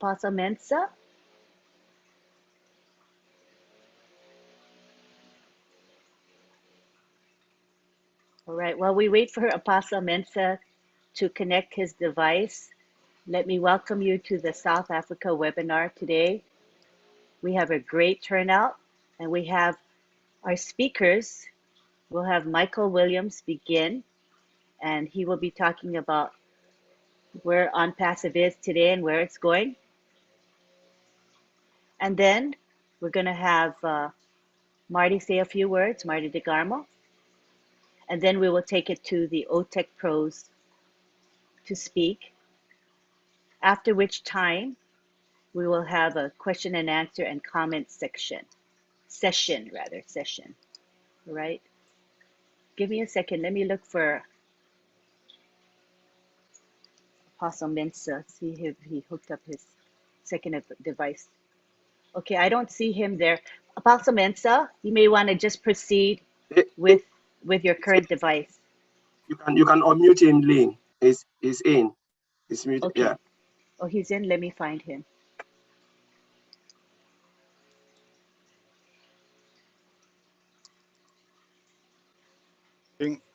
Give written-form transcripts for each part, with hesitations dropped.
Apostle Mensa? All right, while we wait for Apostle Mensa to connect his device, let me welcome you to the South Africa webinar today. We have a great turnout, and we have our speakers. We'll have Michael Williams begin, and he will be talking about where Unpassive is today and where it's going. And then we're going to have Marty say a few words, Marty DeGarmo, and then we will take it to the OTEC pros to speak, after which time we will have a question and answer and comment session. All right? Give me a second. Let me look for Apostle Mensa, see if he hooked up his second device. Okay, I don't see him there. Apostle Mensa, you may want to just proceed with your current device. You can unmute him, Lynn. He's in. He's muted. Okay. Yeah. Oh, he's in. Let me find him.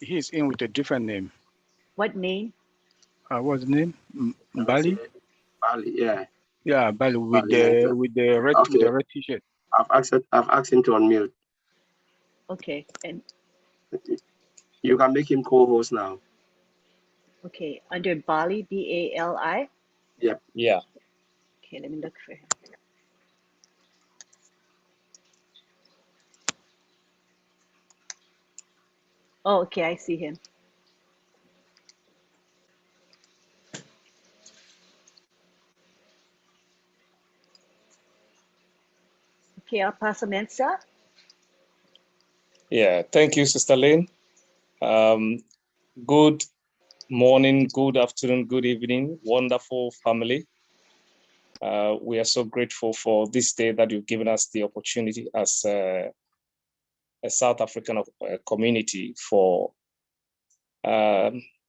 He's in with a different name. What name? What's the name? Bali? Bali, yeah. Yeah, Bali with Bali, the red t-shirt. I've asked him to unmute. Okay, and you can make him co-host now. Okay, under Bali, B-A-L-I? Yep. Yeah. Okay, let me look for him. Oh, okay, I see him. Okay, Apostle Mensa. Yeah, thank you, Sister Lynn. Good morning, good afternoon, good evening, wonderful family. We are so grateful for this day that you've given us the opportunity as a South African community for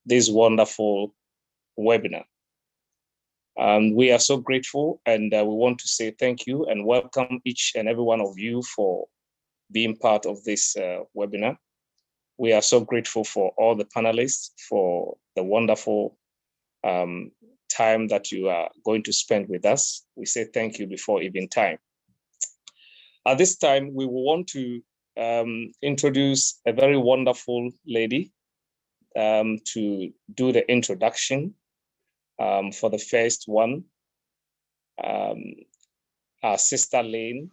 this wonderful webinar. We are so grateful, and we want to say thank you and welcome each and every one of you for being part of this webinar. We are so grateful for all the panelists for the wonderful time that you are going to spend with us. We say thank you before even time. At this time, we will want to introduce a very wonderful lady to do the introduction for the first one. Our sister Lane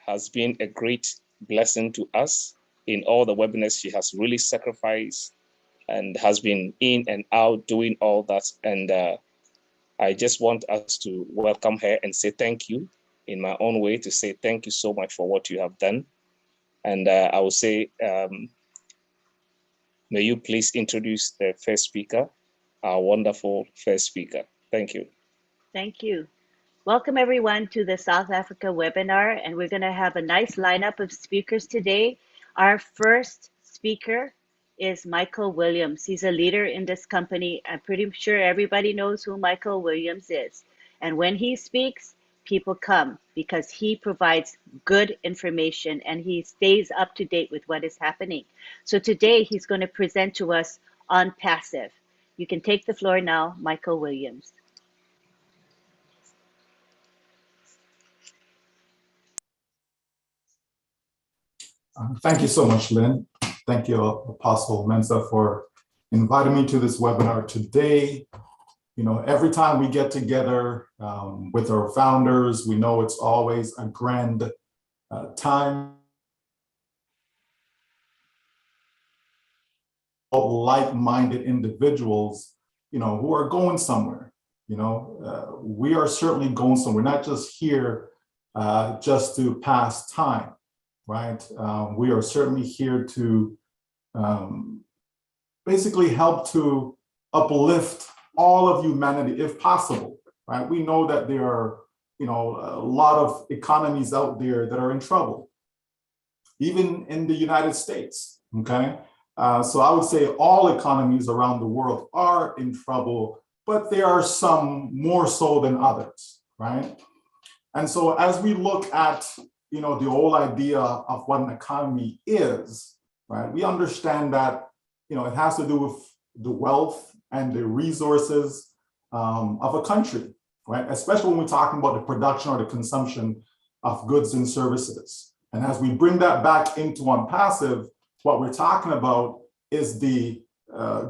has been a great blessing to us in all the webinars. She has really sacrificed and has been in and out doing all that. And I just want us to welcome her and say thank you in my own way, to say thank you so much for what you have done. And I will say, may you please introduce the first speaker, our wonderful first speaker. Thank you. Thank you. Welcome everyone to the South Africa webinar, and we're going to have a nice lineup of speakers today. Our first speaker is Michael Williams. He's a leader in this company. I'm pretty sure everybody knows who Michael Williams is. And when he speaks, people come because he provides good information and he stays up to date with what is happening. So today he's going to present to us Unpassive. You can take the floor now, Michael Williams. Thank you so much, Lynn. Thank you, Apostle Mensa, for inviting me to this webinar today. You know, every time we get together with our founders, we know it's always a grand time. Like-minded individuals, you know, who are going somewhere. You know, we are certainly going somewhere, not just here just to pass time. Right? We are certainly here to basically help to uplift all of humanity, if possible, right? We know that there are, you know, a lot of economies out there that are in trouble, even in the United States, okay? So I would say all economies around the world are in trouble, but there are some more so than others, right? And so as we look at, the whole idea of what an economy is, right? We understand that, it has to do with the wealth and the resources of a country, right? Especially when we're talking about the production or the consumption of goods and services. And as we bring that back into Unpassive, what we're talking about is the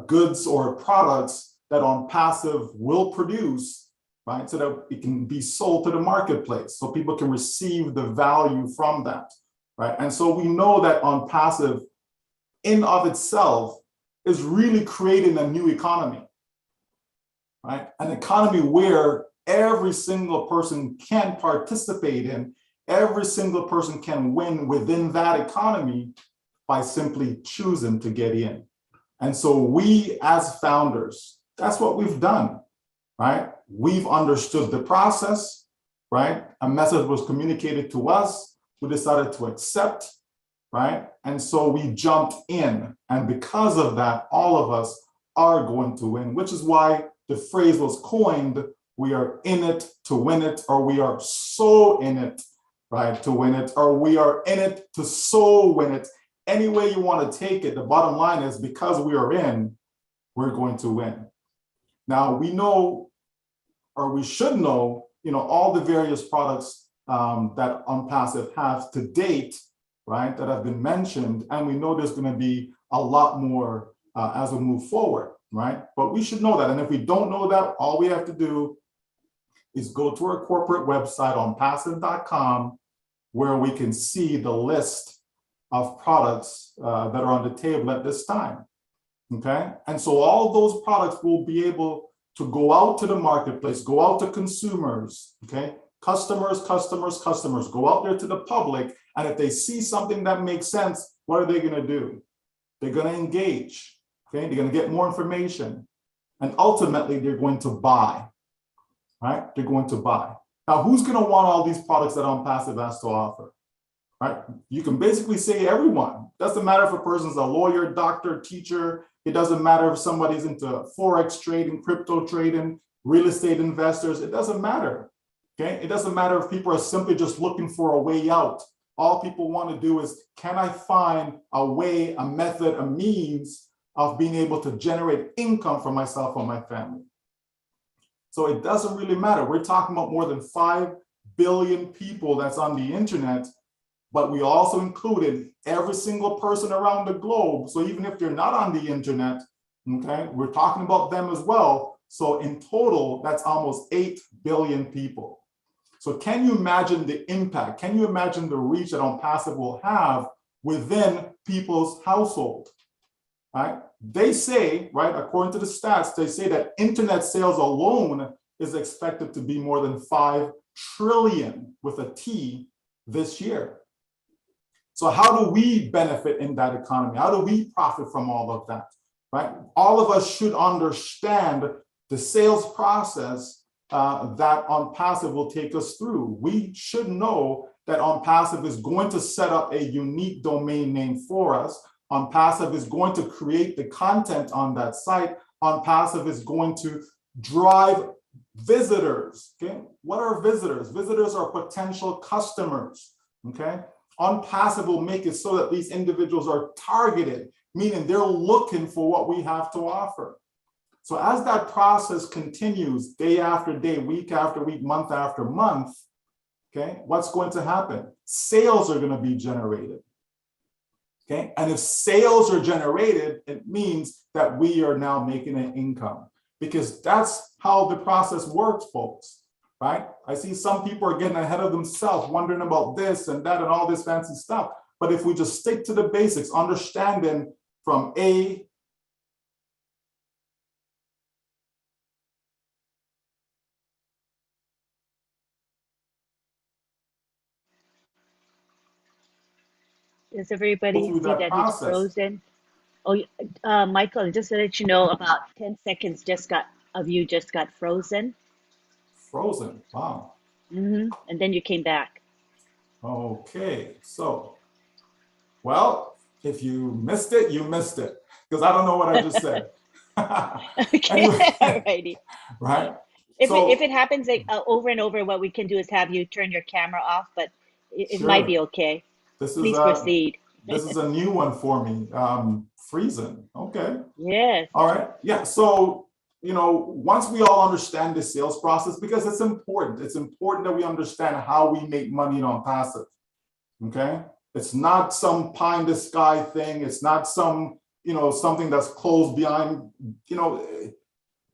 goods or products that Unpassive will produce, right? So that it can be sold to the marketplace, so people can receive the value from that, right? And so we know that Unpassive in of itself is really creating a new economy, right? An economy where every single person can participate in, every single person can win within that economy by simply choosing to get in. And so we as founders, that's what we've done, right? We've understood the process, right? A message was communicated to us, we decided to accept, right? And so we jumped in. And because of that, all of us are going to win, which is why the phrase was coined, we are in it to win it, or we are so in it, right, to win it, or we are in it to so win it. Any way you want to take it, the bottom line is because we are in, we're going to win. Now we know, or we should know, all the various products that Unpassive have to date, right, that have been mentioned, and we know there's going to be a lot more as we move forward, right? But we should know that, and if we don't know that, all we have to do is go to our corporate website, unpassive.com, where we can see the list of products that are on the table at this time, okay? And so all those products will be able to go out to the marketplace, go out to consumers, okay? Customers, go out there to the public, and if they see something that makes sense, what are they gonna do? They're gonna engage, okay? They're gonna get more information, and ultimately they're going to buy, right? They're going to buy. Now, who's gonna want all these products that Unpassive has to offer, right? You can basically say everyone. Doesn't matter if a person's a lawyer, doctor, teacher. It doesn't matter if somebody's into Forex trading, crypto trading, real estate investors. It doesn't matter, okay? It doesn't matter if people are simply just looking for a way out. All people want to do is, can I find a way, a method, a means of being able to generate income for myself or my family? So it doesn't really matter. We're talking about more than 5 billion people that's on the internet, but we also included every single person around the globe. So even if they're not on the internet, okay, we're talking about them as well. So in total, that's almost 8 billion people. So can you imagine the impact? Can you imagine the reach that Unpassive will have within people's household, right? They say, right, according to the stats, they say that internet sales alone is expected to be more than 5 trillion with a T this year. So how do we benefit in that economy? How do we profit from all of that, right? All of us should understand the sales process that Unpassive will take us through. We should know that Unpassive is going to set up a unique domain name for us. Unpassive is going to create the content on that site. Unpassive is going to drive visitors, okay? What are visitors? Visitors are potential customers, okay? Unpassive will make it so that these individuals are targeted, meaning they're looking for what we have to offer. So as that process continues day after day, week after week, month after month, okay, what's going to happen? Sales are going to be generated, okay? And if sales are generated, it means that we are now making an income, because that's how the process works, folks, right? I see some people are getting ahead of themselves, wondering about this and that and all this fancy stuff. But if we just stick to the basics, understanding from A Does everybody through see that that he's process. frozen? Oh, Michael, just to let you know, about 10 seconds just got frozen. Frozen, wow. And then you came back. Okay, so, well, if you missed it, you missed it, because I don't know what I just said. Okay, Anyway, alrighty. right? If So it happens like, over and over, what we can do is have you turn your camera off, but it might be sure, okay. this is Please a proceed. this is a new one for me. Freezing. Okay. Yes. All right. Yeah. So, once we all understand the sales process, because it's important that we understand how we make money on passive. Okay. It's not some pie in the sky thing. It's not some, something that's closed behind,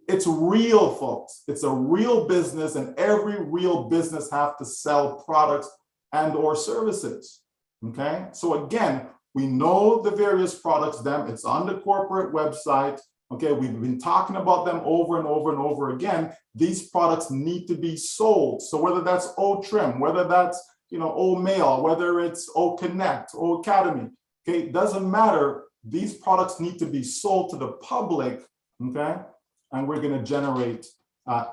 it's real, folks. It's a real business, and every real business have to sell products and or services. Okay. So again, we know the various products, it's on the corporate website. Okay, we've been talking about them over and over and over again. These products need to be sold. So whether that's O Trim, whether that's O Mail, whether it's O Connect, O Academy, okay, it doesn't matter. These products need to be sold to the public, okay, and we're going to generate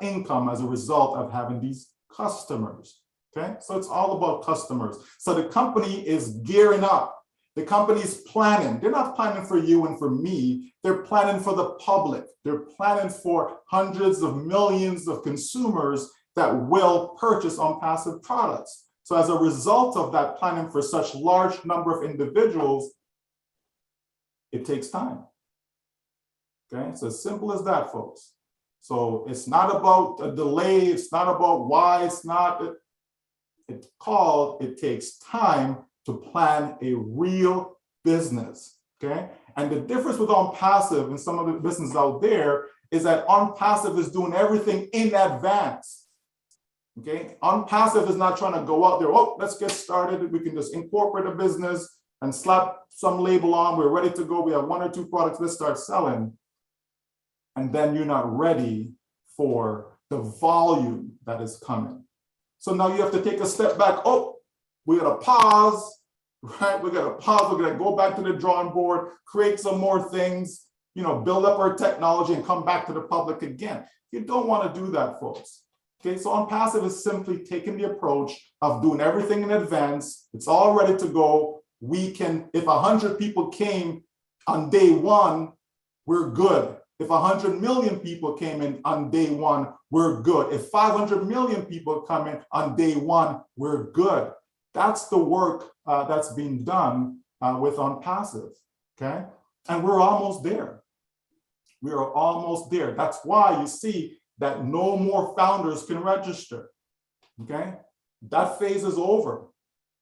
income as a result of having these customers. Okay, so it's all about customers. So the company is gearing up. The company's planning. They're not planning for you and for me. They're planning for the public. They're planning for hundreds of millions of consumers that will purchase Unpassive products. So as a result of that planning for such large number of individuals, it takes time. Okay, it's as simple as that, folks. So it's not about a delay. It's not about why it's not. It takes time to plan a real business, okay? And the difference with Unpassive and some of the businesses out there is that Unpassive is doing everything in advance, okay? Unpassive is not trying to go out there, oh, let's get started. We can just incorporate a business and slap some label on. We're ready to go. We have one or two products. Let's start selling. And then you're not ready for the volume that is coming. So now you have to take a step back. Oh, we got to pause, right? We got to pause. We're going to go back to the drawing board, create some more things, build up our technology and come back to the public again. You don't want to do that, folks. Okay, so Unpassive is simply taking the approach of doing everything in advance. It's all ready to go. We can, if 100 people came on day one, we're good. If 100 million people came in on day one, we're good. If 500 million people come in on day one, we're good. That's the work that's being done with Unpassive, okay? And we're almost there. We are almost there. That's why you see that no more founders can register, okay? That phase is over,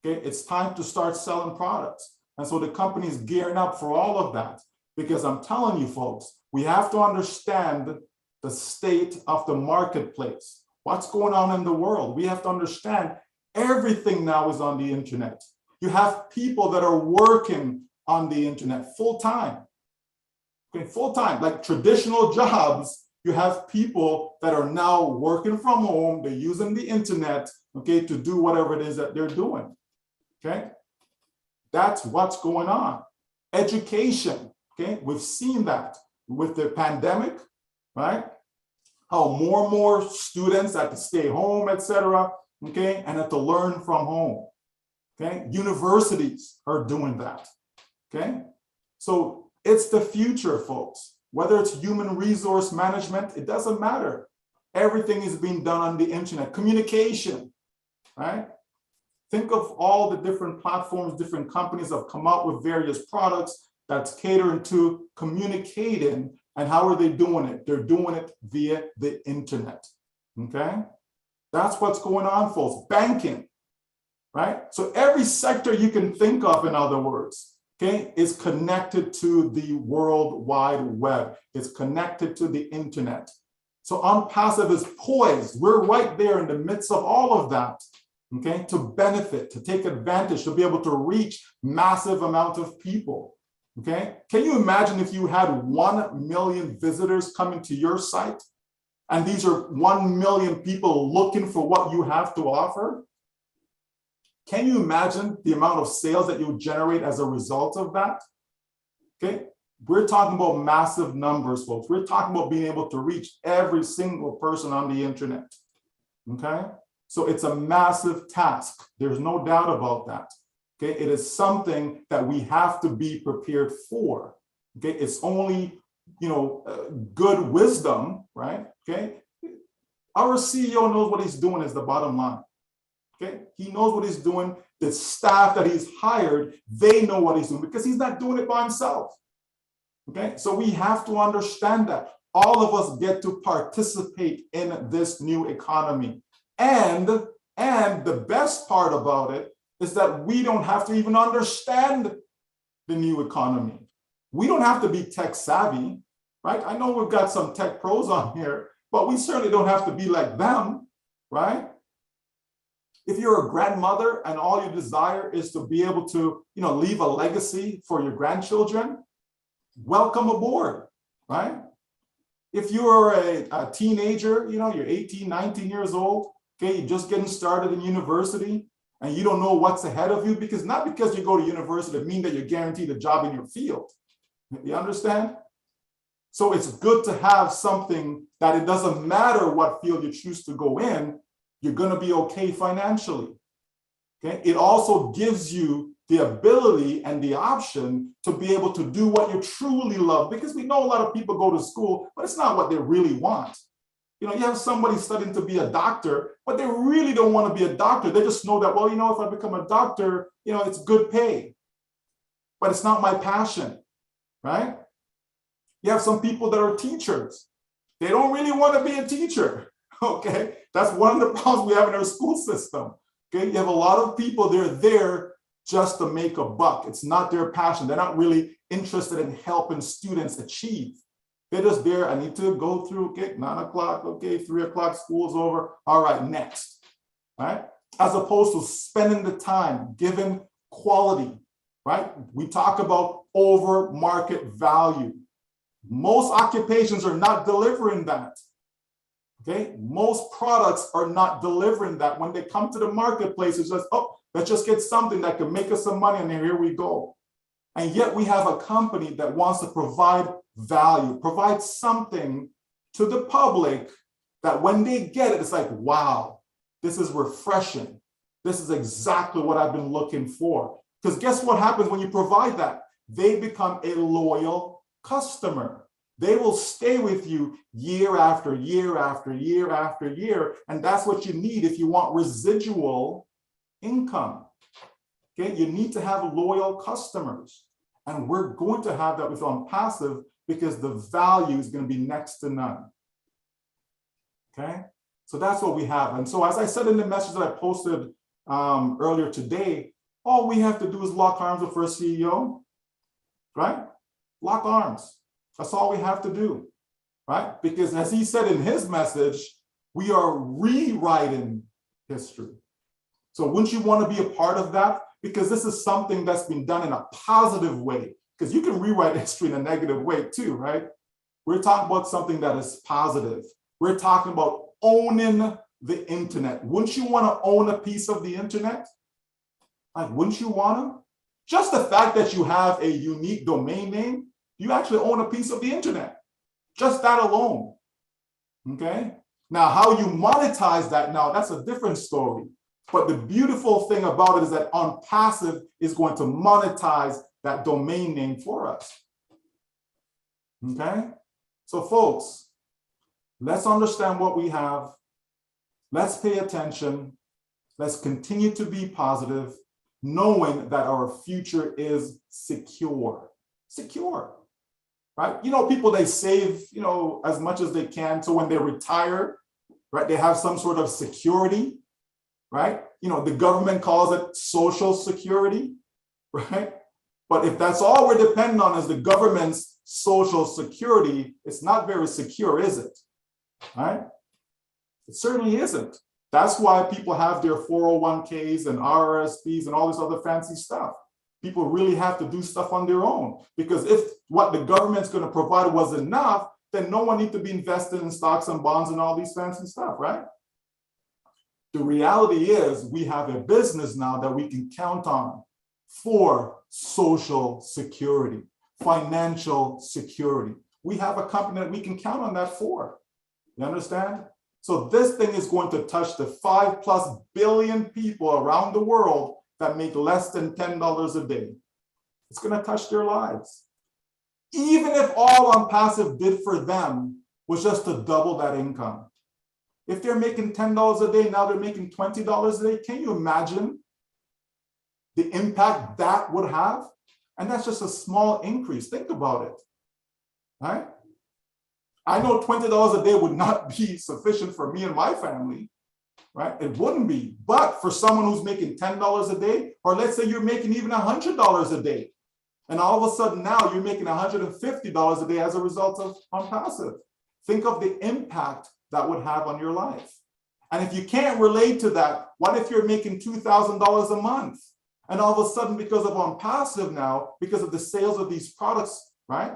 okay? It's time to start selling products. And so the company is gearing up for all of that, because I'm telling you, folks, we have to understand the state of the marketplace. What's going on in the world? We have to understand everything now is on the internet. You have people that are working on the internet full time. Okay, full time, like traditional jobs. You have people that are now working from home. They're using the internet, okay, to do whatever it is that they're doing. Okay, that's what's going on. Education. Okay, we've seen that with the pandemic, right? How more and more students had to stay home, etc. Okay, and had to learn from home. Okay, universities are doing that. Okay, so it's the future, folks. Whether it's human resource management, it doesn't matter. Everything is being done on the internet. Communication, right? Think of all the different platforms, different companies have come out with various products that's catering to communicating. And how are they doing it? They're doing it via the internet, okay? That's what's going on, folks. Banking, right? So every sector you can think of, in other words, okay, is connected to the World Wide Web. It's connected to the internet. So Unpassive is poised. We're right there in the midst of all of that, okay, to benefit, to take advantage, to be able to reach massive amount of people. Okay, can you imagine if you had 1 million visitors coming to your site, and these are 1 million people looking for what you have to offer? Can you imagine the amount of sales that you generate as a result of that? Okay, we're talking about massive numbers, folks. We're talking about being able to reach every single person on the internet. Okay, so it's a massive task. There's no doubt about that. Okay, it is something that we have to be prepared for. Okay, it's only, good wisdom, right? Okay, Our CEO knows what he's doing is the bottom line. Okay, he knows what he's doing. The staff that he's hired, they know what he's doing because he's not doing it by himself. Okay, so we have to understand that all of us get to participate in this new economy. And the best part about it is that we don't have to even understand the new economy. We don't have to be tech savvy, right? I know we've got some tech pros on here, but we certainly don't have to be like them, right? If you're a grandmother and all you desire is to be able to, leave a legacy for your grandchildren, welcome aboard, right? If you're a teenager, you're 18, 19 years old, okay, you're just getting started in university and you don't know what's ahead of you, not because you go to university to mean that you're guaranteed a job in your field. You understand? So it's good to have something that it doesn't matter what field you choose to go in, you're going to be okay financially. Okay. It also gives you the ability and the option to be able to do what you truly love, because we know a lot of people go to school, but it's not what they really want. You have somebody studying to be a doctor, but they really don't want to be a doctor. They just know that, well, if I become a doctor, it's good pay, but it's not my passion, right? You have some people that are teachers. They don't really want to be a teacher. Okay, that's one of the problems we have in our school system. Okay, you have a lot of people, they're there just to make a buck. It's not their passion. They're not really interested in helping students achieve. They're just there. I need to go through, okay, 9 o'clock, okay, 3 o'clock, school's over. All right, next, right? As opposed to spending the time, giving quality, right? We talk about over market value. Most occupations are not delivering that. Okay, most products are not delivering that. When they come to the marketplace, it's just, oh, let's just get something that can make us some money, and then here we go. And yet we have a company that wants to provide value, provide something to the public that when they get it, it's like, wow, this is refreshing. This is exactly what I've been looking for. Because guess what happens when you provide that? They become a loyal customer. They will stay with you year after year after year after year. And that's what you need if you want residual income. Okay, you need to have loyal customers. And we're going to have that with Unpassive because the value is going to be next to none. Okay, so that's what we have. And so as I said in the message that I posted earlier today, all we have to do is lock arms with our CEO, right? Lock arms. That's all we have to do, right? Because as he said in his message, we are rewriting history. So wouldn't you want to be a part of that? Because this is something that's been done in a positive way, because you can rewrite history in a negative way too, right? We're talking about something that is positive. We're talking about owning the internet. Wouldn't you want to own a piece of the internet? Like, wouldn't you want to? Just the fact that you have a unique domain name, you actually own a piece of the internet. Just that alone, okay? Now, how you monetize that now, that's a different story. But the beautiful thing about it is that Unpassive is going to monetize that domain name for us, okay? So folks, let's understand what we have. Let's pay attention. Let's continue to be positive, knowing that our future is secure. Secure. Right? People, they save, as much as they can. So when they retire, right, they have some sort of security, right? The government calls it social security, right? But if that's all we're dependent on is the government's social security, it's not very secure, is it? Right? It certainly isn't. That's why people have their 401ks and RRSPs and all this other fancy stuff. People really have to do stuff on their own, because if what the government's going to provide was enough, then no one needs to be invested in stocks and bonds and all these fancy stuff, right? The reality is we have a business now that we can count on for social security, financial security. We have a company that we can count on that for. You understand? So this thing is going to touch the 5+ billion people around the world that make less than $10 a day. It's going to touch their lives. Even if all Unpassive did for them was just to double that income. If they're making $10 a day, now they're making $20 a day. Can you imagine the impact that would have? And that's just a small increase. Think about it, right? I know $20 a day would not be sufficient for me and my family, right? It wouldn't be. But for someone who's making $10 a day, or let's say you're making even $100 a day, and all of a sudden now you're making $150 a day as a result of Unpassive. Think of the impact that would have on your life. And if you can't relate to that, what if you're making $2,000 a month? And all of a sudden, because of Unpassive now, because of the sales of these products, right?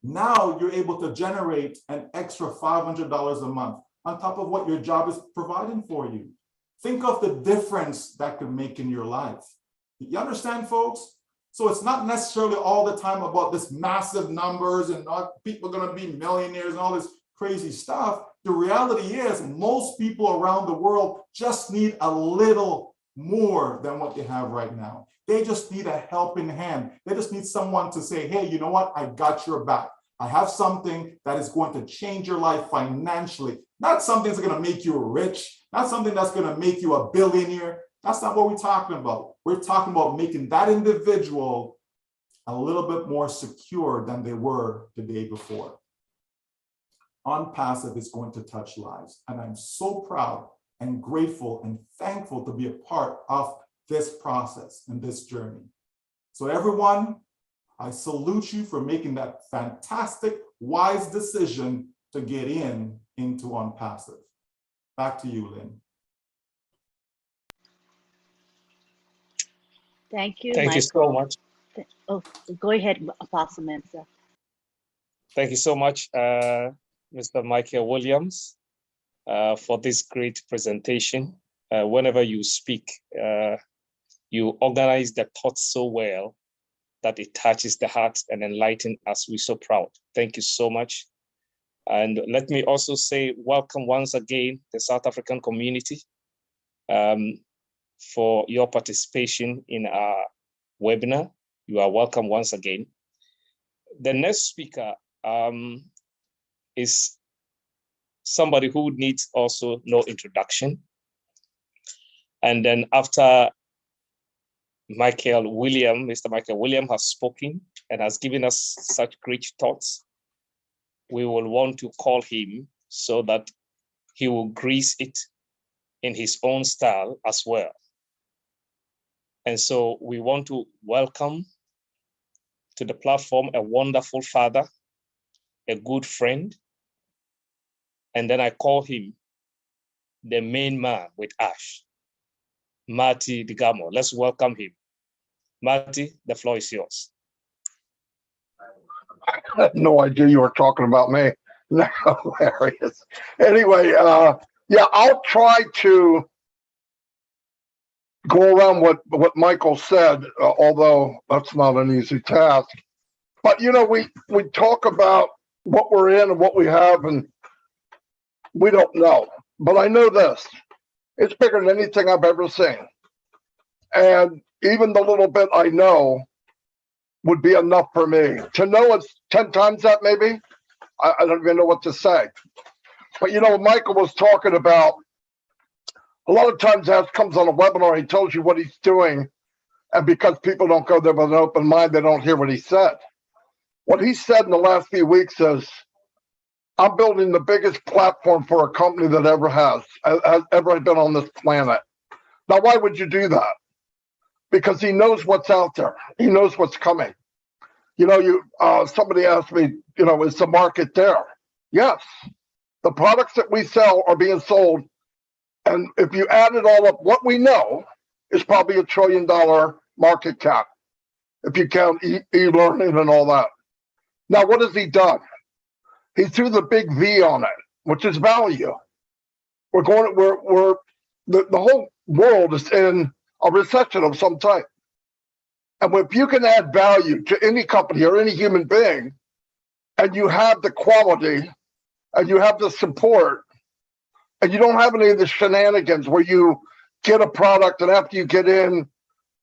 Now you're able to generate an extra $500 a month on top of what your job is providing for you. Think of the difference that could make in your life. You understand, folks? So it's not necessarily all the time about this massive numbers and not people going to be millionaires and all this crazy stuff. The reality is most people around the world just need a little more than what they have right now. They just need a helping hand. They just need someone to say, hey, you know what? I got your back. I have something that is going to change your life financially. Not something that's going to make you rich. Not something that's going to make you a billionaire. That's not what we're talking about. We're talking about making that individual a little bit more secure than they were the day before. Unpassive is going to touch lives. And I'm so proud and grateful and thankful to be a part of this process and this journey. So everyone, I salute you for making that fantastic, wise decision to get into Unpassive. Back to you, Lynn. Thank you, Thank Michael. you so much. Oh, go ahead, Apostle Mensa. Thank you so much, Mr. Michael Williams, for this great presentation. Whenever you speak, you organize the thoughts so well that it touches the heart and enlightens us. We're so proud. Thank you so much. And let me also say welcome once again the South African community for your participation in our webinar. You are welcome once again. The next speaker is somebody who needs also no introduction. And then after Mr. Michael William has spoken and has given us such great thoughts, we will want to call him so that he will grease it in his own style as well. And so we want to welcome to the platform a wonderful father, a good friend, and then I call him the main man with Ash, Marty Digamo. Let's welcome him. Marty, the floor is yours. I had no idea you were talking about me. No, hilarious. Anyway, yeah, I'll try to go around what Michael said, although that's not an easy task. But, you know, we talk about what we're in and what we have, and we don't know. But I know this. It's bigger than anything I've ever seen. And even the little bit I know would be enough for me. To know it's 10 times that maybe, I don't even know what to say. But, you know, Michael was talking about, a lot of times Ash comes on a webinar, he tells you what he's doing, and because people don't go there with an open mind, they don't hear what he said. What he said in the last few weeks is, I'm building the biggest platform for a company that has ever been on this planet. Now, why would you do that? Because he knows what's out there. He knows what's coming. You know, somebody asked me, you know, is the market there? Yes. The products that we sell are being sold. And if you add it all up, what we know is probably $1 trillion market cap, if you count e-learning and all that. Now, what has he done? He threw the big V on it, which is value. The whole world is in a recession of some type. And if you can add value to any company or any human being, and you have the quality, and you have the support, and you don't have any of the shenanigans where you get a product and after you get in,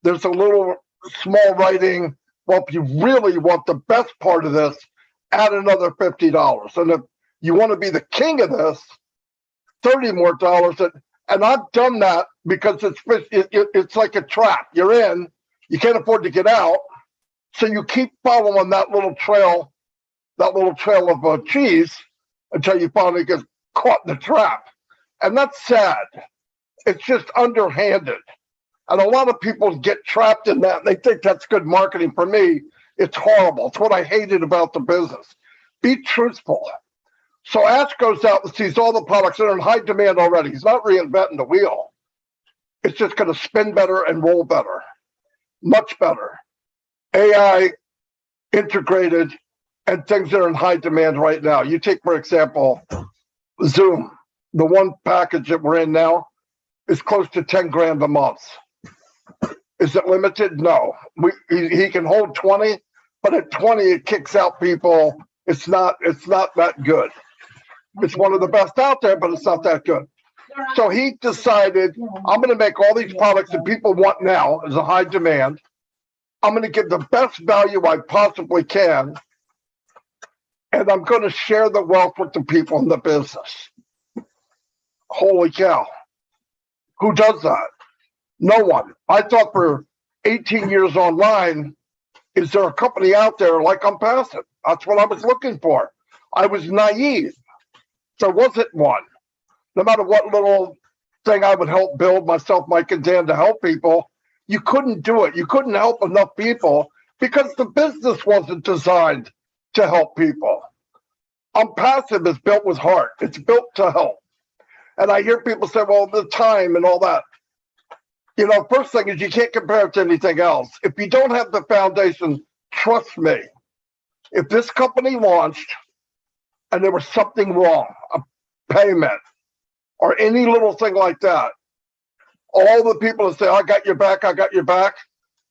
there's a little small writing, well, if you really want the best part of this, add another $50. And if you want to be the king of this, $30 more. And I've done that because it's like a trap. You're in, you can't afford to get out. So you keep following that little trail of cheese until you finally get caught in the trap. And that's sad. It's just underhanded. And a lot of people get trapped in that. And they think that's good marketing. For me, it's horrible. It's what I hated about the business. Be truthful. So Ash goes out and sees all the products that are in high demand already. He's not reinventing the wheel. It's just going to spin better and roll better. Much better. AI integrated and things that are in high demand right now. You take, for example, Zoom. The one package that we're in now is close to 10 grand a month. Is it limited? No. He can hold 20, but at 20 it kicks out people. It's not that good. It's one of the best out there, but it's not that good. So he decided, I'm going to make all these products that people want now as a high demand. I'm going to give the best value I possibly can, and I'm going to share the wealth with the people in the business. Holy cow. Who does that? No one. I thought for 18 years online, is there a company out there like Unpassive? That's what I was looking for. I was naive. There wasn't one. No matter what little thing I would help build myself, Mike and Dan, to help people, you couldn't do it. You couldn't help enough people because the business wasn't designed to help people. Unpassive is built with heart. It's built to help. And I hear people say, well, the time and all that. You know, first thing is you can't compare it to anything else. If you don't have the foundation, trust me, if this company launched and there was something wrong, a payment or any little thing like that, all the people that say, I got your back,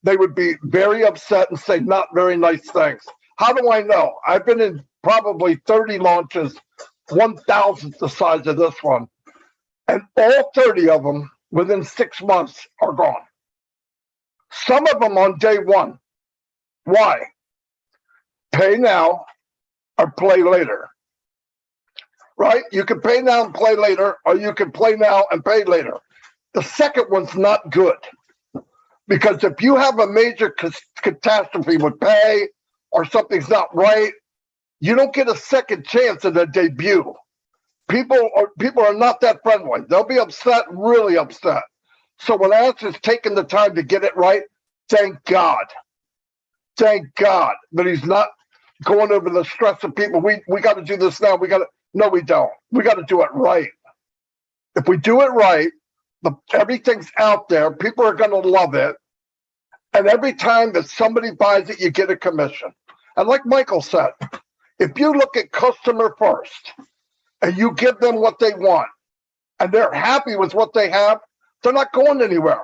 they would be very upset and say not very nice things. How do I know? I've been in probably 30 launches, 1,000th the size of this one. And all 30 of them within 6 months are gone. Some of them on day one. Why? Pay now or play later. Right? You can pay now and play later, or you can play now and pay later. The second one's not good. Because if you have a major catastrophe with pay or something's not right, you don't get a second chance at a debut. People are not that friendly. They'll be upset, really upset. So when Ash is taking the time to get it right, thank God. Thank God that he's not going over the stress of people. We got to do this now. No, we don't. We got to do it right. If we do it right, everything's out there. People are going to love it. And every time that somebody buys it, you get a commission. And like Michael said, if you look at customer first and you give them what they want and they're happy with what they have, they're not going anywhere.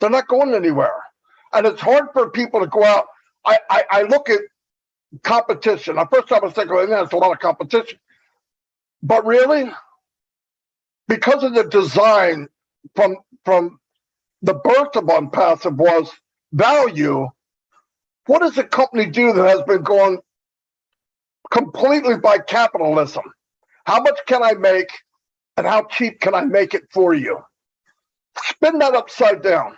They're not going anywhere. And it's hard for people to go out. I look at competition. At first I was thinking, well, there's a lot of competition. But really, because of the design from the birth of Unpassive was value, what does a company do that has been going completely by capitalism? How much can I make and how cheap can I make it for you? Spin that upside down.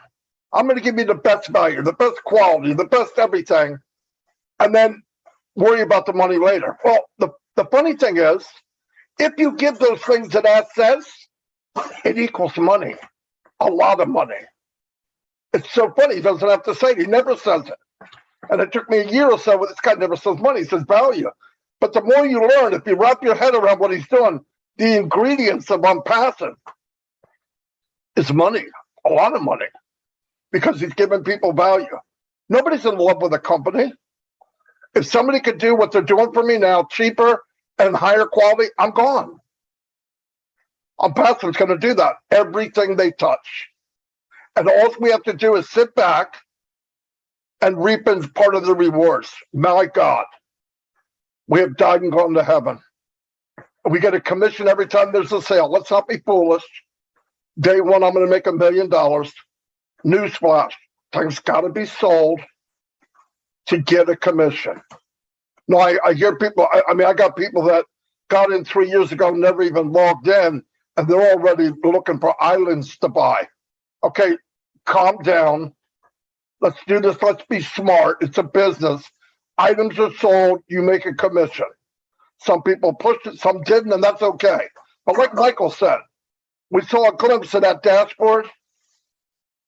I'm going to give you the best value, the best quality, the best everything, and then worry about the money later. Well, the funny thing is, if you give those things that Ash says, it equals money, a lot of money. It's so funny, he doesn't have to say it. He never says it. And it took me a year or so, but this guy never says money, he says value. But the more you learn, if you wrap your head around what he's doing, the ingredients of Unpassive is money, a lot of money, because he's giving people value. Nobody's in love with a company. If somebody could do what they're doing for me now, cheaper and higher quality, I'm gone. Unpassive's going to do that, everything they touch. And all we have to do is sit back and reap part of the rewards. My God, we have died and gone to heaven. We get a commission every time there's a sale. Let's not be foolish. Day one, I'm going to make $1 million. Newsflash, things got to be sold to get a commission. No, I hear people, I got people that got in 3 years ago, never even logged in, and they're already looking for islands to buy. Okay, calm down. Let's do this. Let's be smart. It's a business. Items are sold. You make a commission. Some people pushed it, some didn't, and that's okay. But like Michael said, we saw a glimpse of that dashboard.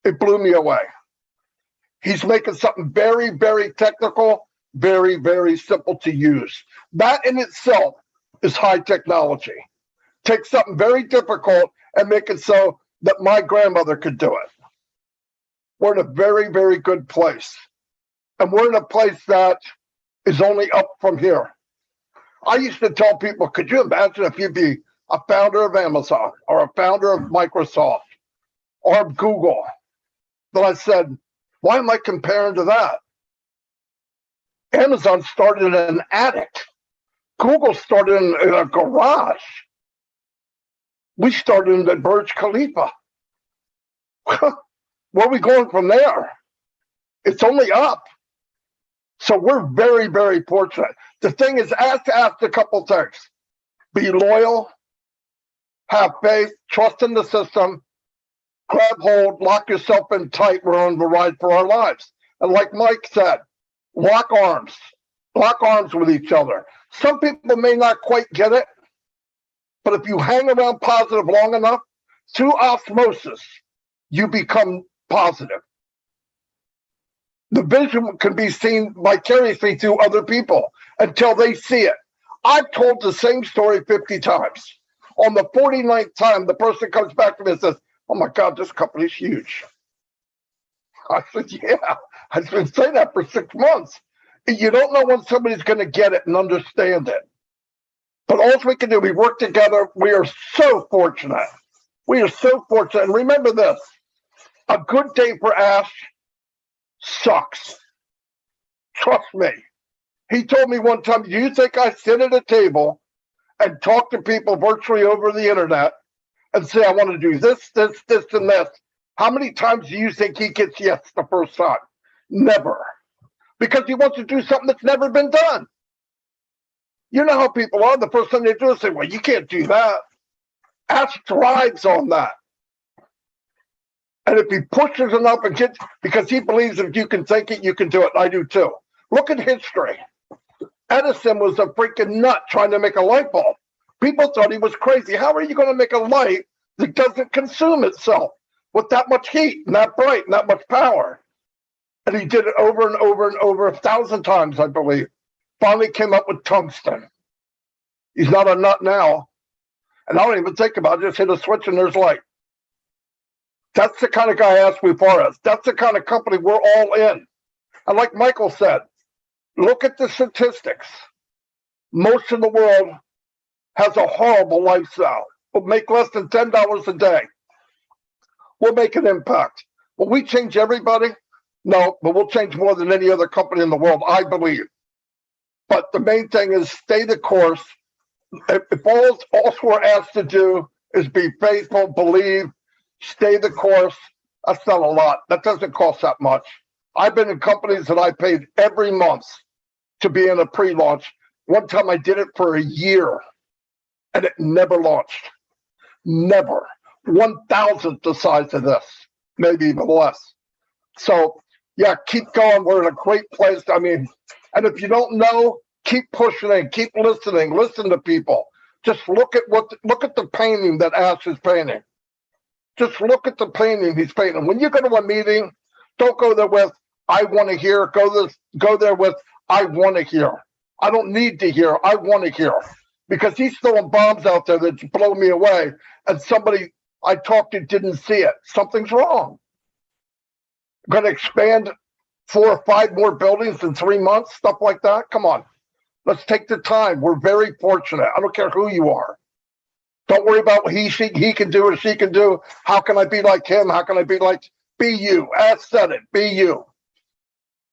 It blew me away. He's making something very, very technical, very, very simple to use. That in itself is high technology. Take something very difficult and make it so that my grandmother could do it. We're in a very, very good place. And we're in a place that is only up from here. I used to tell people, could you imagine if you'd be a founder of Amazon or a founder of Microsoft or Google? Then I said, why am I comparing to that? Amazon started in an attic. Google started in a garage. We started in the Burj Khalifa. Where are we going from there? It's only up. So we're very, very fortunate. The thing is, ask a couple things. Be loyal, have faith, trust in the system, grab hold, lock yourself in tight. We're on the ride for our lives. And like Mike said, lock arms with each other. Some people may not quite get it, but if you hang around positive long enough, through osmosis, you become positive. The vision can be seen vicariously through other people until they see it. I've told the same story 50 times. On the 49th time, the person comes back to me and says, oh my God, this company's huge. I said, yeah, I've been saying that for 6 months. You don't know when somebody's going to get it and understand it. But all we can do, we work together. We are so fortunate. We are so fortunate. And remember this, a good day for Ash sucks. Trust me. He told me one time, do you think I sit at a table and talk to people virtually over the internet and say, I want to do this, this, this, and this? How many times do you think he gets yes the first time? Never. Because he wants to do something that's never been done. You know how people are. The first thing they do is say, well, you can't do that. Ash thrives on that. And if he pushes enough and gets, because he believes if you can think it, you can do it. I do too. Look at history. Edison was a freaking nut trying to make a light bulb. People thought he was crazy. How are you going to make a light that doesn't consume itself with that much heat and that bright and that much power? And he did it over and over and over 1,000 times, I believe. Finally came up with tungsten. He's not a nut now. And I don't even think about it. Just hit a switch and there's light. That's the kind of guy Ashby Forrest. That's the kind of company we're all in. And like Michael said, look at the statistics. Most of the world has a horrible lifestyle. We'll make less than $10 a day. We'll make an impact. Will we change everybody? No, but we'll change more than any other company in the world, I believe. But the main thing is stay the course. If all we're asked to do is be faithful, believe, stay the course, that's not a lot. That doesn't cost that much. I've been in companies that I paid every month to be in a pre-launch. One time I did it for a year and it never launched. Never. 1,000th the size of this, maybe even less. So yeah, keep going. We're in a great place. I mean, and if you don't know, keep pushing in, keep listening, listen to people. Just look at the painting that Ash is painting. Just look at the painting he's painting. When you go to a meeting, don't go there with, I want to hear. Go there with, I want to hear. I don't need to hear. I want to hear. Because he's throwing bombs out there that blow me away. And somebody I talked to didn't see it. Something's wrong. Going to expand 4 or 5 more buildings in 3 months, stuff like that. Come on. Let's take the time. We're very fortunate. I don't care who you are. Don't worry about what he can do or she can do. How can I be like him? How can I be you? Ash said it, be you.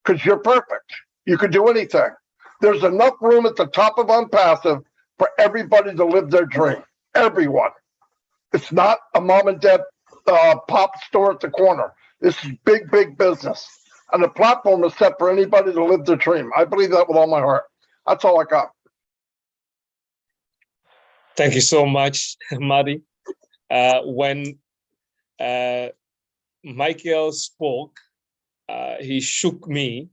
Because you're perfect. You can do anything. There's enough room at the top of Unpassive for everybody to live their dream. Everyone. It's not a mom and dad pop store at the corner. This is big, big business. And the platform is set for anybody to live their dream. I believe that with all my heart. That's all I got. Thank you so much, Maddie. When Michael spoke, he shook me.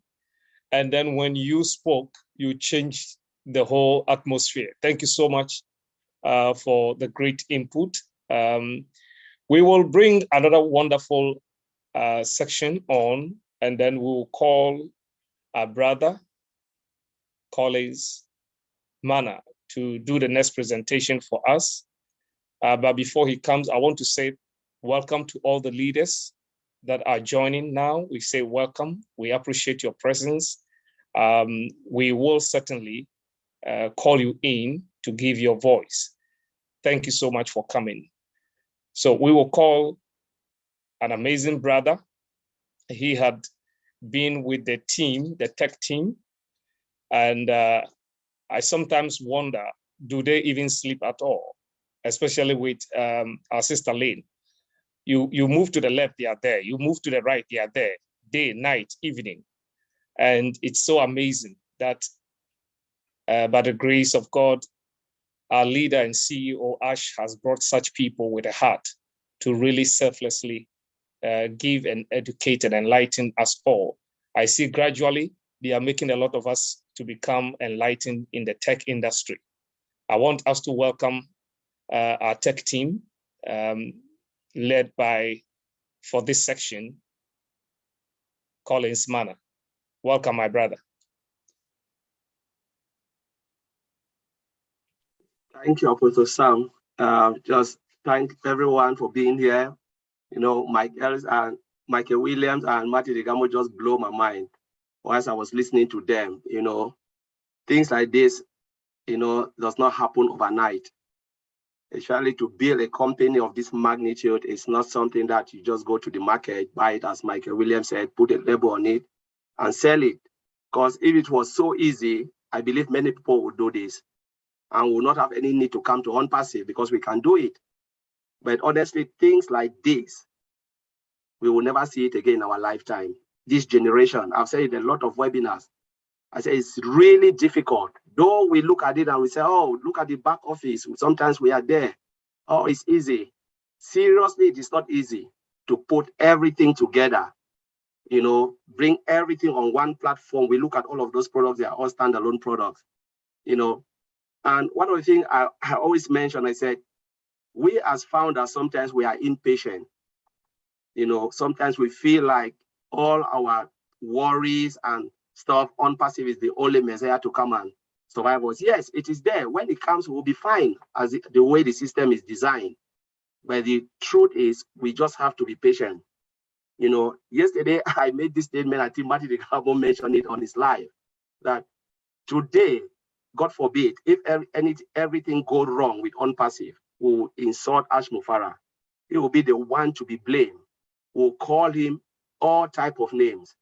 And then when you spoke, you changed the whole atmosphere. Thank you so much for the great input. We will bring another wonderful section on, and then we'll call our brother, Collins Mana, to do the next presentation for us. But before he comes, I want to say welcome to all the leaders that are joining now. We say welcome. We appreciate your presence. We will certainly call you in to give your voice. Thank you so much for coming. So we will call an amazing brother. He had been with the team, the tech team, and I sometimes wonder, do they even sleep at all? Especially with our sister Lynn. You move to the left, they are there. You move to the right, they are there. Day, night, evening. And it's so amazing that by the grace of God, our leader and CEO, Ash, has brought such people with a heart to really selflessly give and educate and enlighten us all. I see gradually they are making a lot of us to become enlightened in the tech industry. I want us to welcome our tech team led by, for this section, Collins Mana. Welcome, my brother. Thank you, Apostle Sam. Just thank everyone for being here. You know, Michael Williams and Marty Degamo just blow my mind whilst I was listening to them. You know, things like this, you know, does not happen overnight. Especially to build a company of this magnitude is not something that you just go to the market, buy it, as Michael Williams said, put a label on it and sell it. Because if it was so easy, I believe many people would do this and will not have any need to come to Unpassive because we can do it. But honestly, things like this, we will never see it again in our lifetime. This generation, I've said it in a lot of webinars. I say it's really difficult. Though we look at it and we say, oh, look at the back office. Sometimes we are there. Oh, it's easy. Seriously, it is not easy to put everything together, you know, bring everything on one platform. We look at all of those products, they are all standalone products, you know. And one of the things I always mention, I said, we as founders, sometimes we are impatient. You know, sometimes we feel like all our worries and stuff, Unpassive is the only messiah to come and survive us. Yes, it is there. When it comes, we'll be fine as the way the system is designed. But the truth is, we just have to be patient. You know, yesterday I made this statement, I think Martin Degamo mentioned it on his live, that today, God forbid, if everything goes wrong with Unpassive, we'll insult Ash Mufara. He will be the one to be blamed. We'll call him all type of names.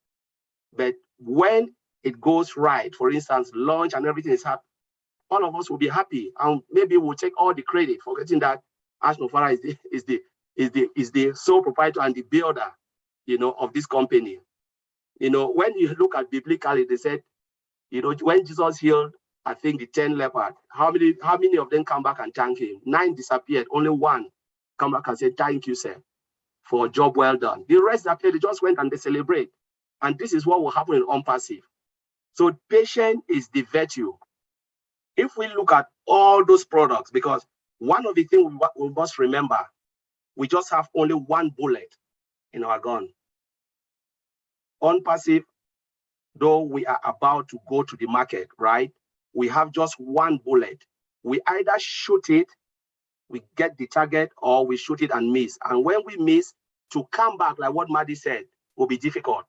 But when it goes right, for instance, launch and everything is happy, all of us will be happy, and maybe we'll take all the credit, forgetting that Ash Mufara is the sole proprietor and the builder, you know, of this company. You know, when you look at biblically, they said, you know, when Jesus healed, I think the 10 lepers, how many of them come back and thank him? 9 disappeared, only 1 come back and said, thank you, sir, for a job well done. The rest appeared, they just went and they celebrate. And this is what will happen in Unpassive. So patience is the virtue. If we look at all those products, because one of the things we must remember, we just have only one bullet in our gun. Unpassive, though we are about to go to the market, right? We have just one bullet. We either shoot it, we get the target, or we shoot it and miss. And when we miss, to come back, like what Maddie said, will be difficult.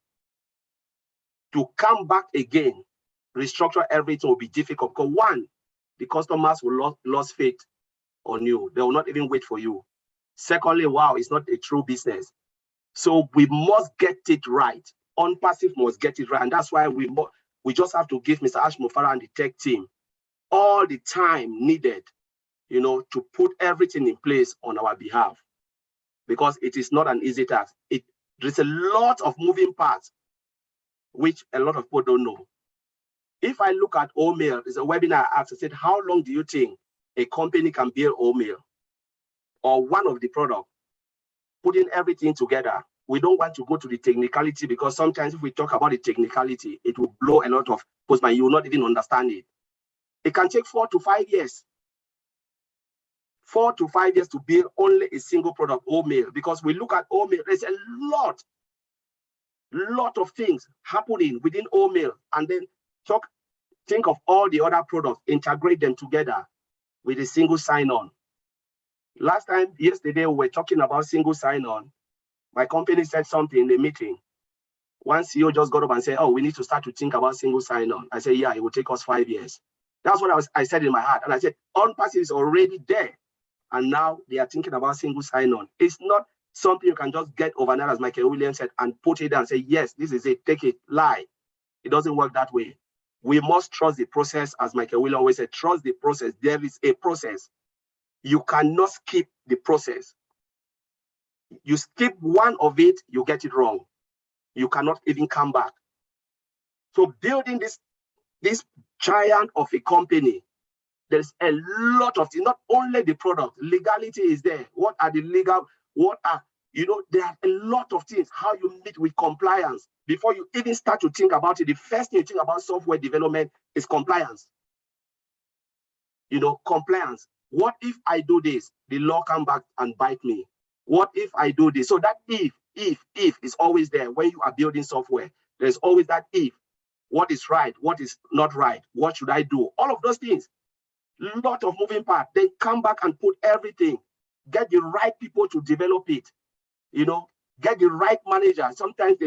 To come back again, restructure everything will be difficult. Because one, the customers will lose faith on you. They will not even wait for you. Secondly, wow, it's not a true business. So we must get it right. Unpassive must get it right. And that's why we just have to give Mr. Ash Mufara and the tech team all the time needed, you know, to put everything in place on our behalf. Because it is not an easy task. There's a lot of moving parts, which a lot of people don't know. If I look at Omail, there's a webinar I asked, I said, how long do you think a company can build Omail? or one of the product, putting everything together. We don't want to go to the technicality, because sometimes if we talk about the technicality, it will blow a lot of postman. You will not even understand it. It can take 4 to 5 years. 4 to 5 years to build only a single product, oatmeal, because we look at oatmeal, there's a lot of things happening within oatmeal, and then think of all the other products, integrate them together with a single sign-on. Yesterday, we were talking about single sign-on. My company said something in the meeting. One CEO just got up and said, oh, we need to start to think about single sign-on. I said, yeah, it will take us 5 years. That's what I said in my heart. And I said, Unpassive is already there. And now they are thinking about single sign-on. It's not something you can just get overnight, as Michael Williams said, and put it down and say, yes, this is it, take it, lie. It doesn't work that way. We must trust the process, as Michael Williams always said, trust the process. There is a process. You cannot skip the process. You skip one of it, you get it wrong. You cannot even come back. So building this giant of a company, there's a lot of things, not only the product, legality is there. What are the legal, there are a lot of things, how you meet with compliance. Before you even start to think about it, the first thing you think about software development is compliance. Compliance. What if I do this? The law come back and bite me. What if I do this? So that if is always there when you are building software. There's always that if. What is right? What is not right? What should I do? All of those things. A lot of moving parts. Then come back and put everything. Get the right people to develop it. Get the right manager. Sometimes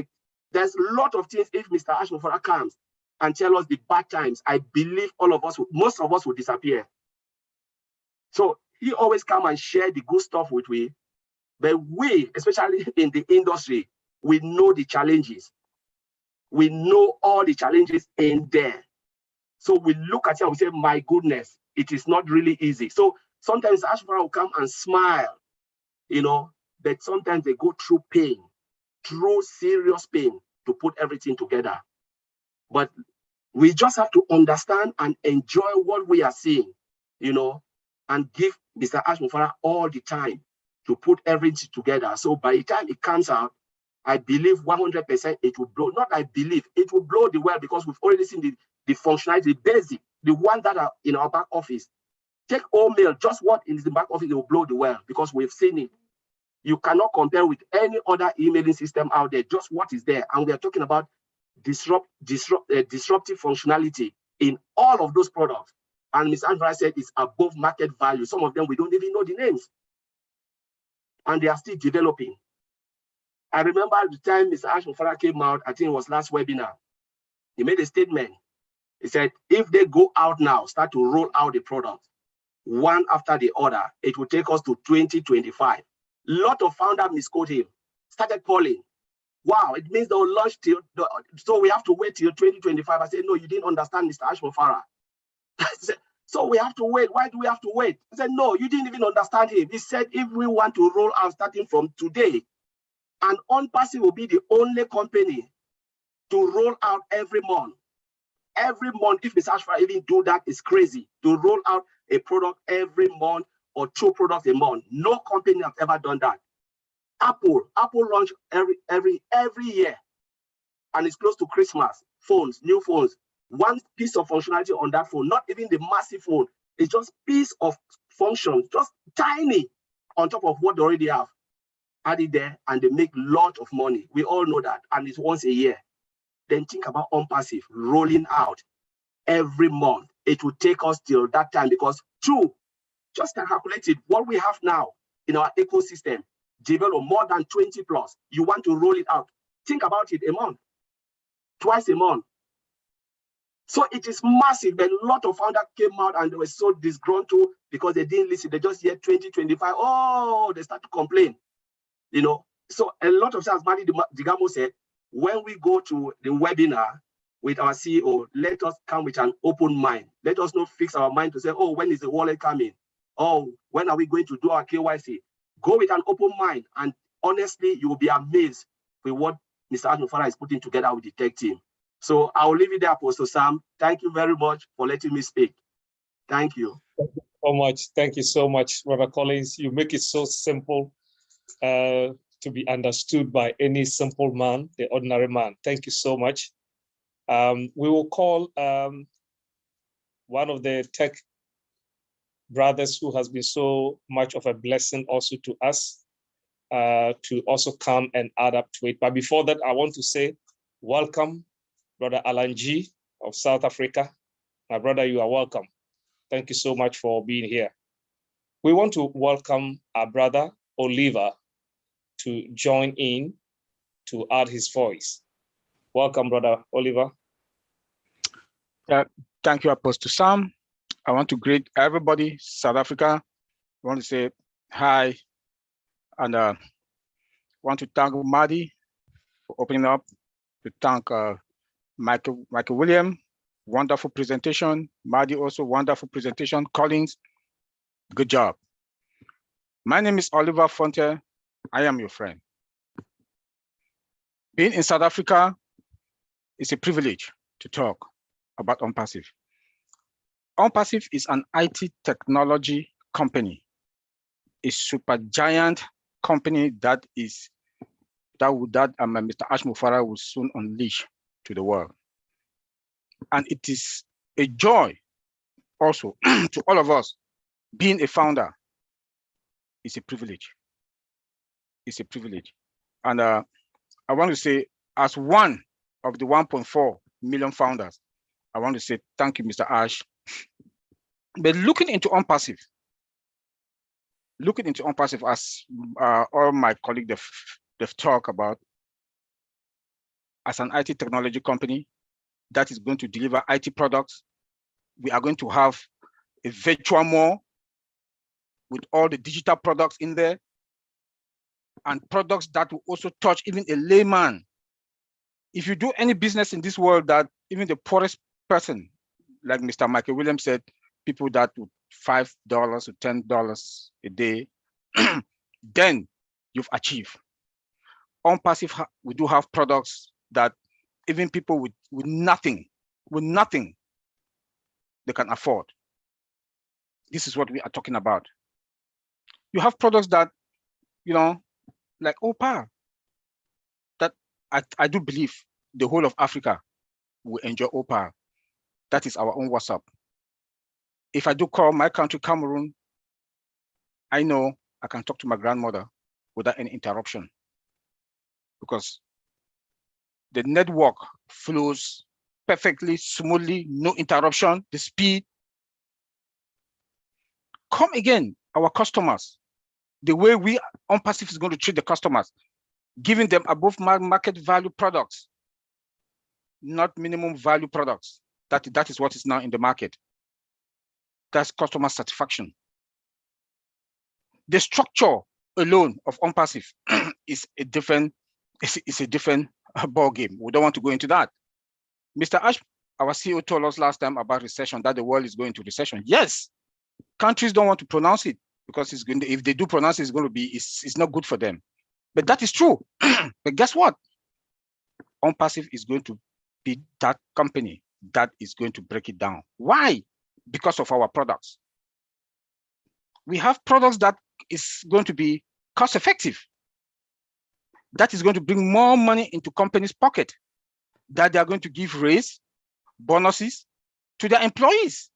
there's a lot of things. If Mr. Ashmofara comes and tell us the bad times, I believe most of us will disappear. So he always come and share the good stuff with we. But we, especially in the industry, we know the challenges. We know all the challenges in there. So we look at it and we say, my goodness, it is not really easy. So sometimes Ashfara will come and smile, but sometimes they go through pain, through serious pain to put everything together. But we just have to understand and enjoy what we are seeing, and give Mr. Ashmofara all the time to put everything together. So by the time it comes out, I believe 100% it will blow. Not I believe, it will blow the well, because we've already seen the functionality, the basic, the ones that are in our back office. Take oatmeal, just what is in the back office, it will blow the well, because we've seen it. You cannot compare with any other emailing system out there, just what is there. And we are talking about disruptive functionality in all of those products. And Ms. Andra said it's above market value. Some of them, we don't even know the names. And they are still developing. I remember at the time Mr. Ashmofara came out, I think it was last webinar, he made a statement. He said, if they go out now, start to roll out the product, one after the other, it will take us to 2025. A lot of founders misquote him, started calling. Wow, it means they'll launch so we have to wait till 2025. I said, no, you didn't understand Mr. Ashmofara. So we have to wait. Why do we have to wait? He said, no, you didn't even understand him. He said, if we want to roll out starting from today, and Unpassive will be the only company to roll out every month. Every month, if Mr. Ashfara even do that, is crazy. To roll out a product every month or 2 products a month. No company has ever done that. Apple launch every year, and it's close to Christmas. Phones, new phones. One piece of functionality on that phone, not even the massive phone. It's just piece of function, just tiny on top of what they already have. Add it there, and they make a lot of money. We all know that, and it's once a year. Then think about Unpassive rolling out every month. It will take us till that time, because just calculate it, what we have now in our ecosystem, develop more than 20 plus. You want to roll it out. Think about it, a month, twice a month. So it is massive. But a lot of founders came out and they were so disgruntled because they didn't listen. They just hear 2025. Oh, they start to complain. So a lot of times, Madi Digamo said, when we go to the webinar with our CEO, let us come with an open mind. Let us not fix our mind to say, oh, when is the wallet coming? Oh, when are we going to do our KYC? Go with an open mind, and honestly, you will be amazed with what Mr. Ashmofara is putting together with the tech team. So I'll leave it there, Apostle Sam. Thank you very much for letting me speak. Thank you. so much. Thank you so much, Brother Collins. You make it so simple to be understood by any simple man, the ordinary man. Thank you so much. We will call one of the tech brothers who has been so much of a blessing also to us to also come and add up to it. But before that, I want to say welcome, Brother Alan G of South Africa. My brother, you are welcome. Thank you so much for being here. We want to welcome our brother Oliver to join in to add his voice. Welcome, Brother Oliver. Thank you, Apostle Sam. I want to greet everybody, South Africa. I want to say hi, and want to thank Madi for opening up, to thank Michael William, wonderful presentation. Madi also wonderful presentation. Collins, good job. My name is Oliver Fonte. I am your friend. Being in South Africa is a privilege to talk about Unpassive. Unpassive is an IT technology company, a super giant company that Mr. Ash Mufara will soon unleash to the world. And it is a joy also to all of us. Being a founder is a privilege. It's a privilege. And I want to say, as one of the 1.4 million founders, I want to say thank you, Mr. Ash. But looking into Unpassive, as all my colleagues they've talked about, as an IT technology company that is going to deliver IT products, we are going to have a virtual mall with all the digital products in there, and products that will also touch even a layman. If you do any business in this world, that even the poorest person, like Mr. Michael Williams said, people that would $5 to $10 a day, then you've achieved. Unpassive, we do have products that even people with nothing, they can afford. This is what we are talking about. You have products that, like OPA, that I do believe the whole of Africa will enjoy OPA. That is our own WhatsApp. If I do call my country, Cameroon, I know I can talk to my grandmother without any interruption, because the network flows perfectly, smoothly, no interruption, the speed. Come again, our customers, the way we Unpassive is going to treat the customers, giving them above market value products, not minimum value products. That is what is now in the market. That's customer satisfaction. The structure alone of Unpassive is a different ball game. We don't want to go into that. Mr. Ash, our CEO, told us last time about recession, that the world is going to recession. Yes, countries don't want to pronounce it because it's going to, if they do pronounce it, it's going to be, it's not good for them. But that is true. But guess what? Unpassive is going to be that company that is going to break it down. Why? Because of our products. We have products that is going to be cost effective. That is going to bring more money into companies' pocket, that they are going to give raise, bonuses to their employees.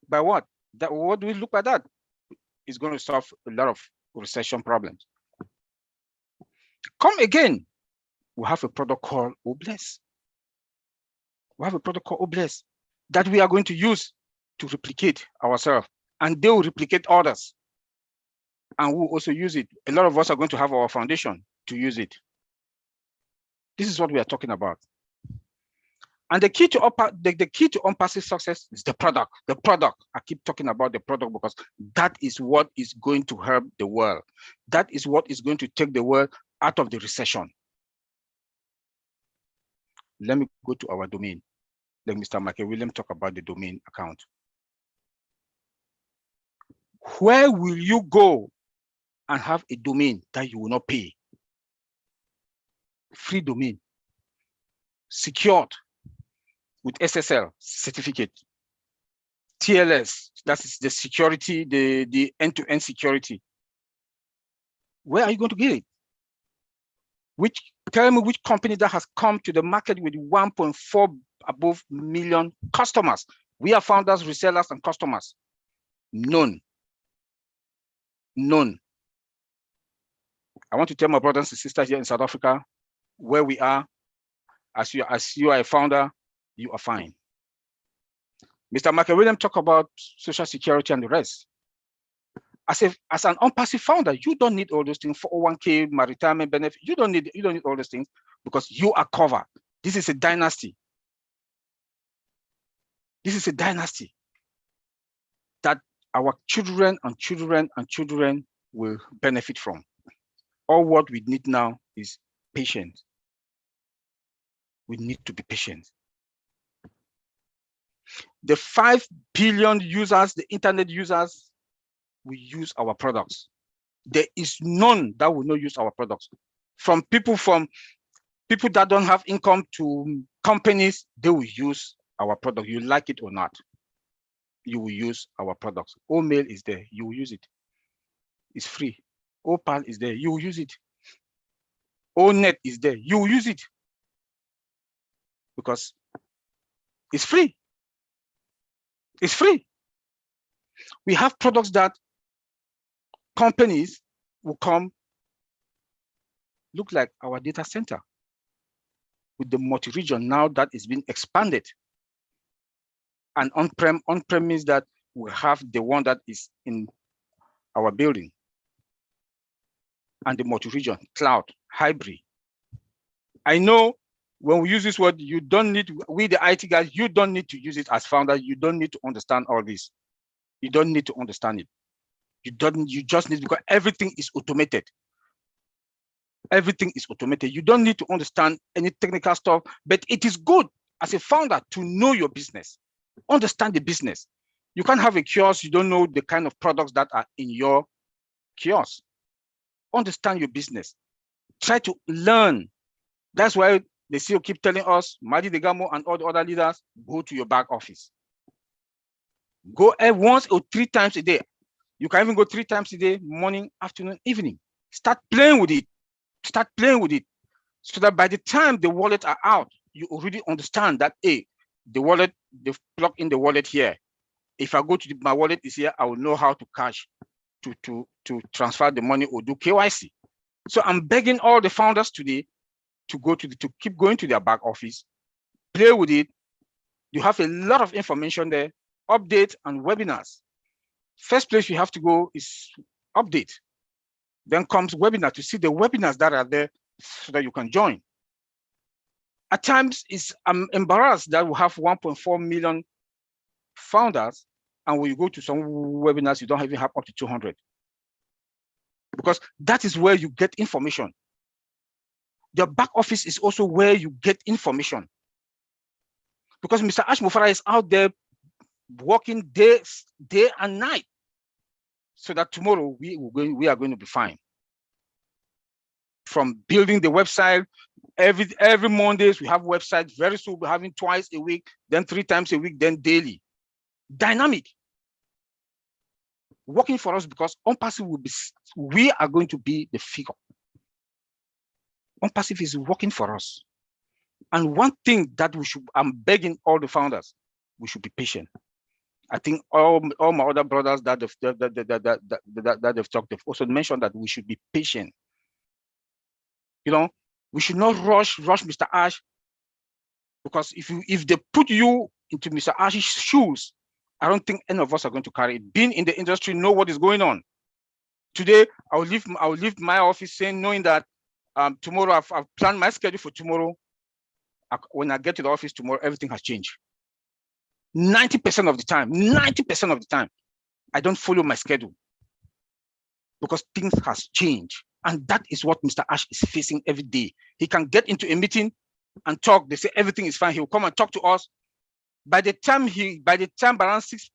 By what? What do we look at that? It's going to solve a lot of recession problems. Come again, we have a product called Obless. We have a product called Obless that we are going to use to replicate ourselves, and they will replicate others. And we'll also use it. A lot of us are going to have our foundation to use it. This is what we are talking about. And the key to Unpassive success is the product. The product. I keep talking about the product because that is what is going to help the world. That is what is going to take the world out of the recession. Let me go to our domain. Let Mr. Michael William talk about the domain account. Where will you go and have a domain that you will not pay? Free domain, secured with SSL certificate. TLS, that is the security, the end-to-end security. Where are you going to get it? Tell me which company that has come to the market with 1.4 above million customers. We are founders, resellers, and customers. None. None. I want to tell my brothers and sisters here in South Africa, where we are, as you are a founder, you are fine. Mr. Michael Williams talked about social security and the rest. As an unpassive founder, you don't need all those things, 401k, retirement benefit. You don't need all those things because you are covered. This is a dynasty. This is a dynasty that our children and children and children will benefit from. All what we need now is patience. We need to be patient. The 5 billion users, the internet users, will use our products. There is none that will not use our products. From people that don't have income to companies, they will use our product. You like it or not, you will use our products. Mail is there, you will use it. It's free. Opal is there, you will use it. Net is there, you will use it. Because it's free. It's free. We have products that companies will come, look like our data center with the multi-region now that is being expanded. And on-prem means that we have the one that is in our building. And the multi-region, cloud, hybrid. I know when we use this word, you don't need, we the IT guys, you don't need to use it as founder. You don't need to understand all this. You don't need to understand it. You just need, because everything is automated. Everything is automated. You don't need to understand any technical stuff, but it is good as a founder to know your business, understand the business. You can't have a kiosk, you don't know the kind of products that are in your kiosk. Understand your business. Try to learn. That's why the CEO keep telling us, Madi Degamo and all the other leaders, go to your back office. Go once or 3 times a day. You can even go 3 times a day, morning, afternoon, evening. Start playing with it. Start playing with it. So that by the time the wallet are out, you already understand that, hey, the wallet, they've plugged in the wallet here. If I go to my wallet is here, I will know how to cash, to transfer the money or do KYC. So I'm begging all the founders today to keep going to their back office, play with it. You have a lot of information there, updates and webinars. First place you have to go is update. Then comes webinar to see the webinars that are there so that you can join. At times, I'm embarrassed that we have 1.4 million founders, and when you go to some webinars, you don't even have up to 200. Because that is where you get information. The back office is also where you get information. Because Mr. Ash Mufara is out there working day and night, so that tomorrow we are going to be fine. From building the website, every Mondays we have websites. Very soon we're having twice a week, then 3 times a week, then daily. Dynamic. Working for us because Unpassive we are going to be the figure. Unpassive is working for us. And one thing that I'm begging all the founders, we should be patient. I think all my other brothers that they've talked, they've also mentioned that we should be patient. You know, we should not rush Mr. Ash, because if they put you into Mr. Ash's shoes, I don't think any of us are going to carry it. Being in the industry, know what is going on. Today, I'll leave my office knowing that tomorrow I've planned my schedule for tomorrow. When I get to the office tomorrow, everything has changed. 90% of the time, I don't follow my schedule because things has changed. And that is what Mr. Ash is facing every day. He can get into a meeting and talk. They say everything is fine. He will come and talk to us. By the time around 6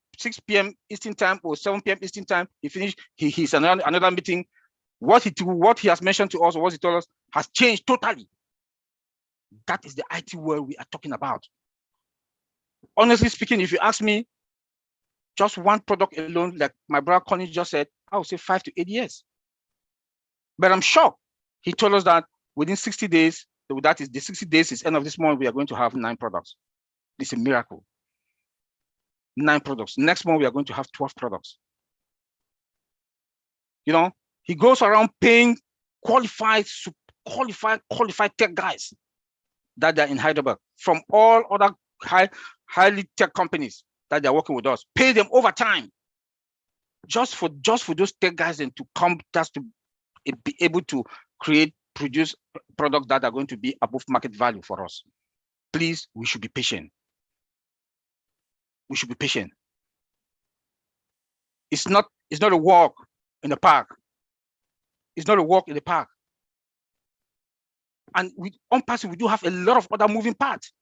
p.m. Eastern time or 7 p.m. Eastern time, he finished. He's another meeting. What he has mentioned to us or what he told us has changed totally. That is the IT world we are talking about. Honestly speaking, if you ask me, just one product alone, like my brother Connie just said, I would say 5 to 8 years. But I'm shocked. He told us that within 60 days, that is the 60 days is end of this month, we are going to have 9 products. It's a miracle. 9 products. Next month, we are going to have 12 products. You know, he goes around paying qualified tech guys that are in Hyderabad from all other highly tech companies that they're working with us. Pay them overtime just for those tech guys and to come just to be able to produce products that are going to be above market value for us. Please, we should be patient. We should be patient. It's not a walk in the park. It's not a walk in the park. And with Unpassive, we do have a lot of other moving parts.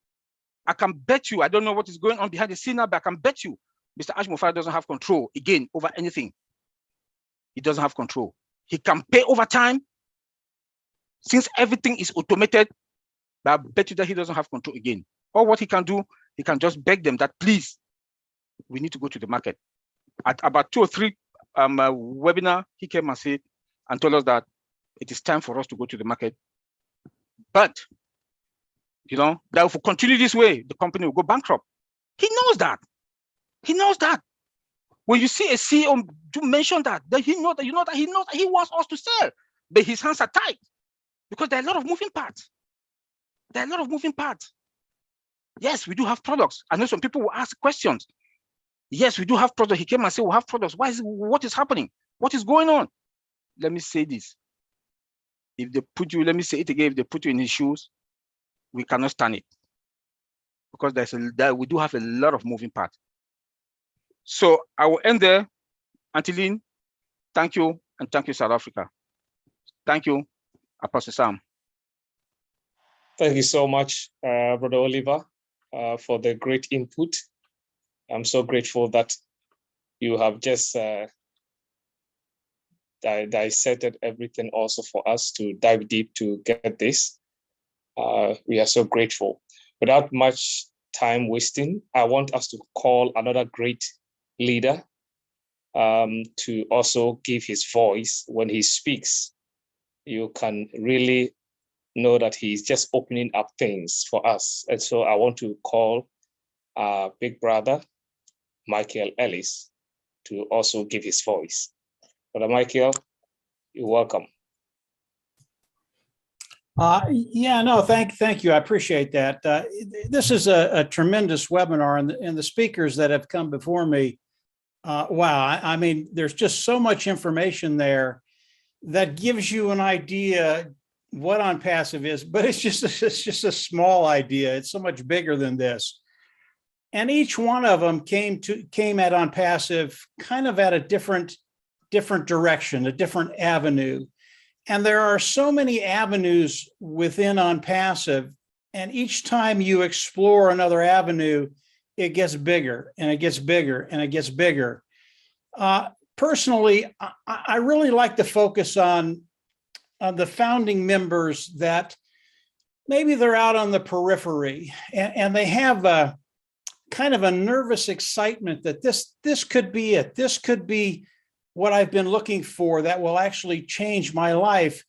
I can bet you, I don't know what is going on behind the scene now, but I can bet you Mr. Ashmofara doesn't have control, again, over anything. He doesn't have control. He can pay overtime. Since everything is automated, but I bet you that he doesn't have control again. Or what he can do, he can just beg them that, please, we need to go to the market. At about 2 or 3 webinar, he came and said and told us that it is time for us to go to the market. But, you know, that if we continue this way, the company will go bankrupt. He knows that. He knows that. When you see a CEO to mention that he knows that, he knows that he wants us to sell, but his hands are tied because there are a lot of moving parts. There are a lot of moving parts. Yes, we do have products. I know some people will ask questions. Yes, we do have products. He came and said, we have products. What is happening? What is going on? Let me say this. If they put you, let me say it again, if they put you in his shoes, we cannot stand it. Because we do have a lot of moving parts. So I will end there. Antiline, thank you, and thank you, South Africa. Thank you, Apostle Sam. Thank you so much, Brother Oliver, for the great input. I'm so grateful that you have just dissected everything also for us to dive deep to get this. We are so grateful. Without much time wasting, I want us to call another great leader to also give his voice. When he speaks, you can really know that he's just opening up things for us. And so I want to call our big brother, Michael Ellis, to also give his voice. Brother Michael, you're welcome. Thank you. I appreciate that. This is a tremendous webinar, and the speakers that have come before me, wow, I mean, there's just so much information there that gives you an idea what Unpassive is, but it's just a small idea. It's so much bigger than this. And each one of them came at Unpassive kind of at a different direction, a different avenue. And there are so many avenues within Unpassive, and each time you explore another avenue, it gets bigger and it gets bigger and it gets bigger. Personally, I really like to focus on the founding members that maybe they're out on the periphery and they have a kind of a nervous excitement that this could be it. This could be what I've been looking for that will actually change my life.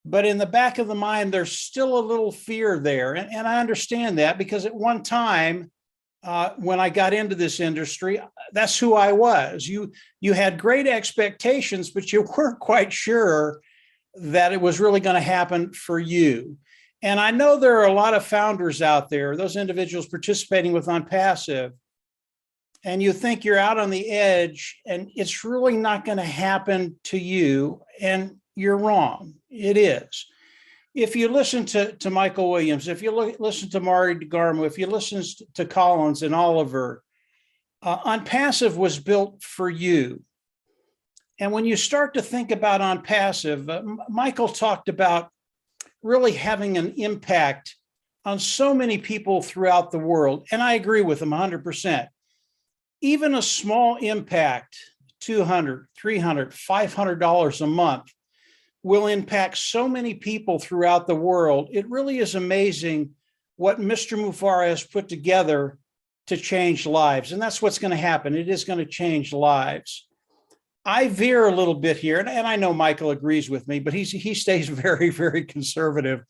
But in the back of the mind, there's still a little fear there. And I understand that because at one time, when I got into this industry, that's who I was. You had great expectations, but you weren't quite sure that it was really going to happen for you. And I know there are a lot of founders out there, those individuals participating with Unpassive, and you think you're out on the edge and it's really not going to happen to you, and you're wrong. It is. If you listen to Michael Williams, if you listen to Marty DeGarmo, if you listen to Collins and Oliver, Unpassive was built for you. And when you start to think about Unpassive, Michael talked about really having an impact on so many people throughout the world. And I agree with him 100%. Even a small impact, $200, $300, $500 a month, will impact so many people throughout the world. It really is amazing what Mr. Mufara has put together to change lives. And that's what's going to happen. It is going to change lives. I veer a little bit here, and I know Michael agrees with me, but he stays very, very conservative,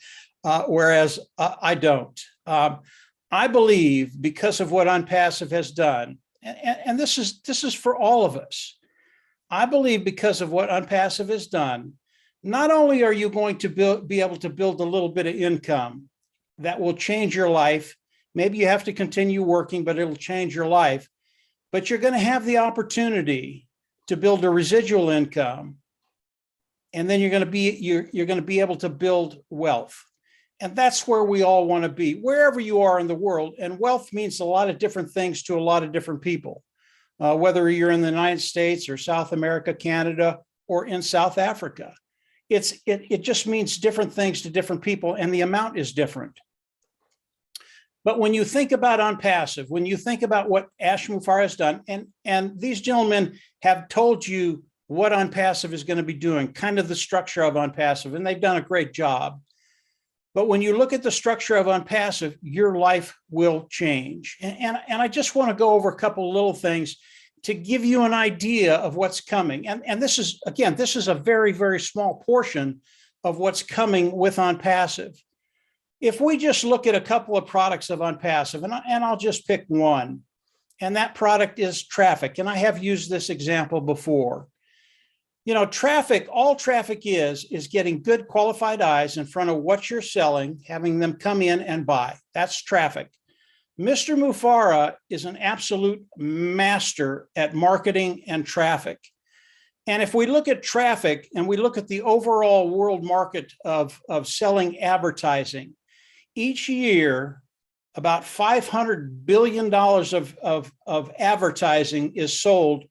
whereas I don't. I believe because of what Unpassive has done, and this is for all of us. I believe because of what Unpassive has done, not only are you going to be able to build a little bit of income that will change your life. Maybe you have to continue working, but it'll change your life. But you're going to have the opportunity to build a residual income, and then you're going to be able to build wealth. And that's where we all want to be, wherever you are in the world. And wealth means a lot of different things to a lot of different people, whether you're in the United States or South America, Canada, or in South Africa. It just means different things to different people, and the amount is different. But when you think about Unpassive, when you think about what Ash Mufareh has done, and these gentlemen have told you what Unpassive is going to be doing, kind of the structure of Unpassive, and they've done a great job. But when you look at the structure of Unpassive, your life will change. And I just want to go over a couple of little things to give you an idea of what's coming. And this is, again, this is a very, very small portion of what's coming with Unpassive. If we just look at a couple of products of Unpassive, and I'll just pick one, and that product is traffic. And I have used this example before. You know, traffic, all traffic is getting good qualified eyes in front of what you're selling, having them come in and buy. That's traffic. Mr. Mufareh is an absolute master at marketing and traffic. And if we look at traffic and we look at the overall world market of selling advertising, each year, about $500 billion of advertising is sold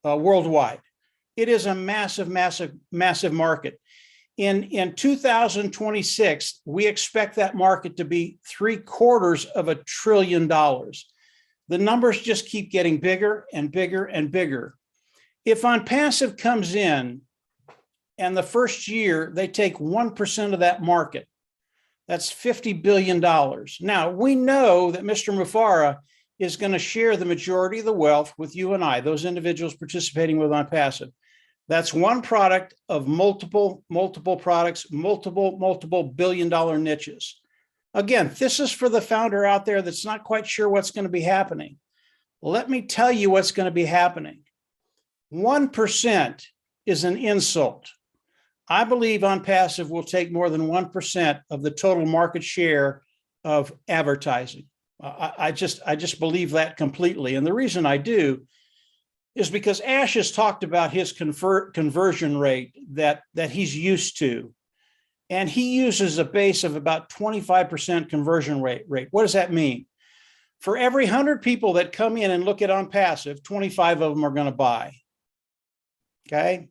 worldwide. It is a massive, massive, massive market. In 2026, we expect that market to be $750 billion. The numbers just keep getting bigger and bigger and bigger. If Unpassive comes in and the first year they take 1% of that market, that's $50 billion. Now, we know that Mr. Mufareh is going to share the majority of the wealth with you and I, those individuals participating with Unpassive. That's one product of multiple products, multiple billion-dollar niches. Again, this is for the founder out there that's not quite sure what's going to be happening. Let me tell you what's going to be happening. 1% is an insult. I believe Unpassive will take more than 1% of the total market share of advertising. I just believe that completely. And the reason I do is because Ash has talked about his conversion rate that he's used to. And he uses a base of about 25% conversion rate. What does that mean? For every 100 people that come in and look at Unpassive, 25 of them are going to buy. Okay.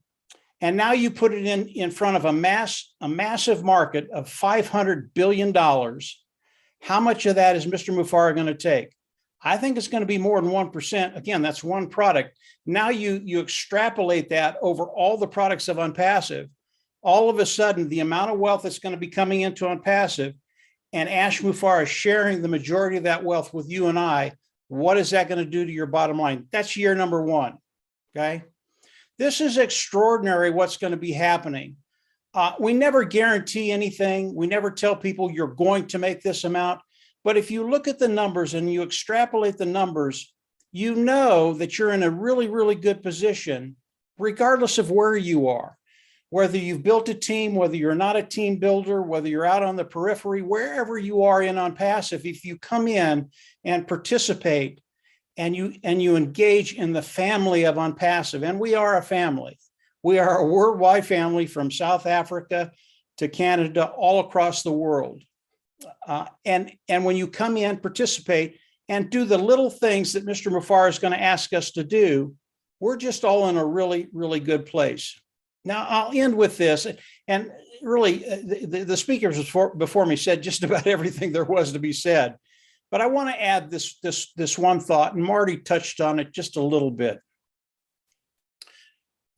And now you put it in front of a massive market of $500 billion. How much of that is Mr. Mufareh going to take? I think it's going to be more than 1%. Again, that's one product. Now you extrapolate that over all the products of Unpassive. All of a sudden, the amount of wealth that's going to be coming into Unpassive, and Ash Mufareh sharing the majority of that wealth with you and I, what is that going to do to your bottom line? That's year number one. Okay. This is extraordinary what's going to be happening. We never guarantee anything. We never tell people you're going to make this amount. But if you look at the numbers and you extrapolate the numbers, you know that you're in a really, really good position, regardless of where you are, whether you've built a team, whether you're not a team builder, whether you're out on the periphery, wherever you are in Unpassive, if you come in and participate and you engage in the family of Unpassive, and we are a family. We are a worldwide family from South Africa to Canada, all across the world. And when you come in, participate, and do the little things that Mr. Mufareh is going to ask us to do, we're just all in a really, really good place. Now, I'll end with this. And really, the speakers before me said just about everything there was to be said. But I want to add this one thought, and Marty touched on it just a little bit.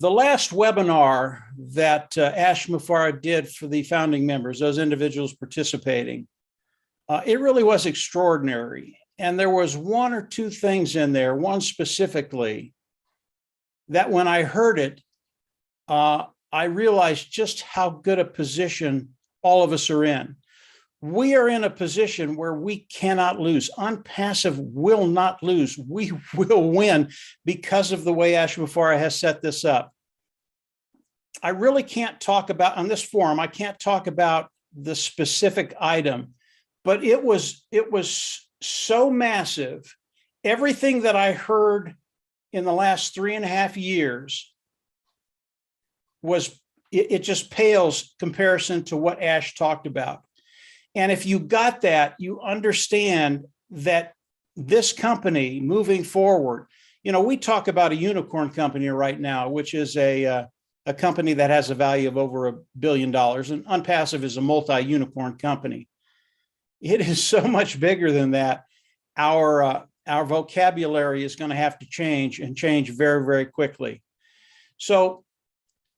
The last webinar that Ash Mufareh did for the founding members, those individuals participating, it really was extraordinary. And there was one or two things in there, one specifically, that when I heard it, I realized just how good a position all of us are in. We are in a position where we cannot lose. Unpassive will not lose. We will win because of the way Ash Mufareh has set this up. I really can't talk about, on this forum, I can't talk about the specific item, but it was so massive. Everything that I heard in the last 3.5 years it just pales comparison to what Ash talked about. And if you got that, you understand that this company moving forward, we talk about a unicorn company right now, which is a company that has a value of over $1 billion, and Unpassive is a multi-unicorn company. It is so much bigger than that. Our vocabulary is going to have to change, and change very, very quickly. So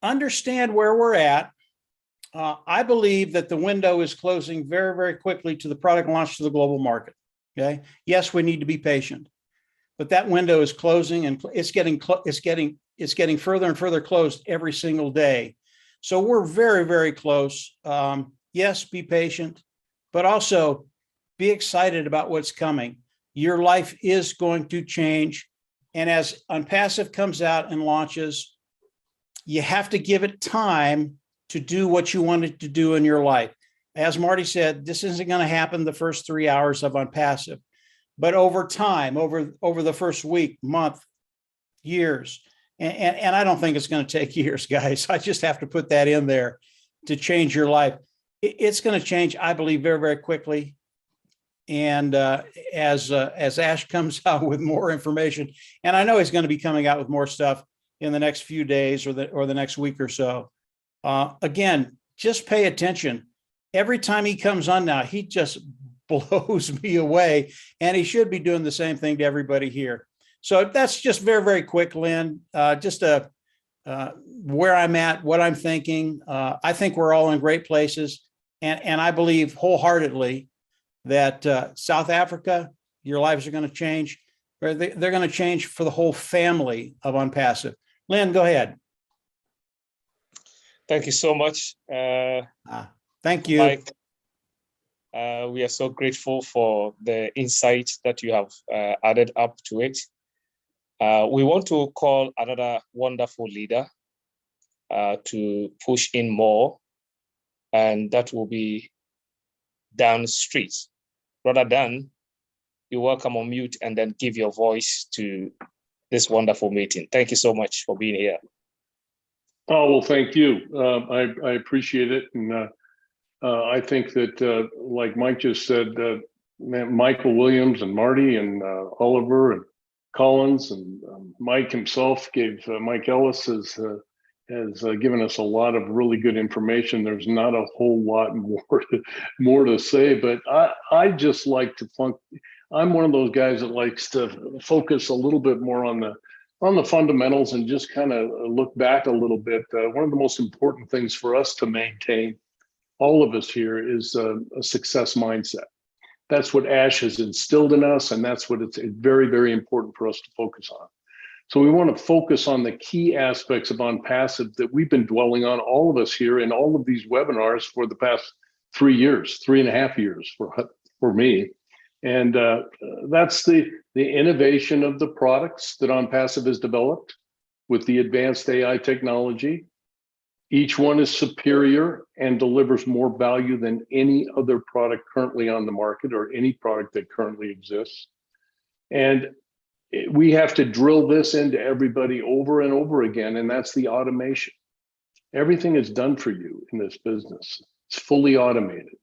understand where we're at. I believe that the window is closing very, very quickly to the product launch to the global market. Okay. Yes, we need to be patient, but that window is closing, and it's getting further and further closed every single day. So we're very, very close. Yes, be patient, but also be excited about what's coming. Your life is going to change. And as Unpassive comes out and launches, you have to give it time to do what you wanted to do in your life. As Marty said, this isn't going to happen the first 3 hours of Unpassive, but over time, over the first week, month, years, and I don't think it's going to take years, guys. I just have to put that in there to change your life. It's going to change, I believe, very, very quickly. And as Ash comes out with more information, and I know he's going to be coming out with more stuff in the next few days or the next week or so. Again, just pay attention. Every time he comes on now, he just blows me away, and he should be doing the same thing to everybody here. So that's just very, very quick, Lynn. Just where I'm at, what I'm thinking. I think we're all in great places, and I believe wholeheartedly that South Africa, your lives are going to change. They're going to change for the whole family of Unpassive. Lynn, go ahead. Thank you so much. Thank you. Mike, we are so grateful for the insight that you have added up to it. We want to call another wonderful leader to push in more, and that will be Dan the street. Brother Dan, you're welcome on mute and then give your voice to this wonderful meeting. Thank you so much for being here. Oh, well, thank you. I appreciate it. And I think that, like Mike just said, Michael Williams and Marty and Oliver and Collins and Mike himself Mike Ellis has given us a lot of really good information. There's not a whole lot more to say, but I just like to I'm one of those guys that likes to focus a little bit more on the fundamentals and just kind of look back a little bit. One of the most important things for us to maintain, all of us here, is a success mindset. That's what Ash has instilled in us, and that's what it's very, very important for us to focus on. So we want to focus on the key aspects of Unpassive that we've been dwelling on, all of us here in all of these webinars for the past 3 years, 3.5 years for me. And that's the innovation of the products that Unpassive has developed with the advanced AI technology. Each one is superior and delivers more value than any other product currently on the market or any product that currently exists. And we have to drill this into everybody over and over again, and that's the automation. Everything is done for you in this business. It's fully automated.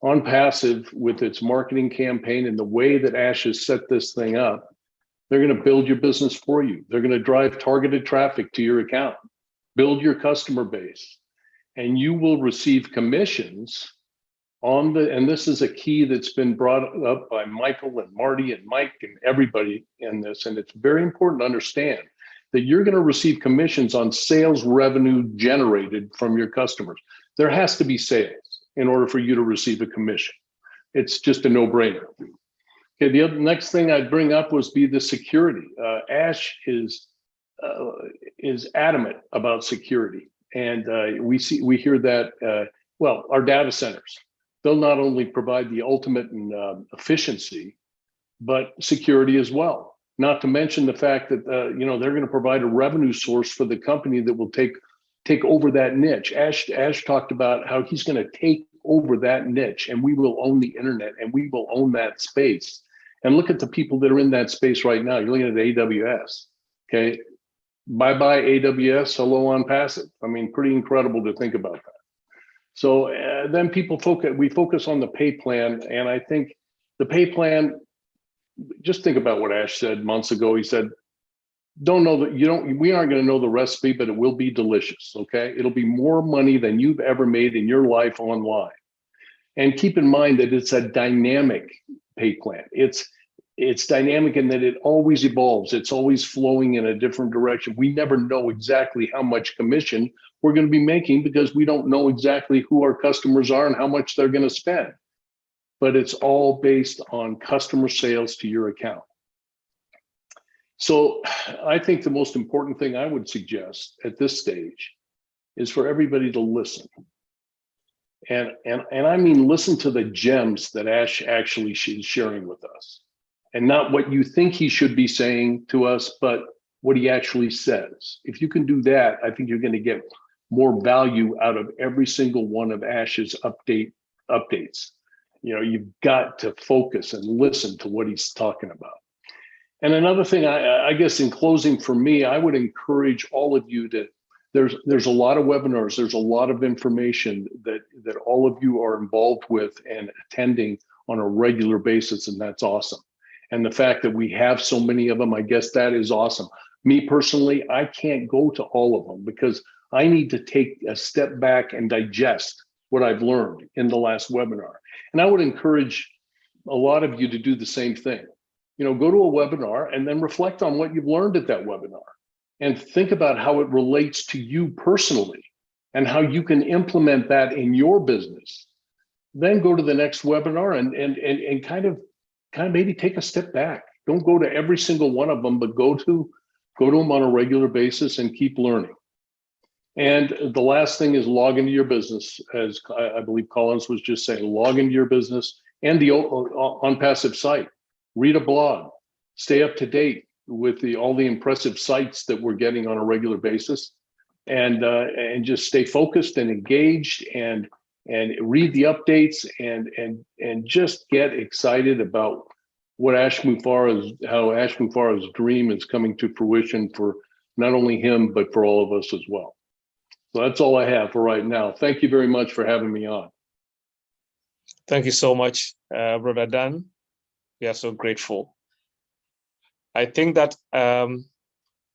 Unpassive, with its marketing campaign and the way that Ash has set this thing up, they're going to build your business for you. They're going to drive targeted traffic to your account, build your customer base, and you will receive commissions on and this is a key that's been brought up by Michael and Marty and Mike and everybody in this, and it's very important to understand that you're going to receive commissions on sales revenue generated from your customers. There has to be sales in order for you to receive a commission. It's just a no-brainer. Okay, the next thing I'd bring up was the security. Ash is adamant about security, and we hear that. Well, our data centers, they'll not only provide the ultimate in efficiency, but security as well. Not to mention the fact that they're going to provide a revenue source for the company that will take over that niche. Ash talked about how he's going to take over that niche, and we will own the internet, and we will own that space. And look at the people that are in that space right now. You're looking at AWS. Okay, bye AWS. Hello Unpassive. I mean, pretty incredible to think about that. So then we focus on the pay plan, and I think the pay plan. Just think about what Ash said months ago. He said, we aren't going to know the recipe, but it will be delicious. Okay. It'll be more money than you've ever made in your life online. And keep in mind that it's a dynamic pay plan. It's dynamic in that it always evolves. It's always flowing in a different direction. We never know exactly how much commission we're going to be making because we don't know exactly who our customers are and how much they're going to spend. But it's all based on customer sales to your account. So I think the most important thing I would suggest at this stage is for everybody to listen. And I mean, listen to the gems that Ash actually is sharing with us, and not what you think he should be saying to us, but what he actually says. If you can do that, I think you're going to get more value out of every single one of Ash's updates. You've got to focus and listen to what he's talking about. And another thing, I guess in closing for me, I would encourage all of you to, there's a lot of webinars, there's a lot of information that all of you are involved with and attending on a regular basis, and that's awesome. And the fact that we have so many of them, I guess that is awesome. Me personally, I can't go to all of them because I need to take a step back and digest what I've learned in the last webinar. And I would encourage a lot of you to do the same thing. Go to a webinar and then reflect on what you've learned at that webinar and think about how it relates to you personally and how you can implement that in your business. Then go to the next webinar and kind of maybe take a step back. Don't go to every single one of them, but go to them on a regular basis and keep learning. And the last thing is log into your business, as I believe Collins was just saying, log into your business and the Unpassive site. Read a blog, stay up to date with all the impressive sites that we're getting on a regular basis, and just stay focused and engaged and read the updates and just get excited about what how Ash Mufareh's dream is coming to fruition for not only him, but for all of us as well. So that's all I have for right now. Thank you very much for having me on. Thank you so much, Brother Dan. We are so grateful. I think that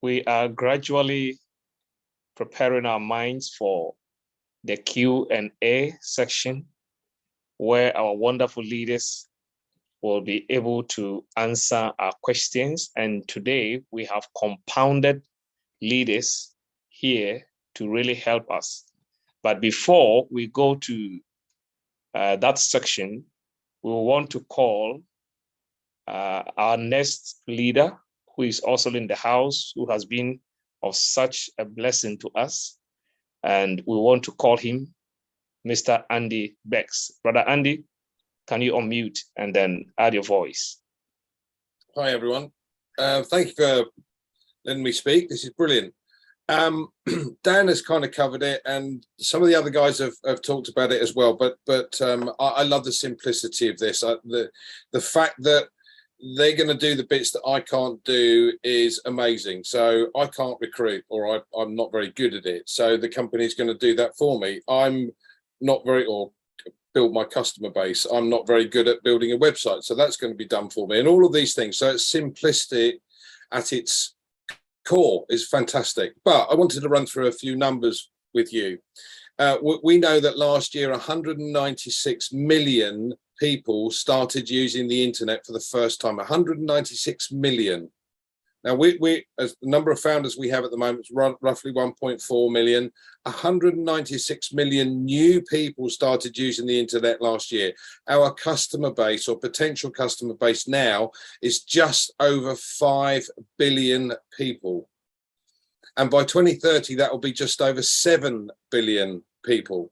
we are gradually preparing our minds for the Q&A section, where our wonderful leaders will be able to answer our questions. And today we have compounded leaders here to really help us. But before we go to that section, we want to call our next leader, who is also in the house, who has been of such a blessing to us. And we want to call him Mr. Andy Bex. Brother Andy, can you unmute and then add your voice? Hi, everyone. Thank you for letting me speak. This is brilliant. Dan has kind of covered it, and some of the other guys have talked about it as well. But I love the simplicity of this. The fact that they're going to do the bits that I can't do is amazing. So I can't recruit, or I'm not very good at it. So the company's going to do that for me. I'm not very, or build my customer base. I'm not very good at building a website. So that's going to be done for me, and all of these things. So it's simplicity at its core is fantastic. But I wanted to run through a few numbers with you. We know that last year 196 million people started using the internet for the first time. 196 million. Now, we as the number of founders we have at the moment is roughly 1.4 million. 196 million new people started using the internet last year. Our customer base or potential customer base now is just over 5 billion people. And by 2030, that will be just over 7 billion people.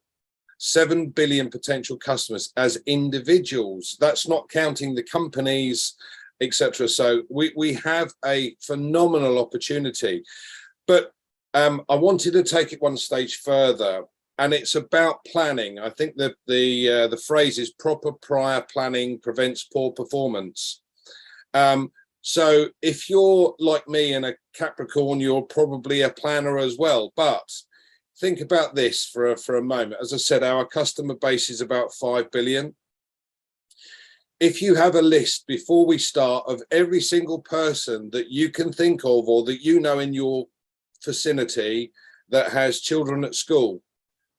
7 billion potential customers as individuals. That's not counting the companies, etc. So we have a phenomenal opportunity. But I wanted to take it one stage further, and it's about planning. I think that the phrase is proper prior planning prevents poor performance. So if you're like me and a Capricorn, you're probably a planner as well. But think about this for a moment. As I said, our customer base is about 5 billion. If you have a list before we start of every single person that you can think of or that you know in your vicinity that has children at school,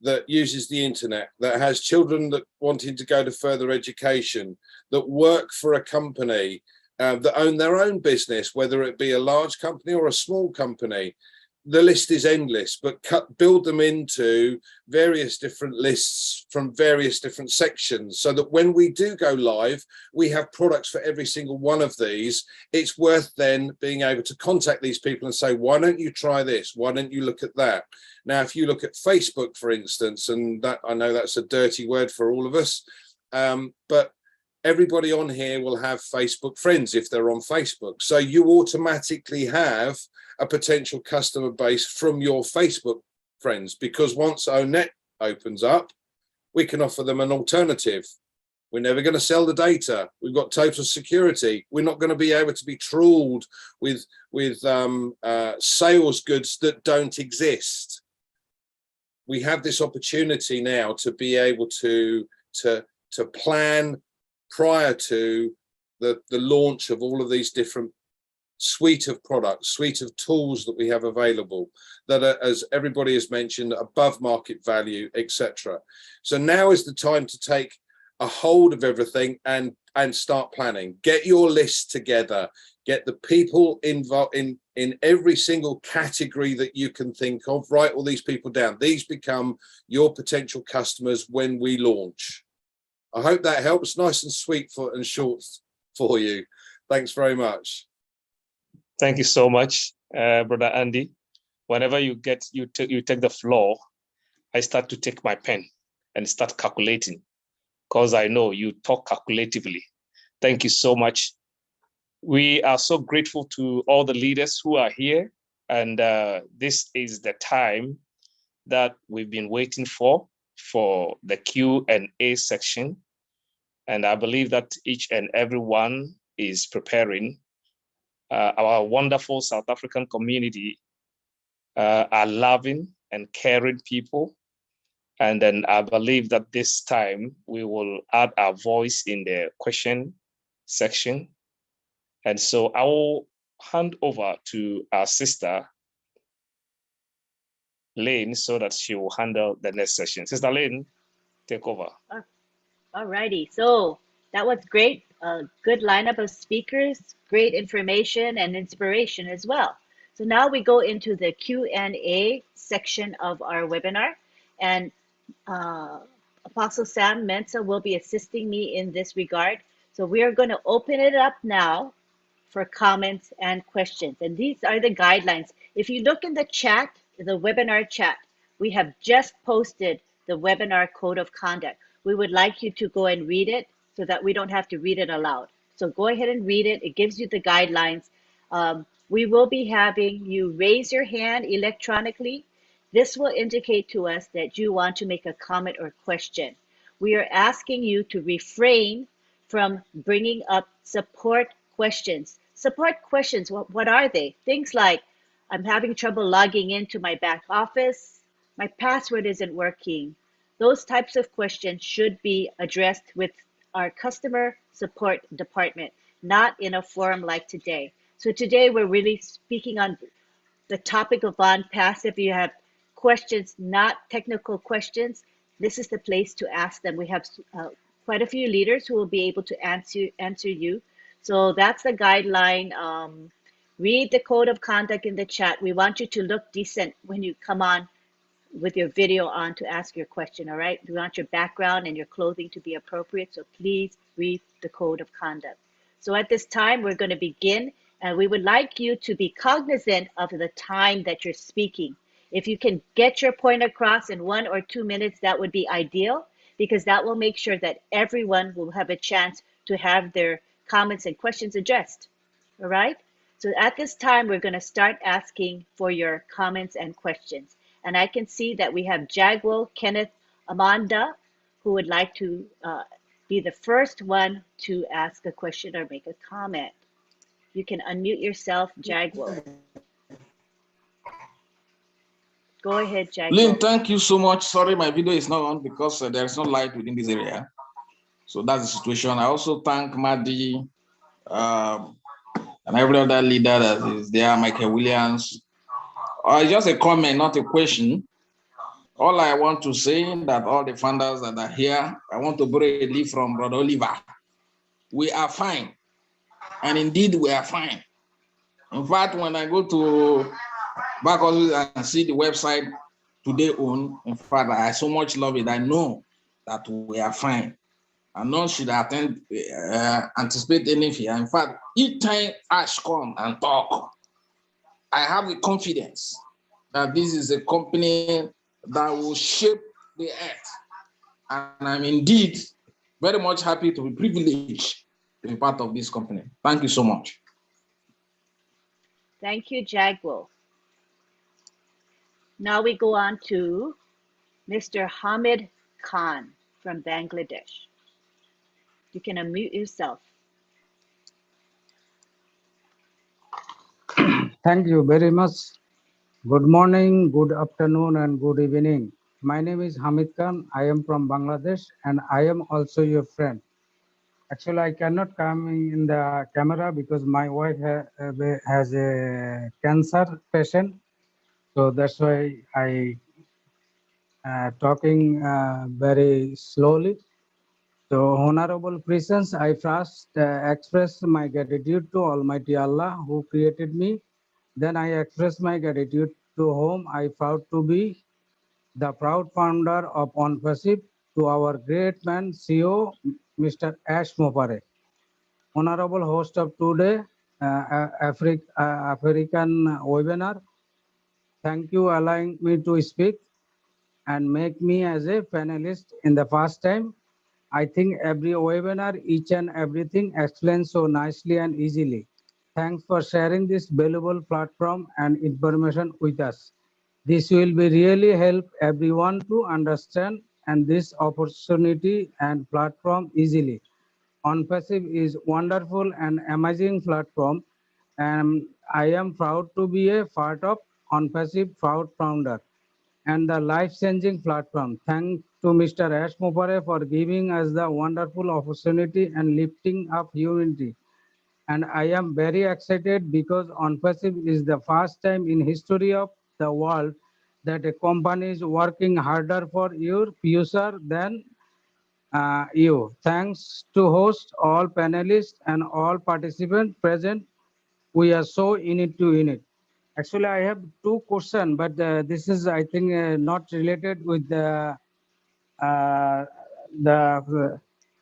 that uses the internet, that has children that wanting to go to further education, that work for a company, that own their own business, whether it be a large company or a small company, the list is endless, but build them into various different lists from various different sections so that when we do go live, we have products for every single one of these. It's worth then being able to contact these people and say, why don't you try this? Why don't you look at that? Now, if you look at Facebook, for instance, and that I know that's a dirty word for all of us, but everybody on here will have Facebook friends if they're on Facebook. So you automatically have a potential customer base from your Facebook friends, because once ONET opens up, we can offer them an alternative. We're never going to sell the data. We've got total security. We're not going to be able to be trawled with sales goods that don't exist. We have this opportunity now to be able to plan prior to the launch of all of these different suite of products, suite of tools that we have available that are, as everybody has mentioned, above market value, etc. So now is the time to take a hold of everything and start planning. Get your list together. Get the people involved in every single category that you can think of. Write all these people down. These become your potential customers when we launch. I hope that helps. Nice and sweet and short for you. Thanks very much. Thank you so much, Brother Andy. Whenever you take the floor, I start to take my pen and start calculating, because I know you talk calculatively. Thank you so much. We are so grateful to all the leaders who are here, and this is the time that we've been waiting for the Q&A section. And I believe that each and every one is preparing. Our wonderful South African community are loving and caring people. And then I believe that this time we will add our voice in the question section. And so I will hand over to our sister, Lane, so that she will handle the next session. Sister Lane, take over. All righty. So that was great. A good lineup of speakers, great information and inspiration as well. So now we go into the Q&A section of our webinar, and Apostle Sam Mensah will be assisting me in this regard. So we are going to open it up now for comments and questions. And these are the guidelines. If you look in the chat, the webinar chat, we have just posted the webinar code of conduct. We would like you to go and read it so that we don't have to read it aloud. So go ahead and read it. It gives you the guidelines. We will be having you raise your hand electronically. This will indicate to us that you want to make a comment or question. We are asking you to refrain from bringing up support questions. Support questions, what are they? Things like, I'm having trouble logging into my back office. My password isn't working. Those types of questions should be addressed with our customer support department, not in a forum like today. So today we're really speaking on the topic of Unpassive. If you have questions, not technical questions, this is the place to ask them. We have quite a few leaders who will be able to answer you. So that's the guideline. Read the code of conduct in the chat. We want you to look decent when you come on with your video on to ask your question, all right? We want your background and your clothing to be appropriate, so please read the code of conduct. So at this time, we're going to begin, and we would like you to be cognizant of the time that you're speaking. If you can get your point across in 1 or 2 minutes, that would be ideal, because that will make sure that everyone will have a chance to have their comments and questions addressed, all right? So at this time, we're going to start asking for your comments and questions. And I can see that we have Jagwell Kenneth Amanda, who would like to be the first one to ask a question or make a comment. You can unmute yourself, Jagwell. Go ahead, Lynn, Jagwell. thank you so much. Sorry, my video is not on because there's no light within this area. So that's the situation. I also thank Madi and every other leader that is there, Michael Williams. Just a comment, not a question. All I want to say that all the founders that are here, I want to borrow a leaf from Brother Oliver. We are fine. And indeed, we are fine. In fact, when I go to back office and see the website today on, in fact, I so much love it. I know that we are fine. And none should anticipate any fear. In fact, each time Ash come and talk, I have the confidence that this is a company that will shape the earth. And I'm indeed very much happy to be privileged to be part of this company. Thank you so much. Thank you, Jagwell. Now we go on to Mr. Hamid Khan from Bangladesh. You can unmute yourself. Thank you very much. Good morning, good afternoon, and good evening. My name is Hamid Khan. I am from Bangladesh, and I am also your friend. Actually, I cannot come in the camera because my wife has a cancer patient. So that's why I talking very slowly. So, Honorable Presence, I first express my gratitude to Almighty Allah who created me. Then I express my gratitude to whom I proud to be, the proud founder of Unpassive, to our great man CEO, Mr. Ash Mopare. Honorable host of today, African webinar, thank you allowing me to speak and make me as a panelist in the first time. I think every webinar, each and everything explained so nicely and easily. Thanks for sharing this valuable platform and information with us. This will be really help everyone to understand and this opportunity and platform easily. Unpassive is wonderful and amazing platform, and I am proud to be a part of Unpassive proud founder and the life-changing platform. Thanks to Mr. Ash Mopare for giving us the wonderful opportunity and lifting up humanity. And I am very excited because Unpassive is the first time in history of the world that a company is working harder for your future than you. Thanks to host, all panelists and all participants present. We are so in it to in it. Actually, I have two questions, but this is, I think, not related with the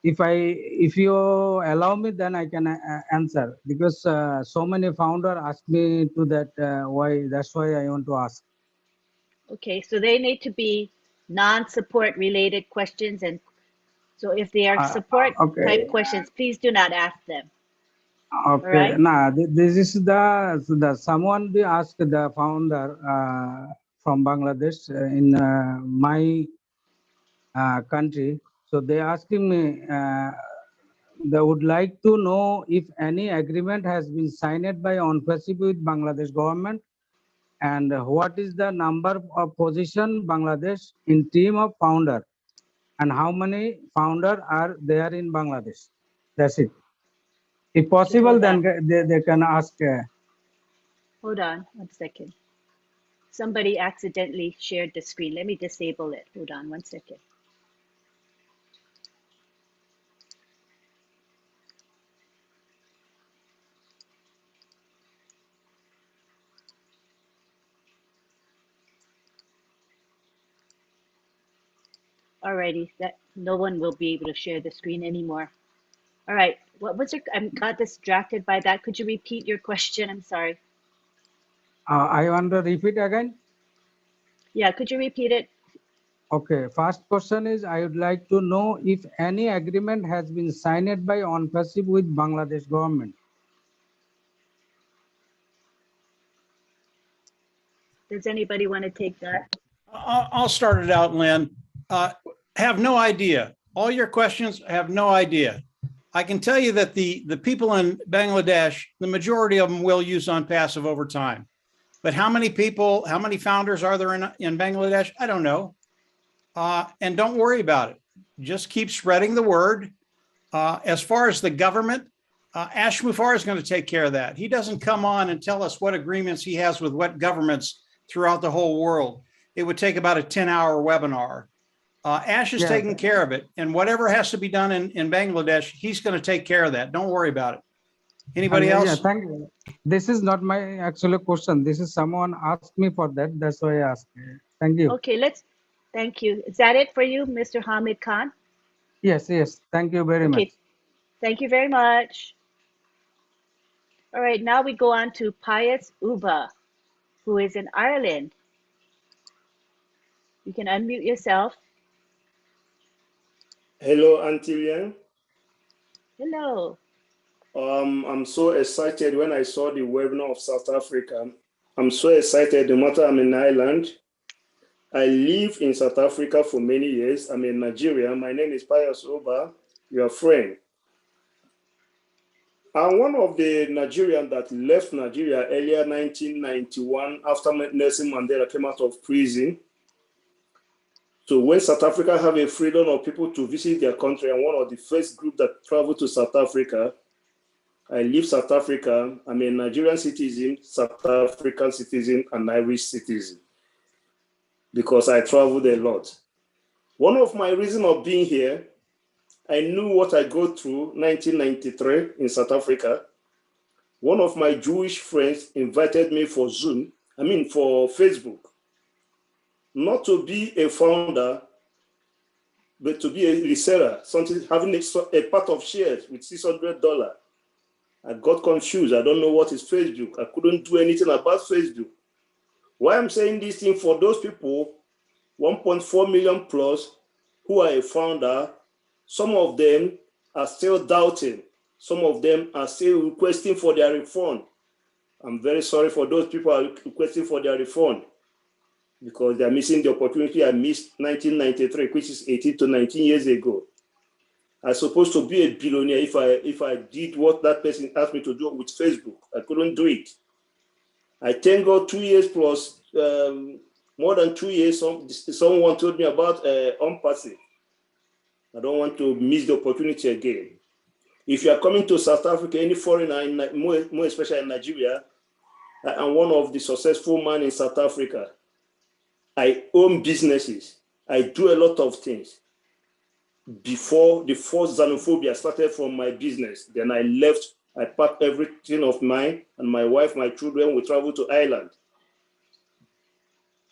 if you allow me, then I can answer because so many founder ask me to that why. That's why I want to ask. Okay, so they need to be non-support related questions, and so if they are support type questions, please do not ask them. Okay, right? nah, this is the someone they asked the founder from Bangladesh in my country. So they asking me, they would like to know if any agreement has been signed by Unpassive with Bangladesh government, and what is the number of position Bangladesh in team of founder, and how many founder are there in Bangladesh. That's it. If possible, then they can ask. Hold on 1 second. Somebody accidentally shared the screen. Let me disable it. Hold on 1 second. Alrighty, that no one will be able to share the screen anymore. All right, what was your, I got distracted by that. Could you repeat your question? I'm sorry. I want to repeat again. Yeah, could you repeat it? Okay, first question is I would like to know if any agreement has been signed by Unpassive with Bangladesh government. Does anybody want to take that? I'll start it out, Lynn. Have no idea. All your questions, have no idea. I can tell you that the people in Bangladesh, the majority of them will use Unpassive over time. But how many people, how many founders are there in Bangladesh? I don't know. And don't worry about it. Just keep spreading the word. As far as the government, Ash Mufar is going to take care of that. He doesn't come on and tell us what agreements he has with what governments throughout the whole world. It would take about a 10-hour webinar. Ash is taking care of it. And whatever has to be done in Bangladesh, he's going to take care of that. Don't worry about it. Anybody else? Yeah, thank you. This is not my actual question. This is someone asked me for that. That's why I asked. Thank you. Okay, thank you. Is that it for you, Mr. Hamid Khan? Yes. Thank you very much. Okay, thank you very much. All right, now we go on to Pius Uba, who is in Ireland. You can unmute yourself. Hello, Antilian. Hello. I'm so excited when I saw the webinar of South Africa. I'm so excited no matter I'm in Ireland. I lived in South Africa for many years. I'm in Nigeria. My name is Pius Uba, your friend. I'm one of the Nigerians that left Nigeria earlier 1991 after Nelson Mandela came out of prison. So when South Africa have a freedom of people to visit their country, I'm one of the first group that traveled to South Africa. I leave South Africa. I'm a Nigerian citizen, South African citizen, and Irish citizen because I traveled a lot. One of my reasons of being here, I knew what I go through 1993 in South Africa. One of my Jewish friends invited me for for Facebook, not to be a founder, but to be a reseller, something having a part of shares with $600. I got confused. I don't know what is Facebook. I couldn't do anything about Facebook. Why I'm saying this thing for those people, 1.4 million plus, who are a founder, some of them are still doubting. Some of them are still requesting for their refund. I'm very sorry for those people who are requesting for their refund because they're missing the opportunity I missed 1993, which is 18 to 19 years ago. I was supposed to be a billionaire if I did what that person asked me to do with Facebook. I couldn't do it. I thank God 2 years plus, more than 2 years, someone told me about Unpassive. I don't want to miss the opportunity again. If you are coming to South Africa, any foreigner, more especially in Nigeria, I am one of the successful men in South Africa. I own businesses. I do a lot of things. Before the first xenophobia started from my business, then I left. I packed everything of mine and my wife, my children, we traveled to Ireland.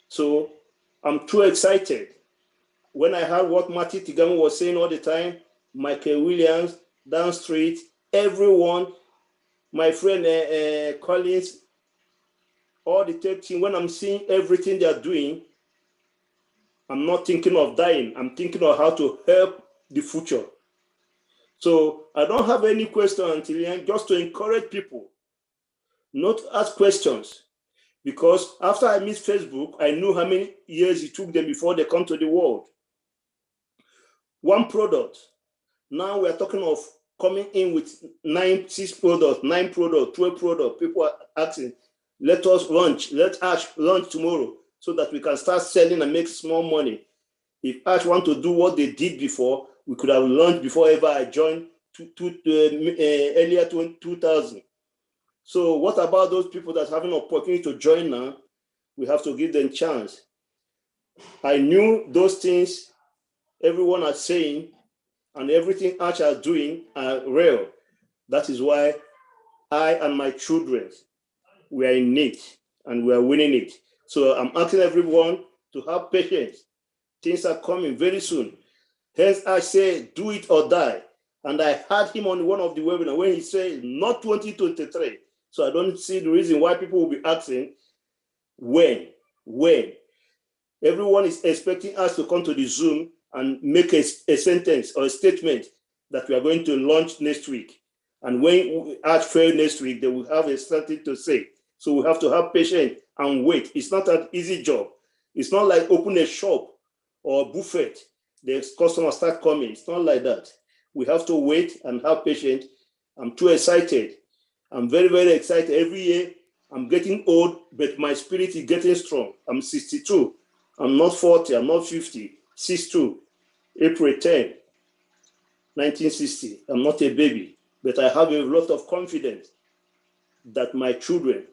So I'm too excited. When I heard what Marty Tigamo was saying all the time, Michael Williams, Down Street, everyone, my friend Collins, all the tech team, when I'm seeing everything they're doing, I'm not thinking of dying. I'm thinking of how to help the future. So I don't have any question until then, just to encourage people not to ask questions. Because after I missed Facebook, I knew how many years it took them before they come to the world. One product. Now we're talking of coming in with 9 products, 12 products. People are asking, let us launch tomorrow so that we can start selling and make small money. If Ash want to do what they did before, we could have launched before ever I joined earlier 2000. So what about those people that have an opportunity to join now? We have to give them a chance. I knew those things everyone is saying and everything Ash are doing are real. That is why I and my children, we are in it and we are winning it. So I'm asking everyone to have patience. Things are coming very soon. Hence, I say, do it or die. And I heard him on one of the webinars when he said, not 2023. So I don't see the reason why people will be asking, when? Everyone is expecting us to come to the Zoom and make a sentence or a statement that we are going to launch next week. And when we ask fail next week, they will have something to say. So we have to have patience and wait. It's not an easy job. It's not like open a shop or a buffet. The customers start coming. It's not like that. We have to wait and have patience. I'm too excited. I'm very, very excited. Every year, I'm getting old, but my spirit is getting strong. I'm 62. I'm not 40. I'm not 50. 62. April 10, 1960. I'm not a baby, but I have a lot of confidence that my children,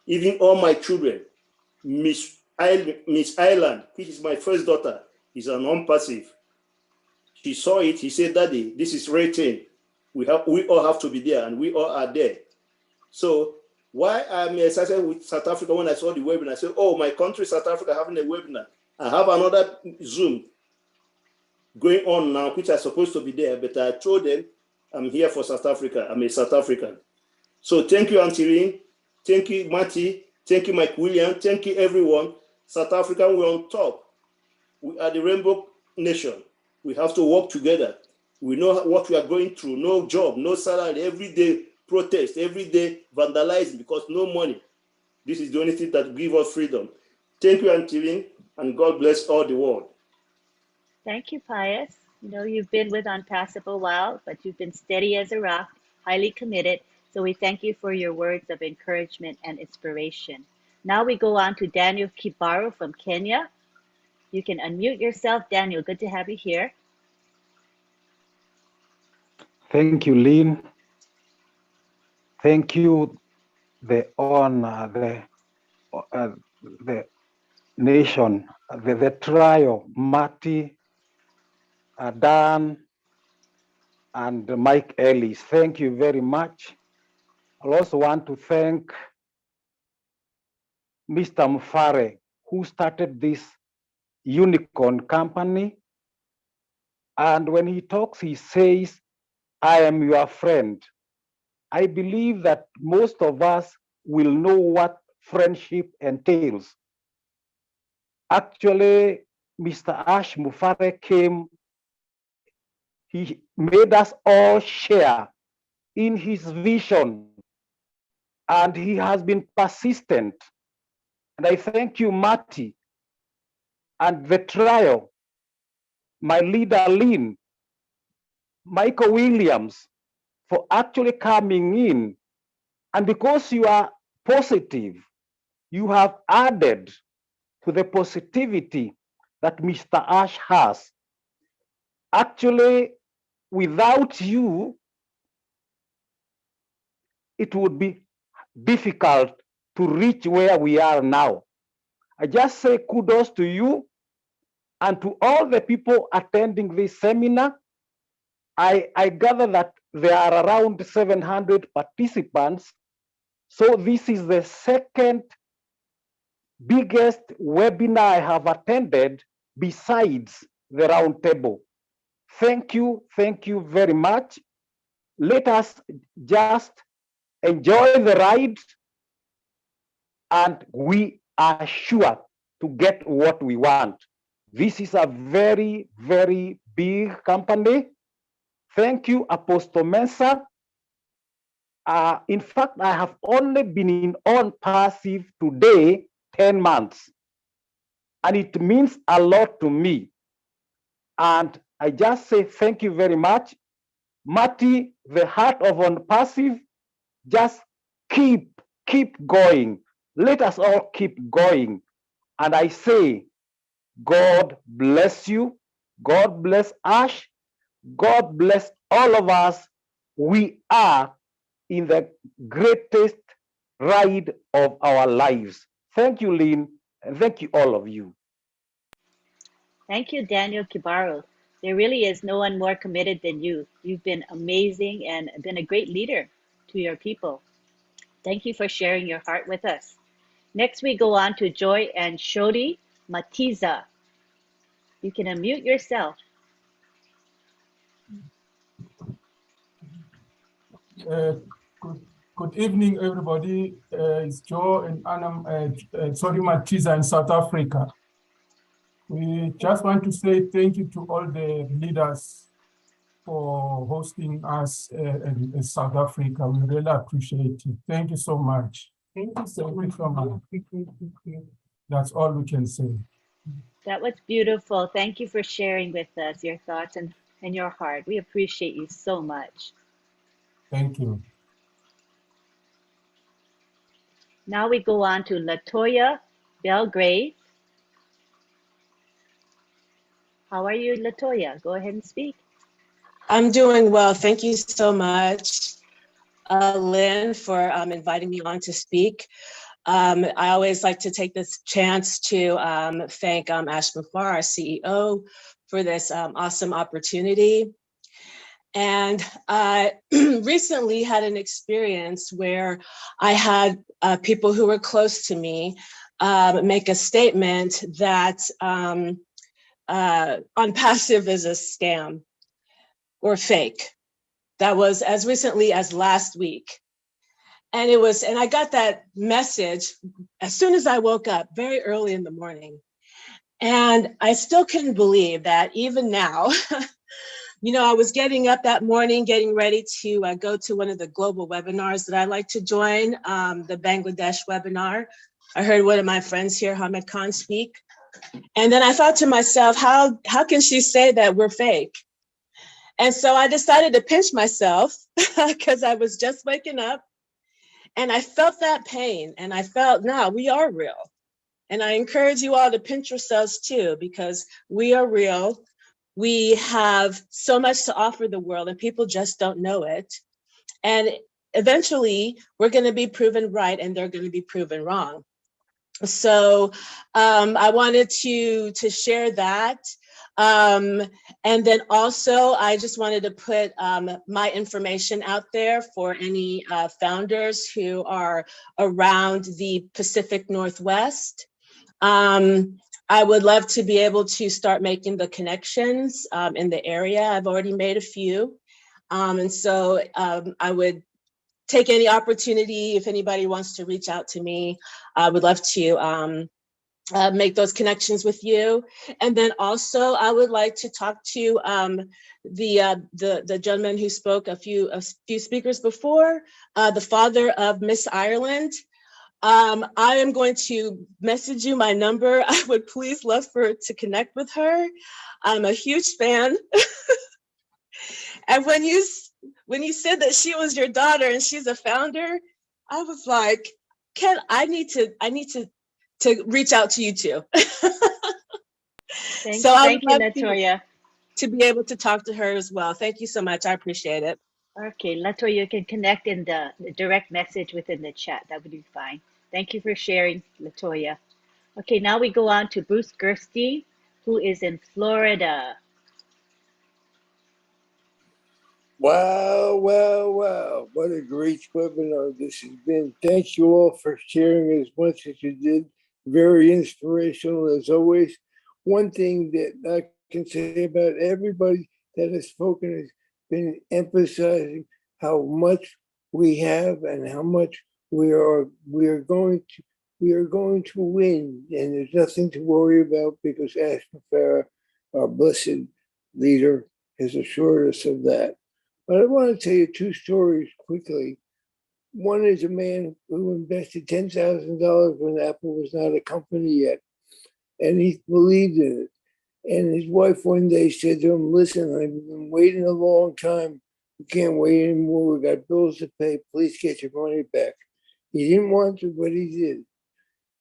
even all my children, Miss Ireland, which is my first daughter, is an unpassive. She saw it. He said, "Daddy, this is rating. We all have to be there, and we all are there." So why I'm excited with South Africa when I saw the webinar, I said, "Oh, my country, South Africa, having a webinar. I have another Zoom going on now, which are supposed to be there, but I told them I'm here for South Africa. I'm a South African." So thank you, Antiline. Thank you, Matty. Thank you, Mike William. Thank you, everyone. South Africa, we're on top. We are the Rainbow Nation. We have to work together. We know what we are going through. No job, no salary, every day protest, every day vandalizing because no money. This is the only thing that gives us freedom. Thank you, Antiline, and God bless all the world. Thank you, Pius. You know, you've been with Unpassive a while, but you've been steady as a rock, highly committed. So we thank you for your words of encouragement and inspiration. Now we go on to Daniel Kibaru from Kenya. You can unmute yourself, Daniel. Good to have you here. Thank you, Lynn. Thank you, the honor, the nation, the trio, Marty, Dan, and Mike Ellis. Thank you very much. I also want to thank Mr. Mufare, who started this unicorn company. And when he talks, he says, "I am your friend." I believe that most of us will know what friendship entails. Actually, Mr. Ash Mufare came, he made us all share in his vision, and he has been persistent. And I thank you, Marty, and the trio, my leader, Lynn, Michael Williams, for actually coming in. And because you are positive, you have added to the positivity that Mr. Ash has. Actually, without you, it would be difficult to reach where we are now. I just say kudos to you and to all the people attending this seminar. I gather that there are around 700 participants. So this is the second biggest webinar I have attended besides the roundtable. Thank you very much. Let us just enjoy the ride, and we are sure to get what we want. This is a very, very big company. Thank you, Apostle Mensah. In fact, I have only been in Unpassive today 10 months, and it means a lot to me. And I just say thank you very much. Marty, the heart of Unpassive, just keep going. Let us all keep going. And I say, God bless you. God bless Ash. God bless all of us. We are in the greatest ride of our lives. Thank you, Lynn, and thank you, all of you. Thank you, Daniel Kibaru. There really is no one more committed than you. You've been amazing and been a great leader to your people. Thank you for sharing your heart with us. Next, we go on to Joy and Shodi Matiza You can unmute yourself. Good evening, everybody. It's Joe and Anam, sorry, Matiza in South Africa. We just want to say thank you to all the leaders for hosting us in South Africa. We really appreciate it. Thank you so much. Thank you so much. That's all we can say. That was beautiful. Thank you for sharing with us your thoughts and your heart. We appreciate you so much. Thank you. Now we go on to Latoya Belgrade. How are you, Latoya? Go ahead and speak. I'm doing well. Thank you so much, Lynn, for inviting me on to speak. I always like to take this chance to thank Ash Mufar, our CEO, for this awesome opportunity. And I recently had an experience where I had people who were close to me make a statement that Unpassive is a scam or fake. That was as recently as last week. And I got that message as soon as I woke up, very early in the morning. And I still couldn't believe that even now, you know, I was getting up that morning, getting ready to go to one of the global webinars that I like to join, the Bangladesh webinar. I heard one of my friends here, Hamid Khan, speak. And then I thought to myself, how can she say that we're fake? And so I decided to pinch myself because I was just waking up and I felt that pain and I felt, no, we are real. And I encourage you all to pinch yourselves too, because we are real. We have so much to offer the world and people just don't know it. And eventually we're going to be proven right and they're going to be proven wrong. So I wanted to share that. And then also, I just wanted to put my information out there for any founders who are around the Pacific Northwest. I would love to be able to start making the connections in the area. I've already made a few. And so I would take any opportunity if anybody wants to reach out to me. I would love to make those connections with you. And then also I would like to talk to the gentleman who spoke a few speakers before, the father of Miss Ireland. I am going to message you my number. I would please love to connect with her. I'm a huge fan. And when you said that she was your daughter and she's a founder, I was like, I need to reach out to you too. Thank I you, would love Latoya. to be able to talk to her as well. Thank you so much. I appreciate it. Okay, Latoya, you can connect in the direct message within the chat. That would be fine. Thank you for sharing, Latoya. Okay, now we go on to Bruce Gerstein, who is in Florida. Wow, wow, wow. What a great webinar this has been. Thank you all for sharing as much as you did. Very inspirational as always. One thing that I can say about everybody that has spoken has been emphasizing how much we have and how much we are going to win. And there's nothing to worry about because Ash Mufara, our blessed leader, has assured us of that. But I want to tell you two stories quickly. One is a man who invested $10,000 when Apple was not a company yet, and he believed in it. And his wife one day said to him, "Listen, I've been waiting a long time. We can't wait anymore. We got bills to pay. Please get your money back." He didn't want to, but he did.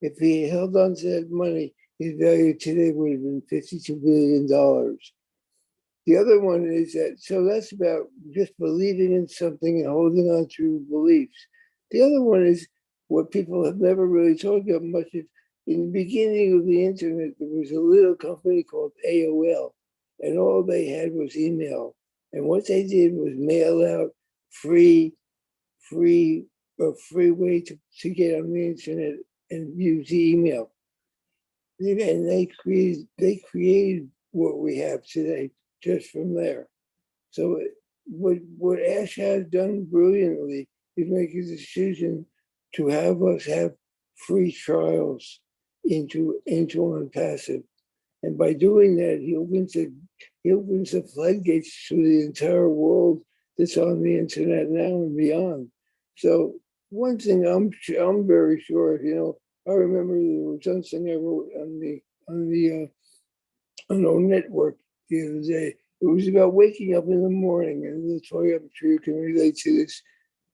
If he held on to that money, his value today would have been $52 billion. The other one is that, so that's about just believing in something and holding on to beliefs. The other one is what people have never really talked about much is in the beginning of the internet, there was a little company called AOL, and all they had was email. And what they did was mail out free way to get on the internet and use the email. And they created what we have today just from there. So what Ash has done brilliantly is make a decision to have us have free trials into Unpassive. And by doing that, he opens the floodgates to the entire world that's on the internet now and beyond. So one thing I'm very sure of, I remember there was something I wrote on our network the other day. It was about waking up in the morning, and Latoya, I'm sure you can relate to this.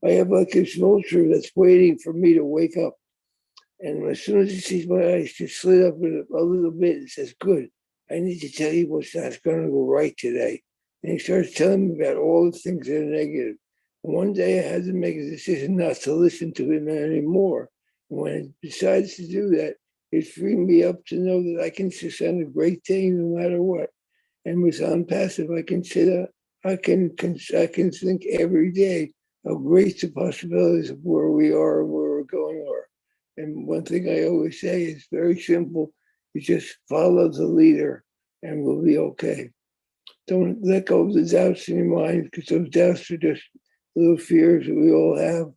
I have like this vulture that's waiting for me to wake up. And as soon as he sees my eyes just slid up a little bit, it says, good, I need to tell you what's not going to go right today. And he starts telling me about all the things that are negative. And one day I had to make a decision not to listen to him anymore. And when I decided to do that, it freed me up to know that I can sit on a great day no matter what. And with Unpassive, I can think every day how great the possibilities of where we are and where we're going are. And one thing I always say is very simple. You just follow the leader and we'll be okay. Don't let go of the doubts in your mind, because those doubts are just little fears that we all have.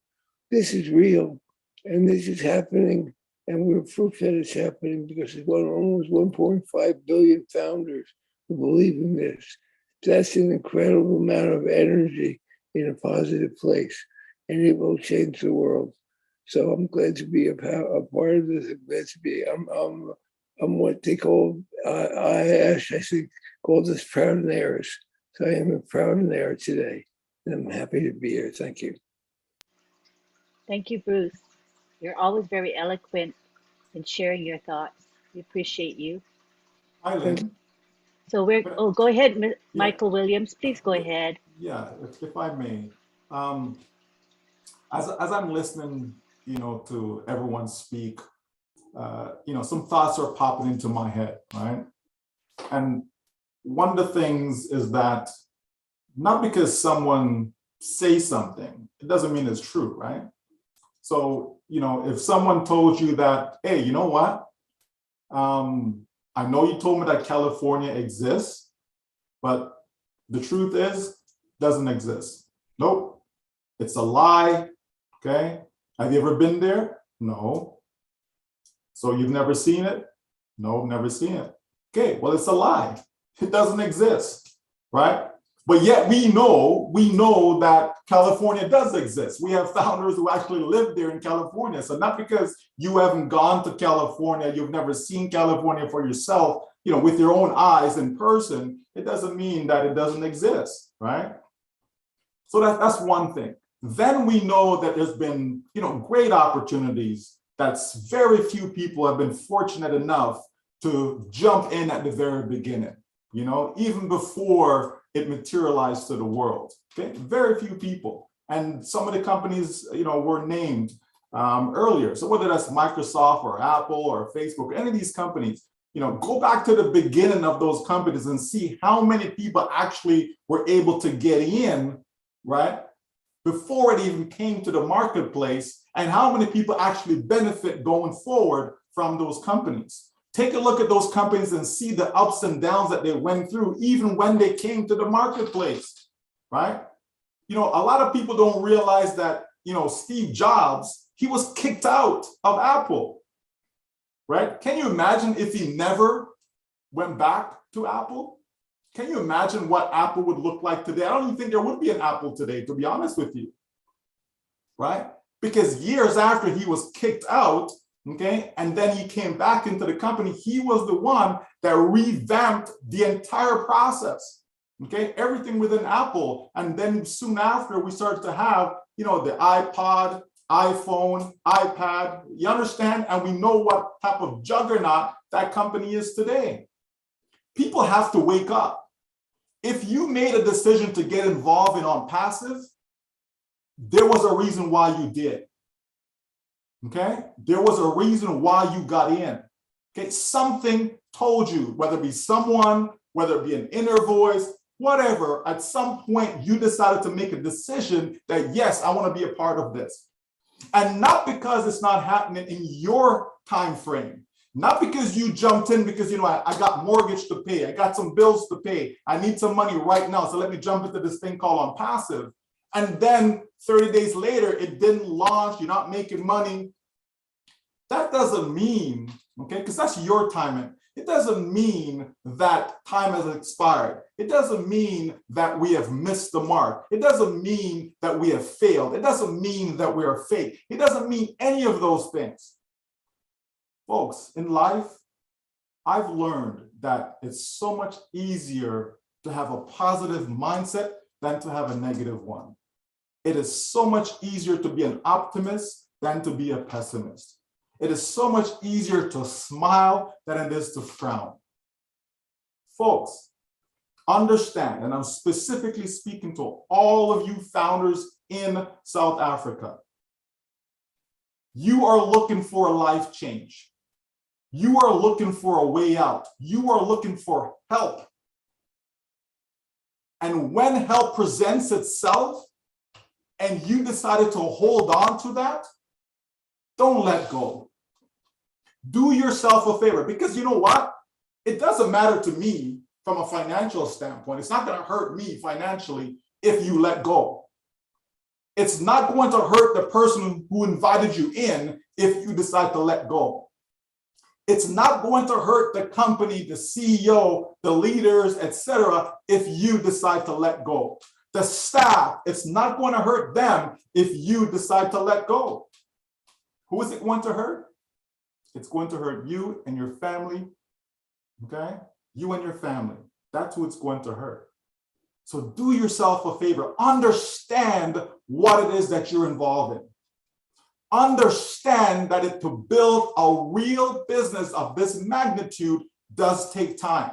This is real and this is happening, and we're proof that it's happening because there's almost 1.5 billion founders who believe in this. That's an incredible amount of energy in a positive place, and it will change the world. So I'm glad to be a part of this. I'm glad to be. I'm what they call I think called this proud and heirs. So I am a proud and heir today, and I'm happy to be here. Thank you. Thank you, Bruce. You're always very eloquent in sharing your thoughts. We appreciate you. Hi, Lynn. So go ahead, Michael Williams. Please go ahead. Yeah, if I may. As I'm listening, to everyone speak, some thoughts are popping into my head, right? And one of the things is that not because someone says something, it doesn't mean it's true, right? So, if someone told you that, hey, you know what? I know you told me that California exists, but the truth is, it doesn't exist. Nope, it's a lie, okay? Have you ever been there? No. So you've never seen it? No, never seen it. Okay, well, it's a lie. It doesn't exist, right? But yet we know that California does exist. We have founders who actually live there in California. So not because you haven't gone to California, you've never seen California for yourself, with your own eyes in person, it doesn't mean that it doesn't exist, right? So that's one thing. Then we know that there's been, great opportunities that's very few people have been fortunate enough to jump in at the very beginning, even before it materialized to the world, okay? Very few people. And some of the companies, were named earlier. So whether that's Microsoft or Apple or Facebook, any of these companies, go back to the beginning of those companies and see how many people actually were able to get in, right? Before it even came to the marketplace, and how many people actually benefit going forward from those companies. Take a look at those companies and see the ups and downs that they went through, even when they came to the marketplace, right? A lot of people don't realize that, Steve Jobs, he was kicked out of Apple, right? Can you imagine if he never went back to Apple? Can you imagine what Apple would look like today? I don't even think there would be an Apple today, to be honest with you, right? Because years after he was kicked out, okay, and then he came back into the company, he was the one that revamped the entire process, okay, everything within Apple. And then soon after, we started to have, the iPod, iPhone, iPad, you understand? And we know what type of juggernaut that company is today. People have to wake up. If you made a decision to get involved in Unpassive, there was a reason why you did. Okay? There was a reason why you got in. Okay? Something told you, whether it be someone, whether it be an inner voice, whatever, at some point you decided to make a decision that, yes, I want to be a part of this. And not because it's not happening in your time frame, Not because you jumped in because, you know, I got mortgage to pay, I got some bills to pay, I need some money right now, so let me jump into this thing called Unpassive. And then 30 days later, it didn't launch, you're not making money. That doesn't mean, okay, because that's your timing. It doesn't mean that time has expired. It doesn't mean that we have missed the mark. It doesn't mean that we have failed. It doesn't mean that we are fake. It doesn't mean any of those things. Folks, in life, I've learned that it's so much easier to have a positive mindset than to have a negative one. It is so much easier to be an optimist than to be a pessimist. It is so much easier to smile than it is to frown. Folks, understand, and I'm specifically speaking to all of you founders in South Africa. You are looking for a life change. You are looking for a way out. You are looking for help. And when help presents itself and you decided to hold on to that, don't let go. Do yourself a favor, because you know what? It doesn't matter to me from a financial standpoint. It's not going to hurt me financially if you let go. It's not going to hurt the person who invited you in if you decide to let go. It's not going to hurt the company, the CEO, the leaders, etc., if you decide to let go. The staff, it's not going to hurt them if you decide to let go. Who is it going to hurt? It's going to hurt you and your family, okay? You and your family. That's who it's going to hurt. So do yourself a favor. Understand what it is that you're involved in. Understand that to build a real business of this magnitude does take time.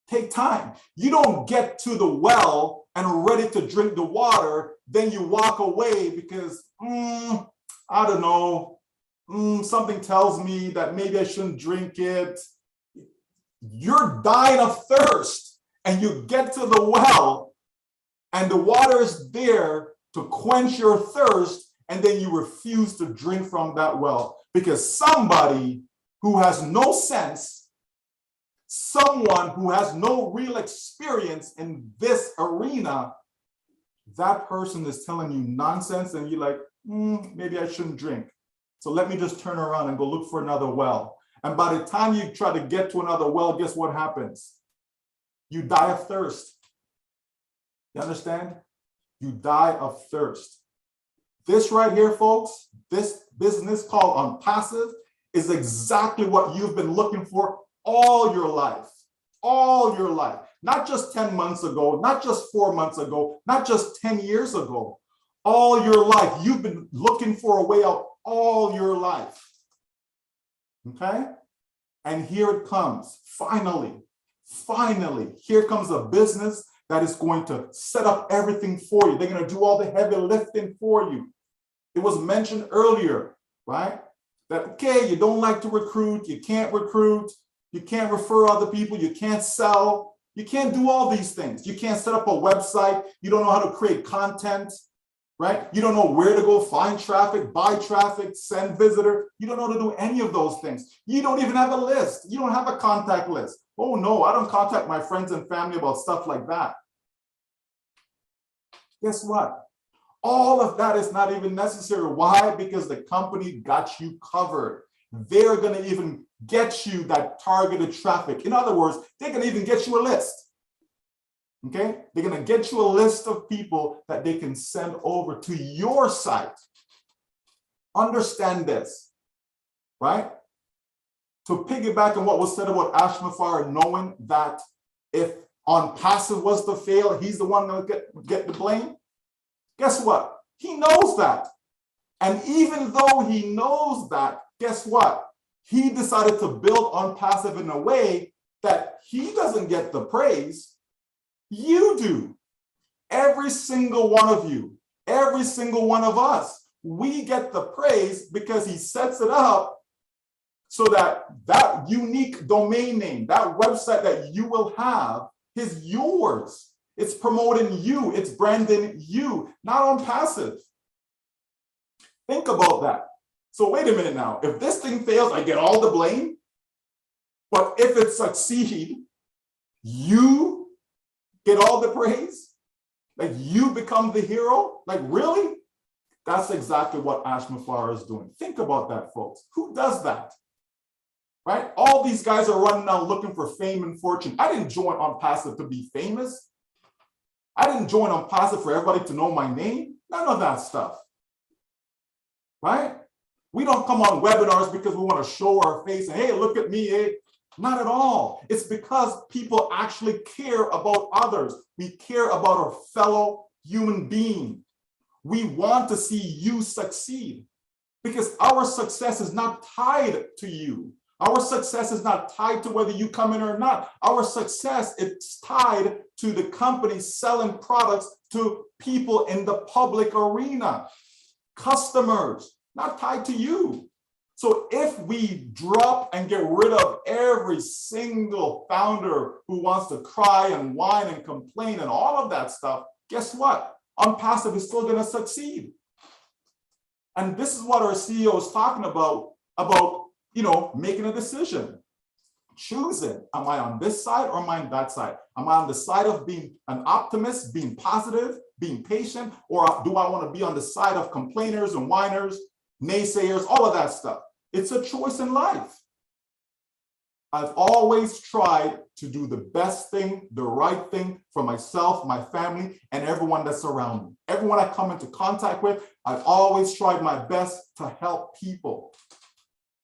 Take time. You don't get to the well and ready to drink the water, then you walk away because, I don't know, something tells me that maybe I shouldn't drink it. You're dying of thirst and you get to the well and the water is there to quench your thirst, and then you refuse to drink from that well because somebody who has no sense, someone who has no real experience in this arena, that person is telling you nonsense and you're like, maybe I shouldn't drink. So let me just turn around and go look for another well. And by the time you try to get to another well, guess what happens? You die of thirst. You understand? You die of thirst. This right here, folks, this business called Unpassive is exactly what you've been looking for all your life. All your life. Not just 10 months ago, not just 4 months ago, not just 10 years ago. All your life. You've been looking for a way out all your life. Okay? And here it comes. Finally, here comes a business that is going to set up everything for you. They're going to do all the heavy lifting for you. It was mentioned earlier, right? That, okay, you don't like to recruit, you can't refer other people, you can't sell, you can't do all these things. You can't set up a website, you don't know how to create content, right? You don't know where to go find traffic, buy traffic, send visitor. You don't know how to do any of those things. You don't even have a list. You don't have a contact list. Oh no, I don't contact my friends and family about stuff like that. Guess what? All of that is not even necessary. Why? Because the company got you covered. They're going to even get you that targeted traffic. In other words, they're going to even get you a list. Okay? They're going to get you a list of people that they can send over to your site. Understand this, right? To piggyback on what was said about Ashmafar, knowing that if Unpassive was to fail, he's the one going to get the blame. Guess what? He knows that. And even though he knows that, guess what? He decided to build Unpassive in a way that he doesn't get the praise. You do. Every single one of you, every single one of us, we get the praise because he sets it up so that that unique domain name, that website that you will have is yours. It's promoting you, it's branding you, not Unpassive. Think about that. So wait a minute now. If this thing fails, I get all the blame. But if it succeeds, you get all the praise? Like you become the hero? Like really? That's exactly what Ash Mafara is doing. Think about that, folks. Who does that? Right? All these guys are running out looking for fame and fortune. I didn't join Unpassive to be famous. I didn't join Unpassive for everybody to know my name. None of that stuff. Right? We don't come on webinars because we want to show our face and hey, look at me, hey. Not at all. It's because people actually care about others. We care about our fellow human being. We want to see you succeed because our success is not tied to you. Our success is not tied to whether you come in or not. Our success is tied to the company selling products to people in the public arena, customers, not tied to you. So if we drop and get rid of every single founder who wants to cry and whine and complain and all of that stuff, guess what? Unpassive is still going to succeed. And this is what our CEO is talking about, making a decision, choosing. Am I on this side or am I on that side? Am I on the side of being an optimist, being positive, being patient, or do I want to be on the side of complainers and whiners, naysayers, all of that stuff? It's a choice in life. I've always tried to do the best thing, the right thing for myself, my family, and everyone that's around me. Everyone I come into contact with, I've always tried my best to help people.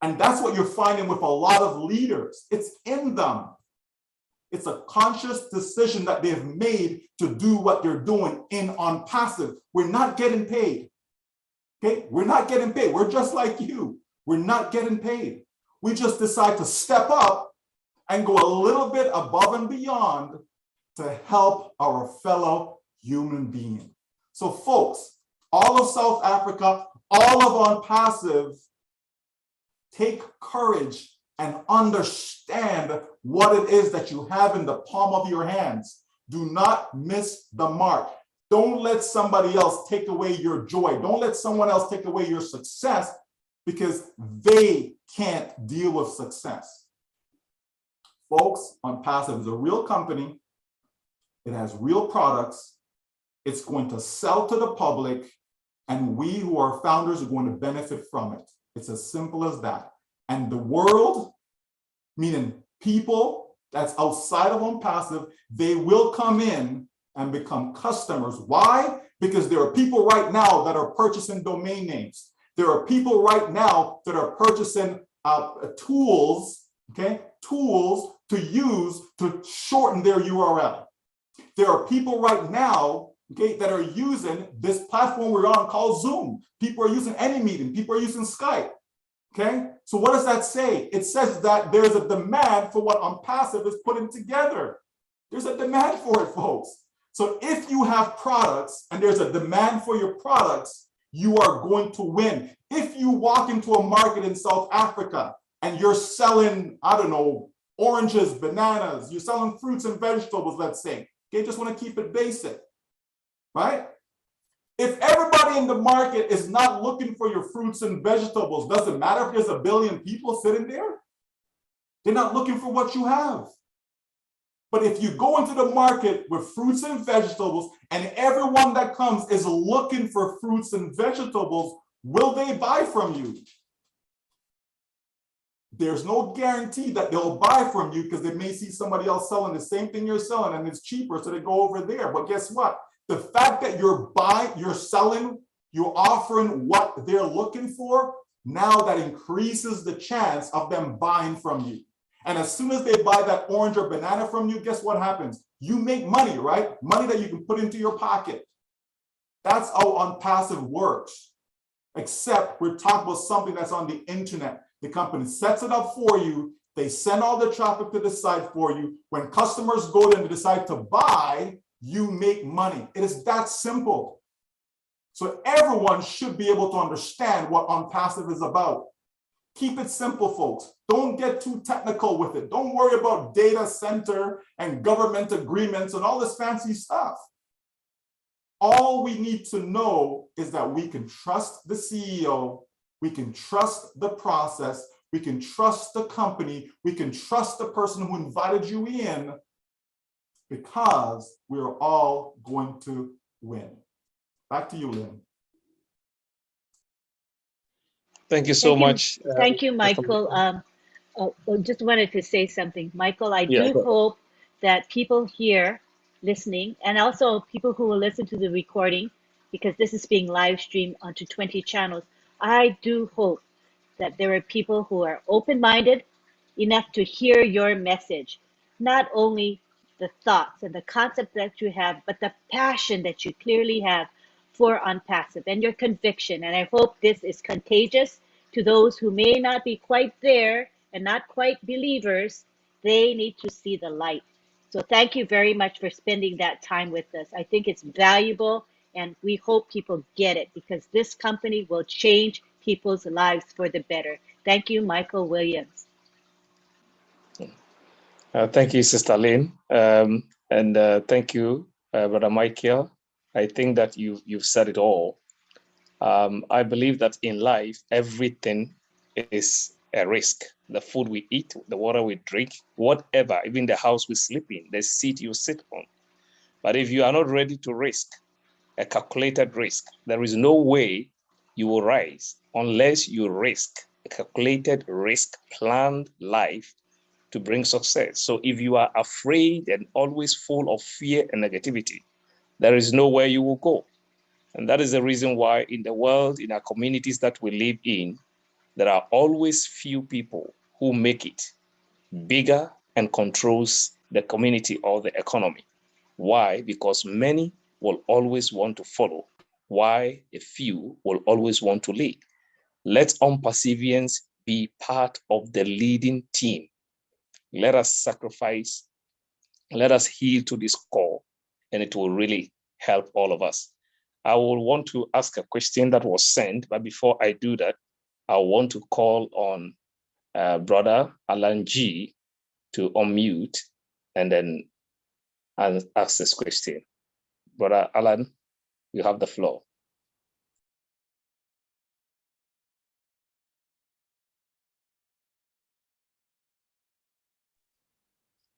And that's what you're finding with a lot of leaders. It's in them. It's a conscious decision that they've made to do what they're doing in Unpassive. We're not getting paid. Okay? We're not getting paid. We're just like you. We're not getting paid. We just decide to step up and go a little bit above and beyond to help our fellow human being. So folks, all of South Africa, all of Unpassive, take courage and understand what it is that you have in the palm of your hands. Do not miss the mark. Don't let somebody else take away your joy. Don't let someone else take away your success because they can't deal with success. Folks, Unpassive is a real company. It has real products. It's going to sell to the public, and we who are founders are going to benefit from it. It's as simple as that. And the world, meaning people that's outside of Unpassive, they will come in and become customers. Why? Because there are people right now that are purchasing domain names. There are people right now that are purchasing tools, okay, tools to use to shorten their URL. There are people right now, okay, that are using this platform we're on called Zoom. People are using AnyMeeting. People are using Skype. Okay, so what does that say? It says that there's a demand for what Unpassive is putting together. There's a demand for it, folks. So if you have products and there's a demand for your products, you are going to win. If you walk into a market in South Africa and you're selling, I don't know, oranges, bananas, you're selling fruits and vegetables, let's say, okay, just want to keep it basic, right? If everybody in the market is not looking for your fruits and vegetables, doesn't matter if there's a billion people sitting there, they're not looking for what you have. But if you go into the market with fruits and vegetables and everyone that comes is looking for fruits and vegetables, will they buy from you? There's no guarantee that they'll buy from you because they may see somebody else selling the same thing you're selling and it's cheaper, so they go over there. But guess what? The fact that you're selling, you're offering what they're looking for, now that increases the chance of them buying from you. And as soon as they buy that orange or banana from you, guess what happens? You make money, right? Money that you can put into your pocket. That's how Unpassive works. Except we're talking about something that's on the internet. The company sets it up for you. They send all the traffic to the site for you. When customers go there and decide to buy, you make money. It is that simple. So everyone should be able to understand what Unpassive is about. Keep it simple, folks. Don't get too technical with it. Don't worry about data center and government agreements and all this fancy stuff. All we need to know is that we can trust the CEO We can trust the process. We can trust the company. We can trust the person who invited you in, because we're all going to win. Back to you, Lynn. Thank you so much. Thank you, Michael. Just wanted to say something. Michael, I Yeah, do hope that people here listening, and also people who will listen to the recording, because this is being live streamed onto 20 channels, I do hope that there are people who are open-minded enough to hear your message, not only the thoughts and the concept that you have, but the passion that you clearly have for Unpassive and your conviction. And I hope this is contagious to those who may not be quite there and not quite believers. They need to see the light. So thank you very much for spending that time with us. I think it's valuable, and we hope people get it, because this company will change people's lives for the better. Thank you, Michael Williams. Thank you, Sister Lynn. And thank you, Brother Michael. I think that you've said it all. I believe that in life, everything is a risk. The food we eat, the water we drink, whatever, even the house we sleep in, the seat you sit on. But if you are not ready to risk, a calculated risk, there is no way you will rise unless you risk a calculated risk, planned life to bring success. So if you are afraid and always full of fear and negativity, there is nowhere you will go. And that is the reason why in the world, in our communities that we live in, there are always few people who make it bigger and controls the community or the economy. Why? Because many will always want to follow, why a few will always want to lead. Let Unpassivians be part of the leading team. Let us sacrifice, let us heal to this core, and it will really help all of us. I will want to ask a question that was sent, but before I do that, I want to call on Brother Alan G to unmute and then ask this question. Brother Alan, you have the floor.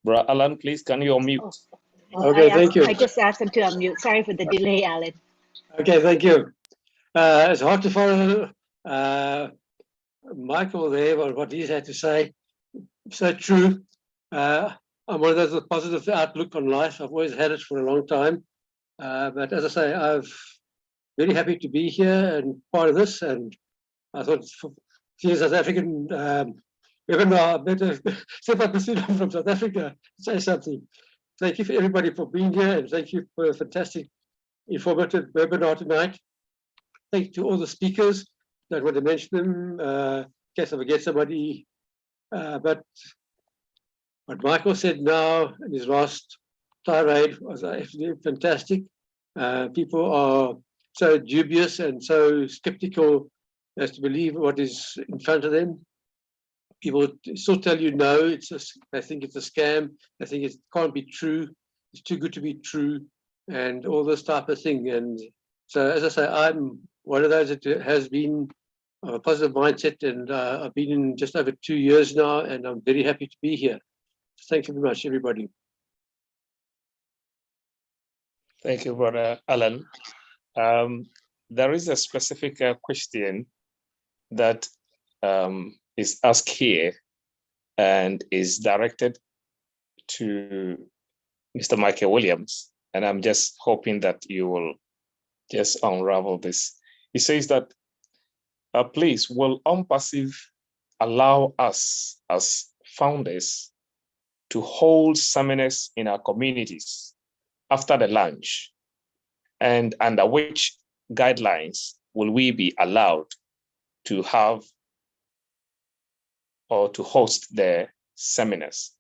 Brother Alan, please, can you unmute? Okay, thank you. I just asked him to unmute. Sorry for the delay, Alan. Okay, thank you. It's hard to follow Michael there, what he's had to say. So true. I'm one of those with positive outlook on life. I've always had it for a long time. But as I say, I'm very happy to be here and part of this. And I thought, seeing South African webinar, better step up from South Africa, say something. Thank you for everybody for being here, and thank you for a fantastic, informative webinar tonight. Thank you to all the speakers. Don't want to mention them in case I forget somebody. But what Michael said now in his last tirade was absolutely fantastic. People are so dubious and so skeptical as to believe what is in front of them. People still tell you no, I think it's a scam. I think it can't be true. It's too good to be true, and all this type of thing. And so, as I say, I'm one of those that has been of a positive mindset, and I've been in just over 2 years now, and I'm very happy to be here. Thank you very much, everybody. Thank you, Brother Alan. There is a specific question that is asked here and is directed to Mr. Michael Williams. And I'm just hoping that you will just unravel this. He says that, please, will Unpassive allow us as founders to hold seminars in our communities after the launch? And under which guidelines will we be allowed to have or to host the seminars?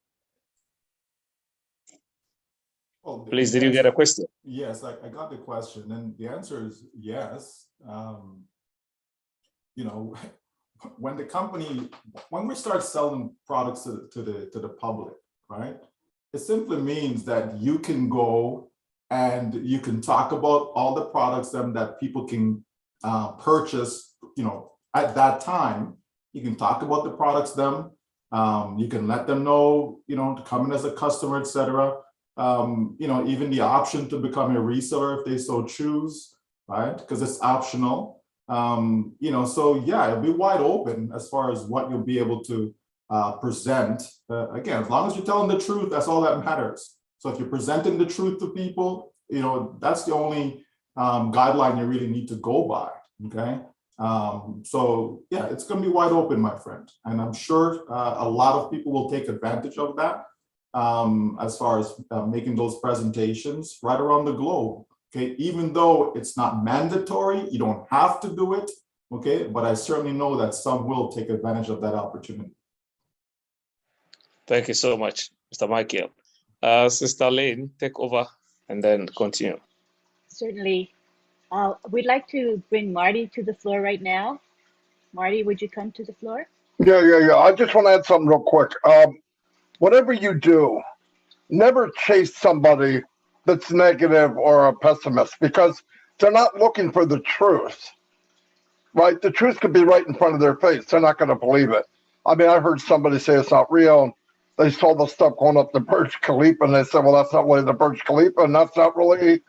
Well, please, did you get a question? Yes, I got the question, and the answer is yes. You know, when we start selling products to the public, right? It simply means that you can go and you can talk about all the products that people can purchase, you know, at that time, you can talk about the products them. You can let them know, to come in as a customer, etc. Even the option to become a reseller if they so choose, right? Because it's optional. So yeah, it'll be wide open as far as what you'll be able to present. Again, as long as you're telling the truth, that's all that matters. So if you're presenting the truth to people, that's the only guideline you really need to go by, okay? So yeah, it's going to be wide open, my friend. And I'm sure a lot of people will take advantage of that as far as making those presentations right around the globe. Okay, even though it's not mandatory, you don't have to do it. Okay, but I certainly know that some will take advantage of that opportunity. Thank you so much, Mr. Michael. Sister Lane, take over and then continue. Certainly. We'd like to bring Marty to the floor right now. Marty, would you come to the floor? Yeah. I just want to add something real quick. Whatever you do, never chase somebody that's negative or a pessimist, because they're not looking for the truth, right? The truth could be right in front of their face. They're not going to believe it. I mean, I heard somebody say it's not real. They saw the stuff going up the Burj Khalifa, and they said, well, that's not really the Burj Khalifa, and that's not really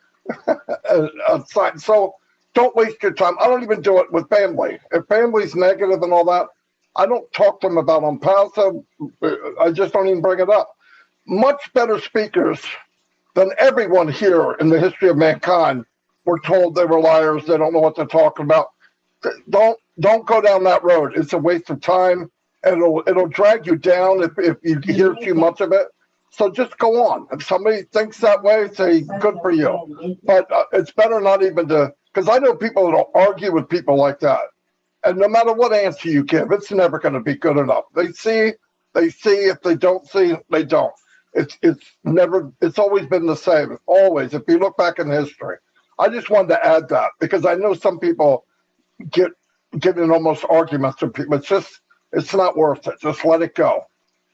a sign. So don't waste your time. I don't even do it with family. If family's negative and all that, I don't talk to them about Unpassive. I just don't even bring it up. Much better speakers than everyone here in the history of mankind were told they were liars. They don't know what they're talking about. Don't go down that road. It's a waste of time, and it'll drag you down if you hear too much of it. So just go on. If somebody thinks that way, say good for you. But it's better not even to, because I know people that'll argue with people like that, and no matter what answer you give, it's never going to be good enough. They see. If they don't see, they don't. It's always been the same. Always. If you look back in history, I just wanted to add that because I know some people get in almost arguments with people. It's not worth it. Just let it go.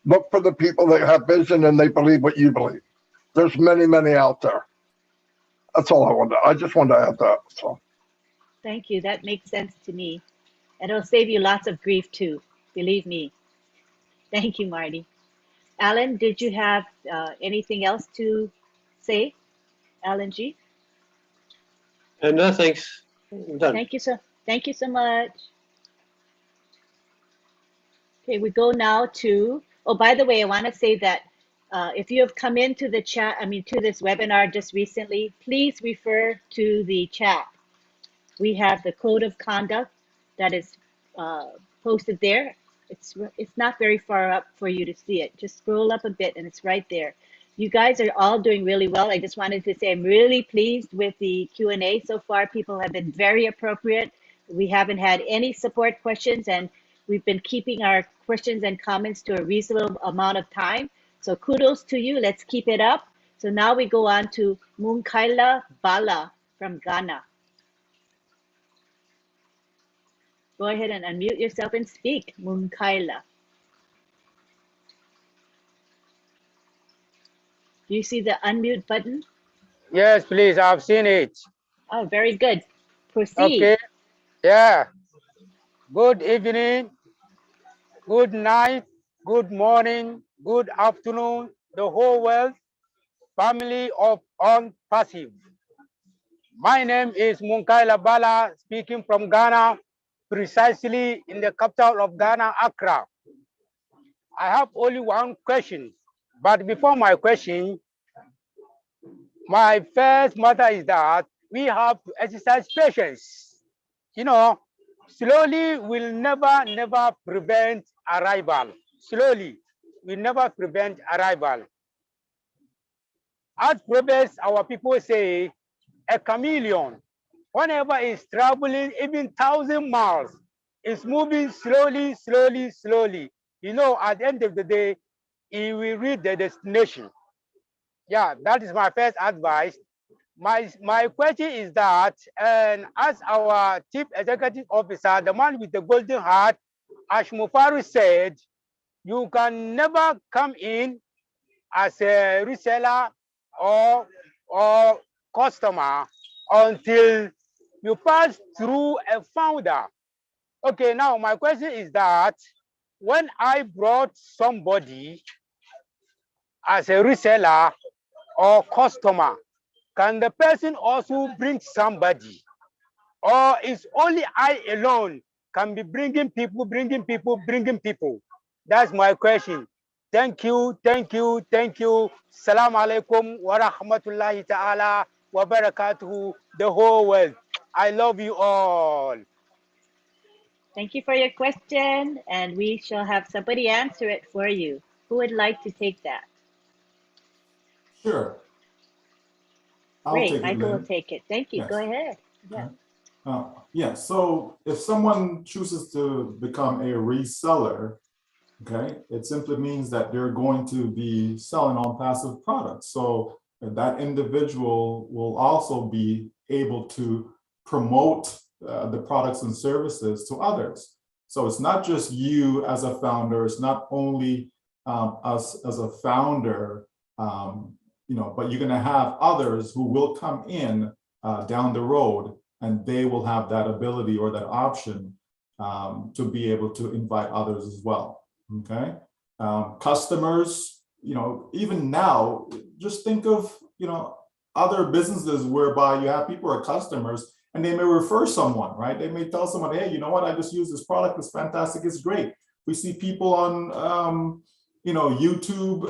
Look for the people that have vision and they believe what you believe. There's many out there. That's all I wanted. I just wanted to add that. So. Thank you. That makes sense to me. And it'll save you lots of grief too. Believe me. Thank you, Marty. Alan, did you have anything else to say? Alan G? No, thanks. I'm done. Thank you so much. Okay, we go now to, oh, by the way, I want to say that if you have come into the chat, to this webinar just recently, please refer to the chat. We have the code of conduct that is posted there. It's not very far up for you to see it. Just scroll up a bit and it's right there. You guys are all doing really well. I just wanted to say I'm really pleased with the Q&A so far. People have been very appropriate. We haven't had any support questions, and we've been keeping our questions and comments to a reasonable amount of time. So kudos to you. Let's keep it up. So now we go on to Munkaila Bala from Ghana. Go ahead and unmute yourself and speak, Munkaila. Do you see the unmute button? Yes, please. I've seen it. Oh, very good. Proceed. Okay. Yeah. Good evening, good night, good morning, good afternoon, the whole world, family of Unpassive. My name is Munkaila Bala, speaking from Ghana, precisely in the capital of Ghana, Accra. I have only one question, but before my question, my first matter is that we have to exercise patience. Slowly will never prevent arrival. Slowly will never prevent arrival. As Proverbs, our people say, a chameleon, whenever it's traveling even 1,000 miles, it's moving slowly. At the end of the day, it will reach the destination. Yeah, that is my first advice. My question is that, and as our chief executive officer, the man with the golden heart, Ash Mufaru said, you can never come in as a reseller or customer until you pass through a founder Okay, now my question is that when I brought somebody as a reseller or customer, can the person also bring somebody? Or is only I alone can be bringing people? That's my question. Thank you. Salam alaikum wa rahmatullahi ta'ala wa barakatuhu, the whole world. I love you all. Thank you for your question, and we shall have somebody answer it for you. Who would like to take that? Sure. I'll Great, take it, Michael will Lynn. take it. Thank you. Go Yes. ahead. Yeah. Yeah, so if someone chooses to become a reseller, okay, it simply means that they're going to be selling on passive products. So that individual will also be able to promote the products and services to others. So it's not just you as a founder, it's not only us as a founder, but you're gonna have others who will come in down the road, and they will have that ability or that option to be able to invite others as well. Okay, customers, even now, just think of, other businesses whereby you have people who are customers and they may refer someone, right? They may tell someone, hey, you know what? I just use this product. It's fantastic. It's great. We see people on, YouTube,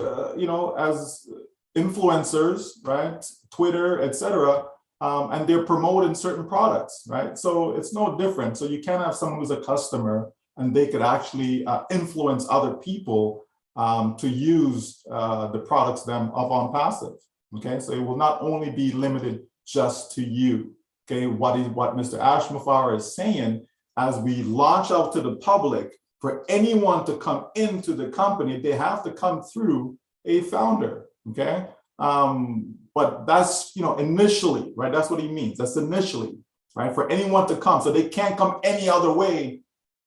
as influencers, right? Twitter, etc. And they're promoting certain products, right? So it's no different. So you can have someone who's a customer and they could actually influence other people to use the products of Unpassive. Okay, so it will not only be limited just to you. Okay, what Mr. Ashmafar is saying, as we launch out to the public, for anyone to come into the company, they have to come through a founder. Okay, but that's initially, right? That's what he means. That's initially, right? For anyone to come, so they can't come any other way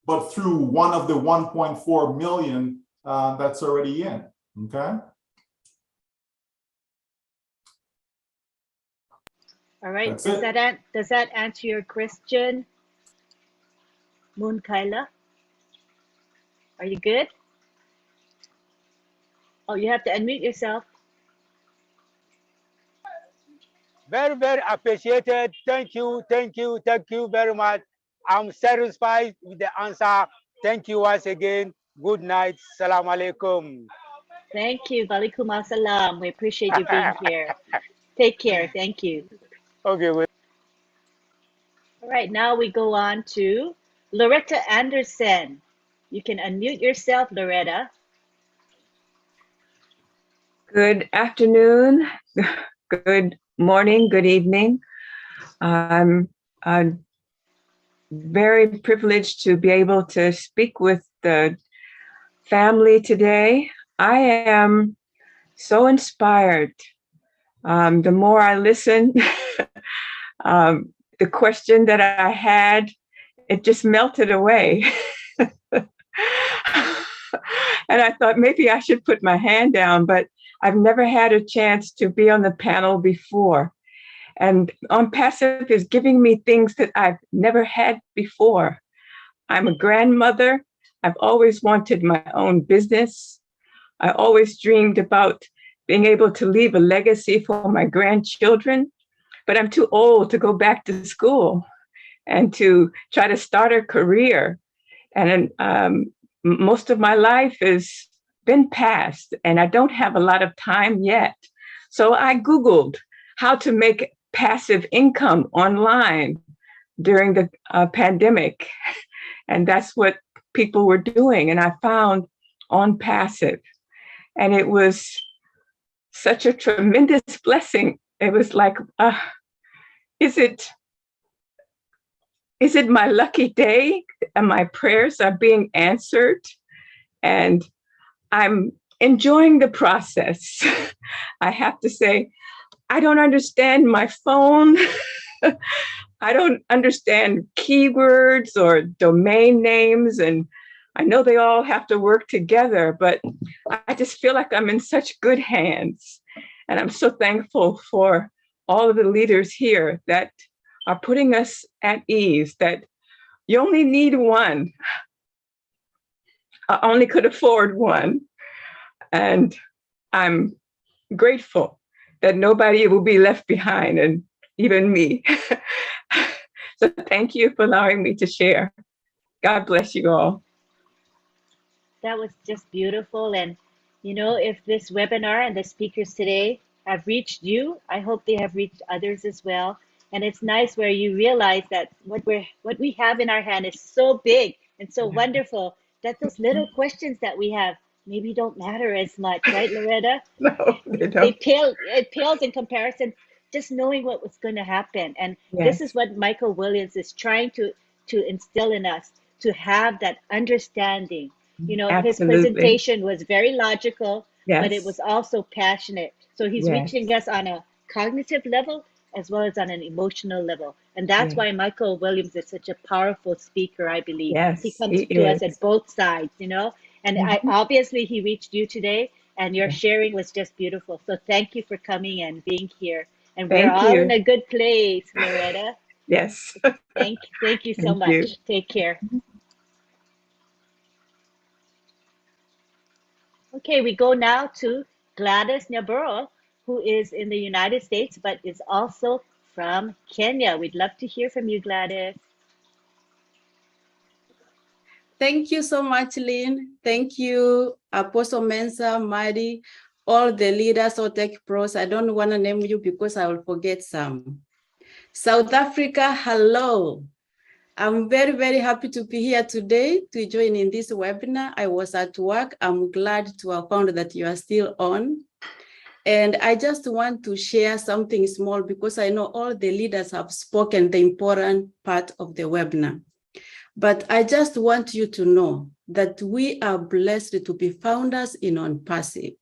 but through one of the 1.4 million that's already in. Okay. All right. That's Does that answer your question, Moon Kaila? Are you good? Oh, you have to unmute yourself. Very, very appreciated. Thank you very much. I'm satisfied with the answer. Thank you once again. Good night. Salam alaikum. Thank you. Walaikum assalam. We appreciate you being here. Take care. Thank you. Okay. All right. Now we go on to Loretta Anderson. You can unmute yourself, Loretta. Good afternoon, good morning, good evening. I'm very privileged to be able to speak with the family today. I am so inspired. The more I listen, the question that I had, it just melted away. And I thought maybe I should put my hand down, but I've never had a chance to be on the panel before. And Unpassive is giving me things that I've never had before. I'm a grandmother. I've always wanted my own business. I always dreamed about being able to leave a legacy for my grandchildren, but I'm too old to go back to school and to try to start a career. And most of my life has been past, and I don't have a lot of time yet. So I Googled how to make passive income online during the pandemic. And that's what people were doing. And I found Unpassive. And it was such a tremendous blessing. It was like, is it my lucky day? And my prayers are being answered. And I'm enjoying the process. I have to say, I don't understand my phone. I don't understand keywords or domain names. And I know they all have to work together, but I just feel like I'm in such good hands. And I'm so thankful for all of the leaders here that are putting us at ease, that You only need one. I only could afford one. And I'm grateful that nobody will be left behind, and even me. So thank you for allowing me to share. God bless you all. That was just beautiful. And, you know, if this webinar and the speakers today have reached you, I hope they have reached others as well. And it's nice where you realize that what we have in our hand is so big and so wonderful that those little questions that we have maybe don't matter as much, right, Loretta? No, they don't. It pales in comparison, just knowing what was going to happen. And this is Yes. what Michael Williams is trying to instill in us, to have that understanding. You know, his Absolutely. presentation was very logical, but it Yes. was also passionate. So he's Yes. reaching us on a cognitive level as well as on an emotional level. And that's Yes. why Michael Williams is such a powerful speaker, I believe. He Yes, comes he to us is. at both sides, you know. And Mhm. obviously he reached you today, and your Yeah. sharing was just beautiful. So thank you for coming and being here. And we're Thank all in you. a good place, Loretta. Yes. Thank you so Thank you. much. Take care. Okay, we go now to Gladys Nyaburo, who is in the United States, but is also from Kenya. We'd love to hear from you, Gladys. Thank you so much, Lynn. Thank you, Apostle Mensa, Madi, all the leaders of Tech Pros. I don't want to name you because I will forget some. South Africa, hello. I'm very, very happy to be here today to join in this webinar. I was at work. I'm glad to have found that you are still on. And I just want to share something small because I know all the leaders have spoken the important part of the webinar. But I just want you to know that we are blessed to be founders in Unpassive.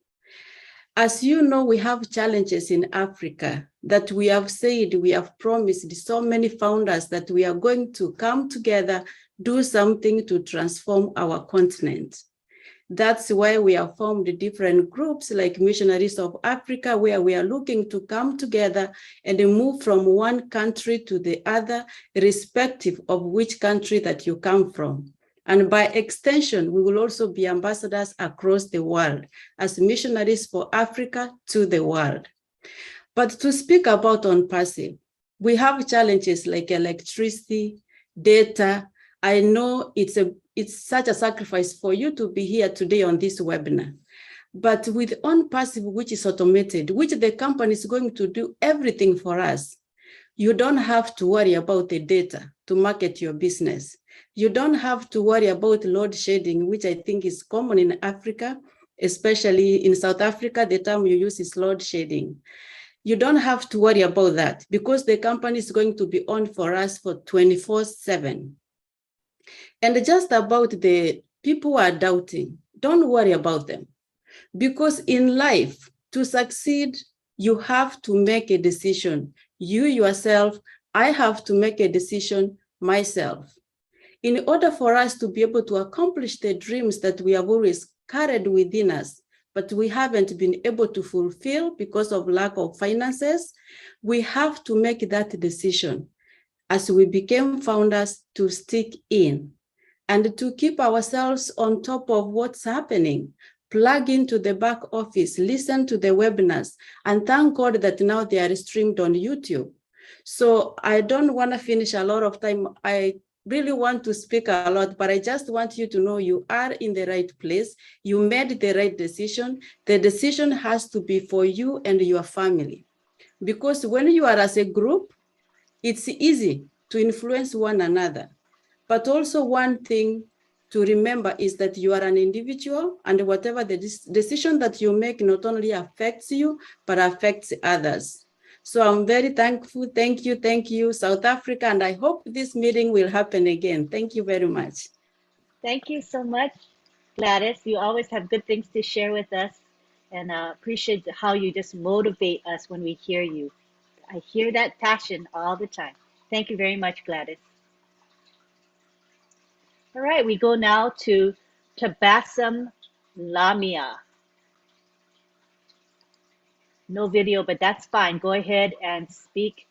As you know, we have challenges in Africa that we have said, we have promised so many founders that we are going to come together, do something to transform our continent. That's why we have formed different groups like Missionaries of Africa, where we are looking to come together and move from one country to the other, irrespective of which country that you come from. And by extension, we will also be ambassadors across the world as missionaries for Africa to the world. But to speak about Unpassive, we have challenges like electricity, data. I know it's such a sacrifice for you to be here today on this webinar. But with Unpassive, which is automated, which the company is going to do everything for us, you don't have to worry about the data to market your business. You don't have to worry about load shedding, which I think is common in Africa, especially in South Africa, the term you use is load shedding. You don't have to worry about that because the company is going to be on for us for 24/7. And just about the people who are doubting, don't worry about them. Because in life, to succeed, you have to make a decision. You yourself, I have to make a decision myself. In order for us to be able to accomplish the dreams that we have always carried within us, but we haven't been able to fulfill because of lack of finances, we have to make that decision as we became founders to stick in and to keep ourselves on top of what's happening. Plug into the back office, listen to the webinars, and thank God that now they are streamed on YouTube. So I don't want to finish a lot of time. I really want to speak a lot, but I just want you to know you are in the right place. You made the right decision. The decision has to be for you and your family. Because when you are as a group, it's easy to influence one another. But also one thing to remember is that you are an individual, and whatever the decision that you make not only affects you, but affects others. So I'm very thankful. Thank you, South Africa. And I hope this meeting will happen again. Thank you very much. Thank you so much, Gladys. You always have good things to share with us, and appreciate how you just motivate us when we hear you. I hear that passion all the time. Thank you very much, Gladys. All right, we go now to Tabassum Lamia. No video, but that's fine. Go ahead and speak,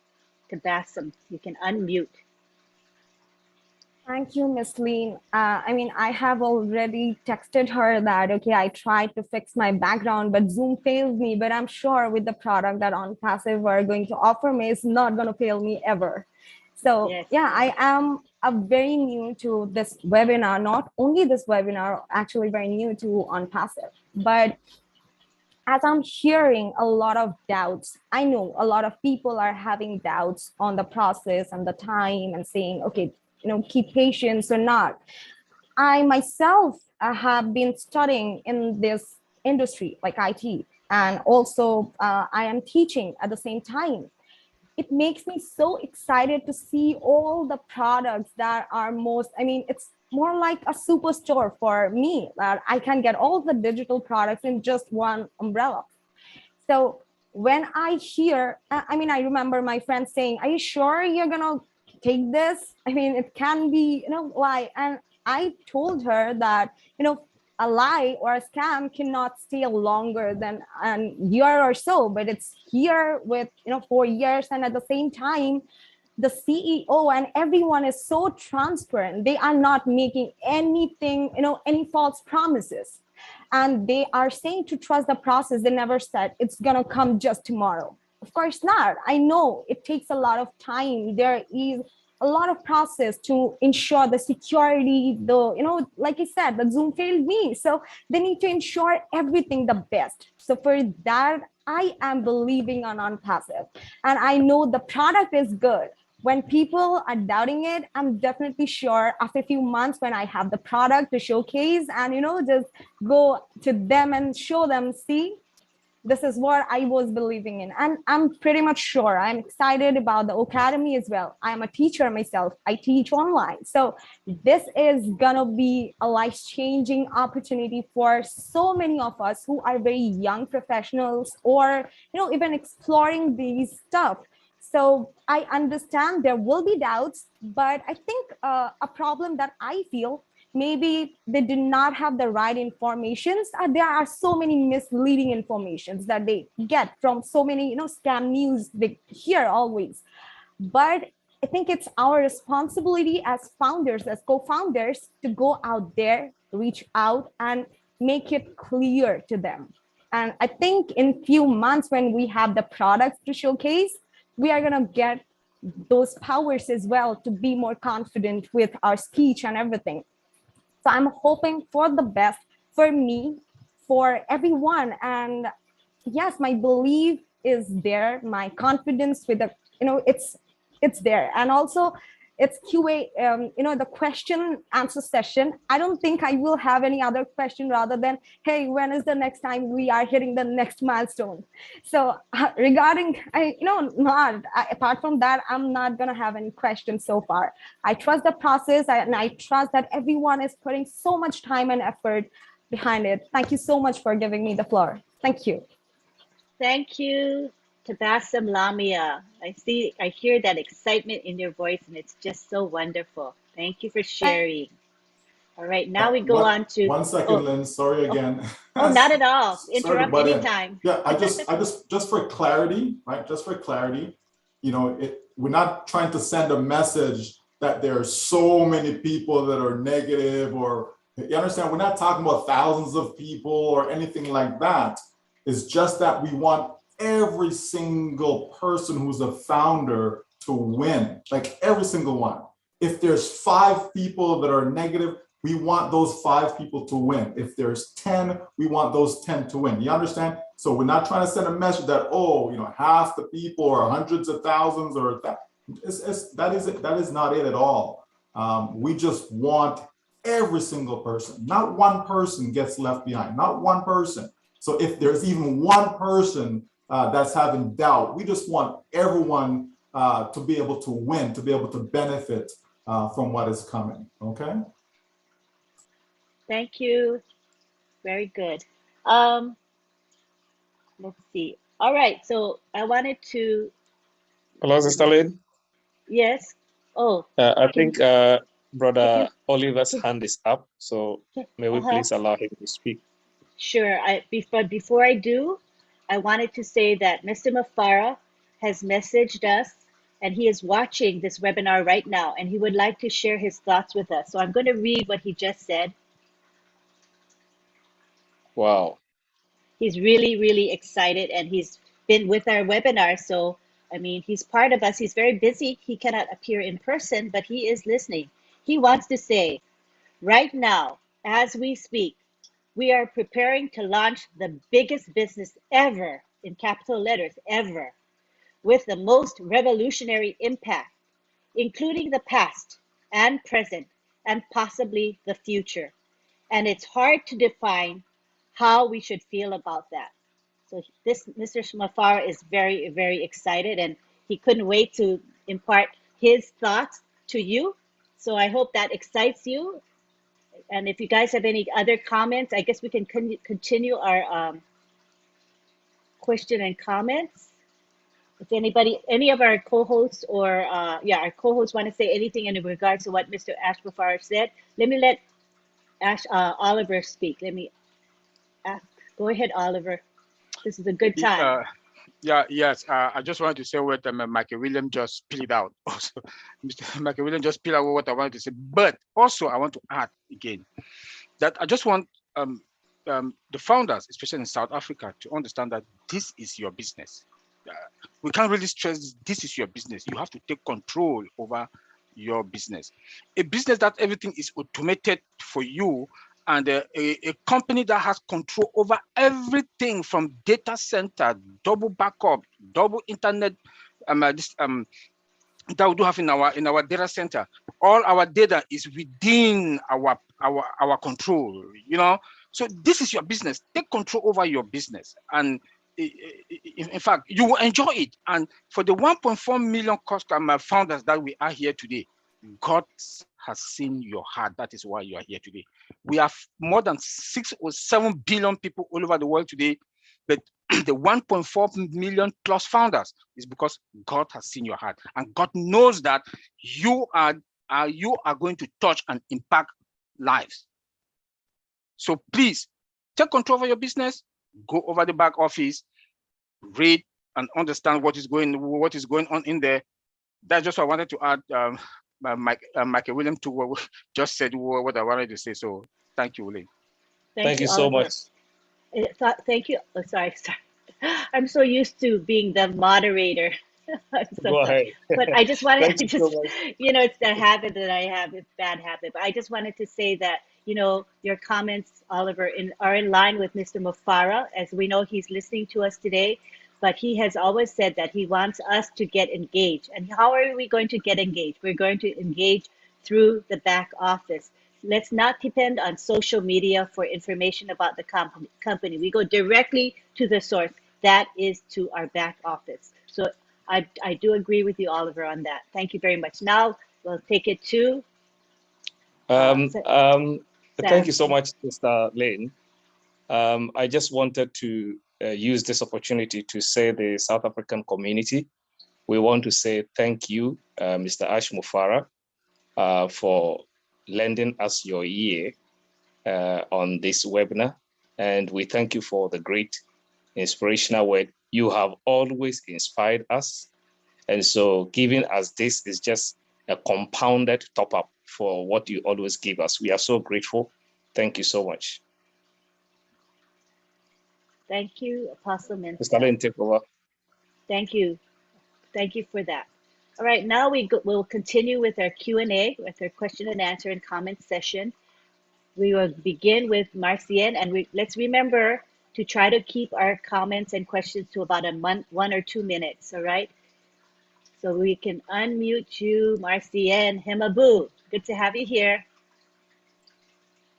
Tabassum. You can unmute. Thank you, Miss Lean. I mean, I have already texted her that, okay, I tried to fix my background, but Zoom failed me. But I'm sure with the product that Unpassive are going to offer me, it's not going to fail me ever. So Yes. yeah, I am very new to this webinar, not only this webinar, actually very new to Unpassive. But as I'm hearing a lot of doubts, I know a lot of people are having doubts on the process and the time and saying, okay, keep patience or not. I myself have been studying in this industry like IT, and also I am teaching at the same time. It makes me so excited to see all the products that are it's more like a superstore for me, that I can get all the digital products in just one umbrella. So when I hear, I remember my friend saying, are you sure you're gonna take this? I mean, it can be, why? And I told her that, a lie or a scam cannot stay longer than a year or so, but it's here with, 4 years. And at the same time, the CEO and everyone is so transparent. They are not making anything, any false promises. And they are saying to trust the process. They never said it's going to come just tomorrow. Of course not. I know it takes a lot of time. There is a lot of process to ensure the security, like I said, the Zoom failed me. So they need to ensure everything the best. So for that, I am believing on Unpassive. And I know the product is good. When people are doubting it, I'm definitely sure after a few months when I have the product to showcase and, just go to them and show them, see, this is what I was believing in. And I'm pretty much sure. I'm excited about the academy as well. I'm a teacher myself. I teach online. So this is gonna be a life-changing opportunity for so many of us who are very young professionals or, even exploring these stuff. So I understand there will be doubts, but I think a problem that I feel, maybe they did not have the right informations. There are so many misleading informations that they get from so many, scam news they hear always. But I think it's our responsibility as founders, as co-founders, to go out there, reach out, and make it clear to them. And I think in few months when we have the products to showcase, we are gonna get those powers as well to be more confident with our speech and everything. So I'm hoping for the best for me, for everyone. And yes, my belief is there, my confidence with the, it's there. And also it's QA, the question answer session. I don't think I will have any other question rather than, hey, when is the next time we are hitting the next milestone? So regarding, apart from that, I'm not going to have any questions so far. I trust the process and I trust that everyone is putting so much time and effort behind it. Thank you so much for giving me the floor. Thank you. Thank you, Tabassum Lamia. I hear that excitement in your voice, and it's just so wonderful. Thank you for sharing. All right, now we go on to 1 second, Lynn. Sorry again. Oh, not at all. Sorry to Interrupt butt in. anytime. Yeah, I just for clarity, right? Just for clarity, we're not trying to send a message that there are so many people that are negative, or you understand, we're not talking about thousands of people or anything like that. It's just that we want every single person who's a founder to win, like every single one. If there's 5 people that are negative, we want those 5 people to win. If there's 10, we want those 10 to win. You understand? So we're not trying to send a message that, half the people or hundreds of thousands or that. That is not it at all. We just want every single person. Not one person gets left behind. Not one person. So if there's even one person that's having doubt, we just want everyone to be able to win, to be able to benefit from what is coming. Okay. Thank you. Very good. Let's see. All right. So I wanted to. Hello, Sister Lynn. Yes. Oh. I think Brother Oliver's hand is up. So may we please allow him to speak? Sure. Before I do, I wanted to say that Mr. Mafara has messaged us and he is watching this webinar right now, and he would like to share his thoughts with us. So I'm going to read what he just said. Wow. He's really, really excited, and he's been with our webinar. So, I mean, he's part of us. He's very busy. He cannot appear in person, but he is listening. He wants to say, right now, as we speak, we are preparing to launch the biggest business ever, in capital letters, ever, with the most revolutionary impact, including the past and present and possibly the future. And it's hard to define how we should feel about that. So this Mr. Mufara is very, very excited, and he couldn't wait to impart his thoughts to you. So I hope that excites you. And if you guys have any other comments, I guess we can continue our question and comments. If anybody, any of our co-hosts or our co-hosts want to say anything in regards to what Mr. Ash Mufara said, let me let Oliver speak. Let me ask. Go ahead, Oliver. This is a good time. Yes. I just wanted to say what Michael Williams just spilled out. Also, Mr. Michael Williams just spilled out what I wanted to say. But also, I want to add again that I just want the founders, especially in South Africa, to understand that this is your business. We can't really stress this is your business. You have to take control over your business. A business that everything is automated for you, and a company that has control over everything from data center, double backup, double internet, that we do have in our data center. All our data is within our control, you know. So this is your business. Take control over your business, and in fact, you will enjoy it. And for the 1.4 million customer founders that we are here today, God has seen your heart. That is why you are here today. We have more than 6 or 7 billion people all over the world today, but the 1.4 million plus founders is because God has seen your heart, and God knows that you are going to touch and impact lives. So please take control of your business. Go over the back office, read and understand what is going on in there. That's just what I wanted to add. Michael Williams to what just said what I wanted to say. So thank you, William. Thank you so much. Thank you. Oh, sorry. I'm so used to being the moderator. Go ahead. But I just wanted to so you know, it's the habit that I have. It's a bad habit. But I just wanted to say that, you know, your comments, Oliver, are in line with Mr. Mufara, as we know he's listening to us today. But he has always said that he wants us to get engaged. And how are we going to get engaged? We're going to engage through the back office. Let's not depend on social media for information about the company. We go directly to the source. That is to our back office. So I do agree with you, Oliver, on that. Thank you very much. Now we'll take it to thank you so much, Mr. Lane. I just wanted to use this opportunity to say the South African community, we want to say thank you, Mr. Ash Mufara, for lending us your ear on this webinar. And we thank you for the great inspirational word. You have always inspired us. And so giving us this is just a compounded top up for what you always give us. We are so grateful. Thank you so much. Thank you, Apostle Mensah. Mr. Lane, take over. Thank you. Thank you for that. All right, now we'll continue with our Q&A, with our question and answer and comment session. We will begin with Marcienne, and let's remember to try to keep our comments and questions to about 1 or 2 minutes, all right? So we can unmute you, Marcienne Hemabu. Good to have you here.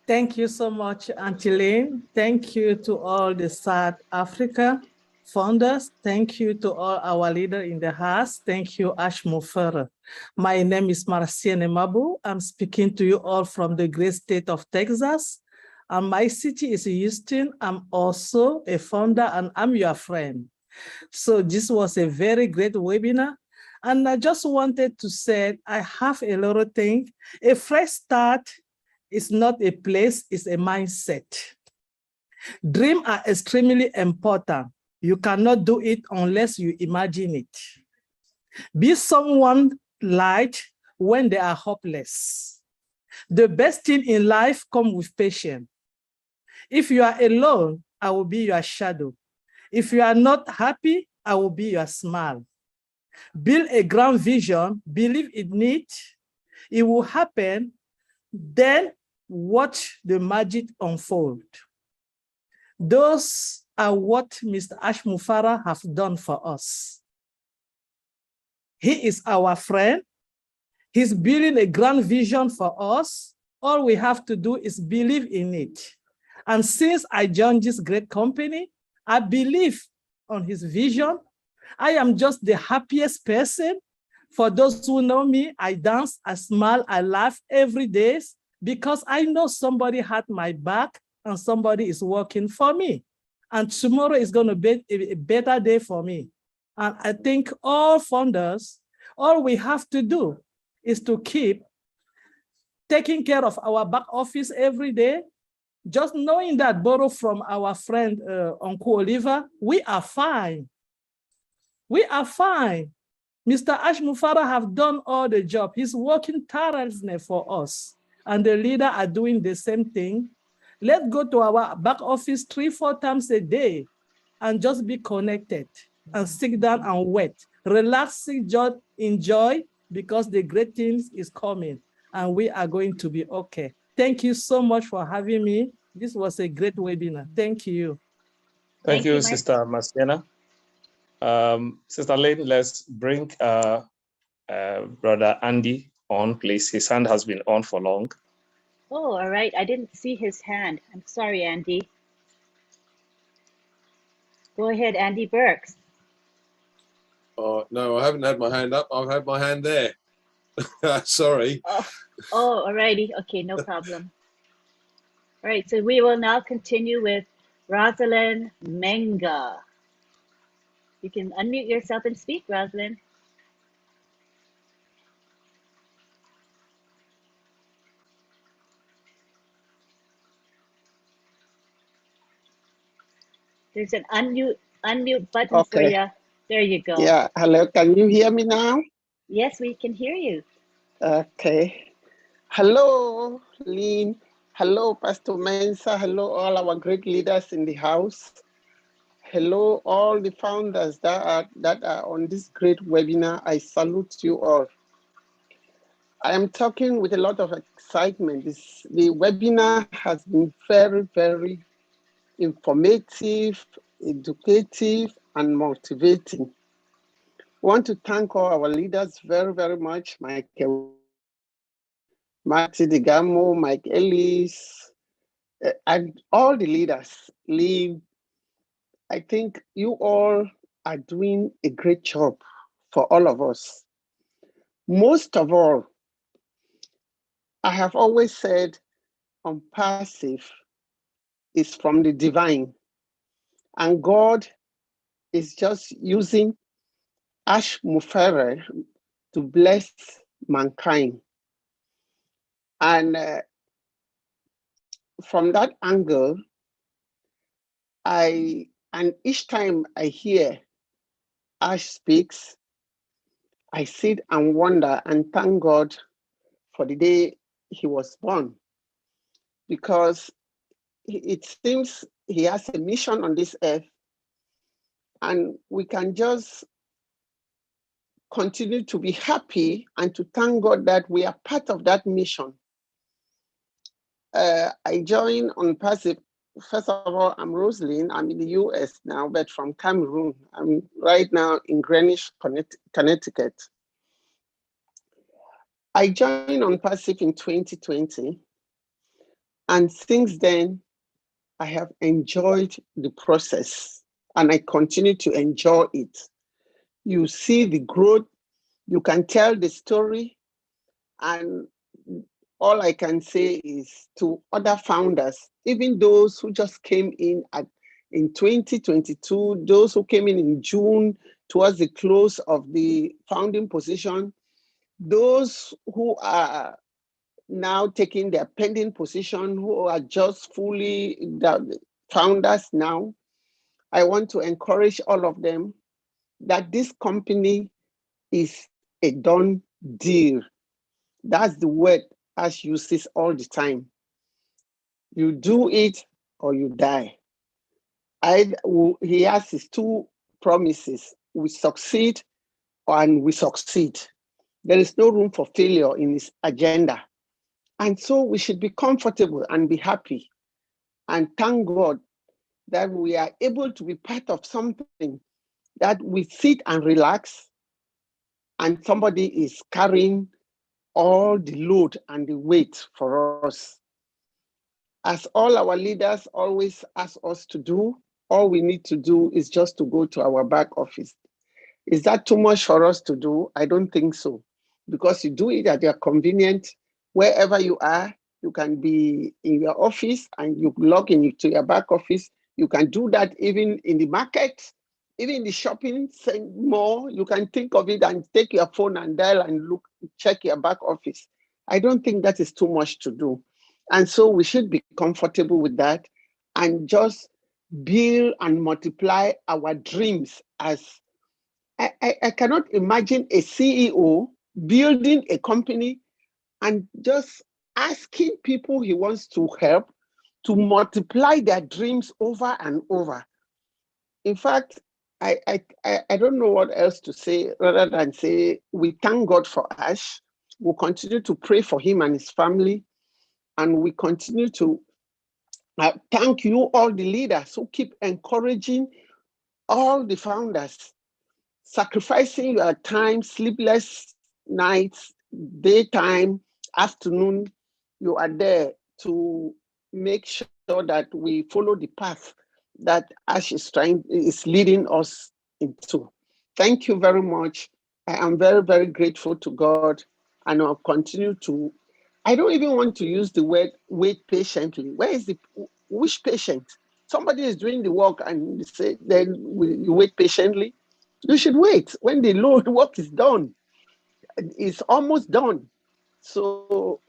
Thank you so much, Auntie Lane. Thank you to all the South Africa founders. Thank you to all our leaders in the house. Thank you, Ash Mufara. My name is Marcienne Hemabu. I'm speaking to you all from the great state of Texas. And my city is Houston. I'm also a founder, and I'm your friend. So this was a very great webinar. And I just wanted to say, I have a lot of things. A fresh start is not a place, it's a mindset. Dreams are extremely important. You cannot do it unless you imagine it. Be someone light when they are hopeless. The best thing in life comes with patience. If you are alone, I will be your shadow. If you are not happy, I will be your smile. Build a grand vision, believe in it, it will happen, then watch the magic unfold. Those are what Mr. Ash Mufara has done for us. He is our friend. He's building a grand vision for us. All we have to do is believe in it. And since I joined this great company, I believe on his vision. I am just the happiest person. For those who know me, I dance, I smile, I laugh every day because I know somebody had my back and somebody is working for me. And tomorrow is going to be a better day for me. And I think all founders, all we have to do is to keep taking care of our back office every day, just knowing that, borrow from our friend, Uncle Oliver, we are fine. We are fine. Mr. Ash Mufara have done all the job. He's working tirelessly for us. And the leader are doing the same thing. Let's go to our back office 3-4 times a day and just be connected and sit down and wait. Relax, enjoy, because the great things is coming and we are going to be okay. Thank you so much for having me. This was a great webinar. Thank you. Thank you, Sister Marciana. Sister Lynn, let's bring Brother Andy on, please. His hand has been on for long. Oh, all right. I didn't see his hand. I'm sorry, Andy. Go ahead, Andy Burks. No, I haven't had my hand up. I've had my hand there. Sorry. Oh, all righty. Okay, no problem. All right, so we will now continue with Rosalind Menga. You can unmute yourself and speak, Rosalind. There's an unmute button for you. There you go. Yeah, hello, can you hear me now? Yes, we can hear you. Okay. Hello, Lynn. Hello, Pastor Mensa. Hello, all our great leaders in the house. Hello, all the founders that are on this great webinar. I salute you all. I am talking with a lot of excitement. The webinar has been very, very informative, educative, and motivating. I want to thank all our leaders very, very much. Michael, Marty Digamo, Mike Ellis, and all the leaders. Lee, I think you all are doing a great job for all of us. Most of all, I have always said Unpassive is from the divine, and God is just using Ash Mufere to bless mankind. And from that angle, and each time I hear Ash speaks, I sit and wonder and thank God for the day he was born, because it seems he has a mission on this earth, and we can just continue to be happy and to thank God that we are part of that mission. I joined Unpassive. First of all, I'm Rosalind. I'm in the US now, but from Cameroon. I'm right now in Greenwich, Connecticut. I joined Unpassive in 2020. And since then, I have enjoyed the process and I continue to enjoy it. You see the growth, you can tell the story, and all I can say is to other founders, even those who just came in in 2022, those who came in June towards the close of the founding position, those who are now taking their pending position, who are just fully the founders now, I want to encourage all of them that this company is a done deal. That's the word Ash uses all the time. You do it or you die. He has his two promises. We succeed and we succeed. There is no room for failure in his agenda. And so we should be comfortable and be happy and thank God that we are able to be part of something that we sit and relax and somebody is carrying all the load and the weight for us. As all our leaders always ask us to do, all we need to do is just to go to our back office. Is that too much for us to do? I don't think so. Because you do it at your convenience, wherever you are. You can be in your office and you log into your back office. You can do that even in the market, even in the shopping mall. You can think of it and take your phone and dial and look, check your back office. I don't think that is too much to do. And so we should be comfortable with that and just build and multiply our dreams. As I cannot imagine a CEO building a company and just asking people he wants to help to multiply their dreams over and over. In fact, I don't know what else to say rather than say we thank God for Ash. We'll continue to pray for him and his family. And we continue to thank you, all the leaders who keep encouraging all the founders, sacrificing your time, sleepless nights, daytime, afternoon. You are there to make sure that we follow the path that Ash is leading us into. Thank you very much. I am very, very grateful to God, and I'll continue to. I don't even want to use the word wait patiently. Where is which patient? Somebody is doing the work and say, then you wait patiently. You should wait when the Lord work is done. It's almost done. So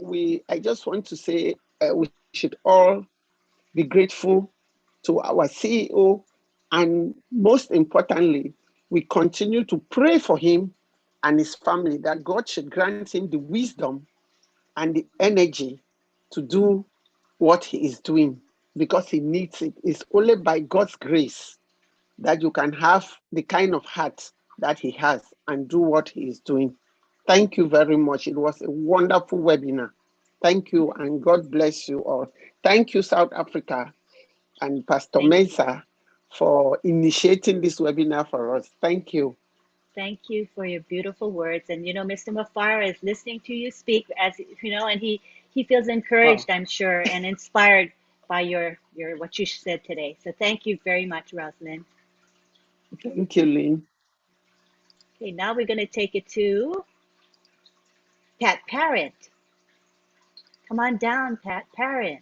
I just want to say we should all be grateful to our CEO, and most importantly, we continue to pray for him and his family that God should grant him the wisdom and the energy to do what he is doing, because he needs it. It's only by God's grace that you can have the kind of heart that he has and do what he is doing. Thank you very much. It was a wonderful webinar. Thank you, and God bless you all. Thank you, South Africa and Pastor Mensah, for initiating this webinar for us. Thank you. Thank you for your beautiful words. And you know, Mr. Mafara is listening to you speak, as you know, and he feels encouraged, I'm sure, and inspired by your what you said today. So thank you very much, Rosalind. Thank you, Lynn. Okay, now we're going to take it to Pat Parent. Come on down, Pat Parent.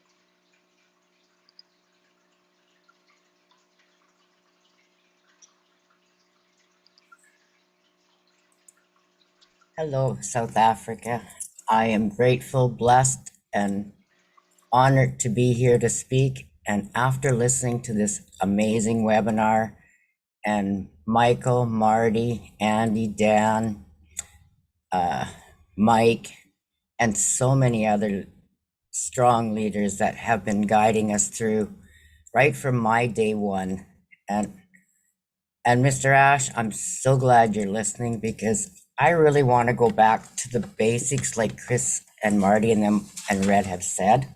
Hello, South Africa. I am grateful, blessed, and honored to be here to speak. And after listening to this amazing webinar, and Michael, Marty, Andy, Dan, Mike, and so many other strong leaders that have been guiding us through right from my day one. And Mr. Ash, I'm so glad you're listening, because I really want to go back to the basics like Chris and Marty and them and Red have said.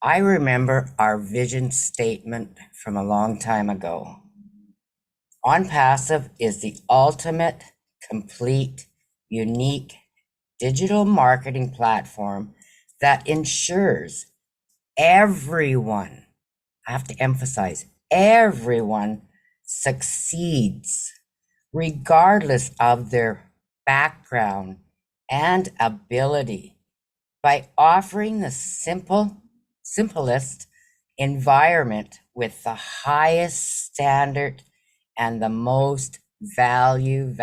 I remember our vision statement from a long time ago. Unpassive is the ultimate, complete, unique digital marketing platform that ensures everyone, I have to emphasize, everyone succeeds regardless of their background and ability by offering the simplest environment with the highest standard and the most value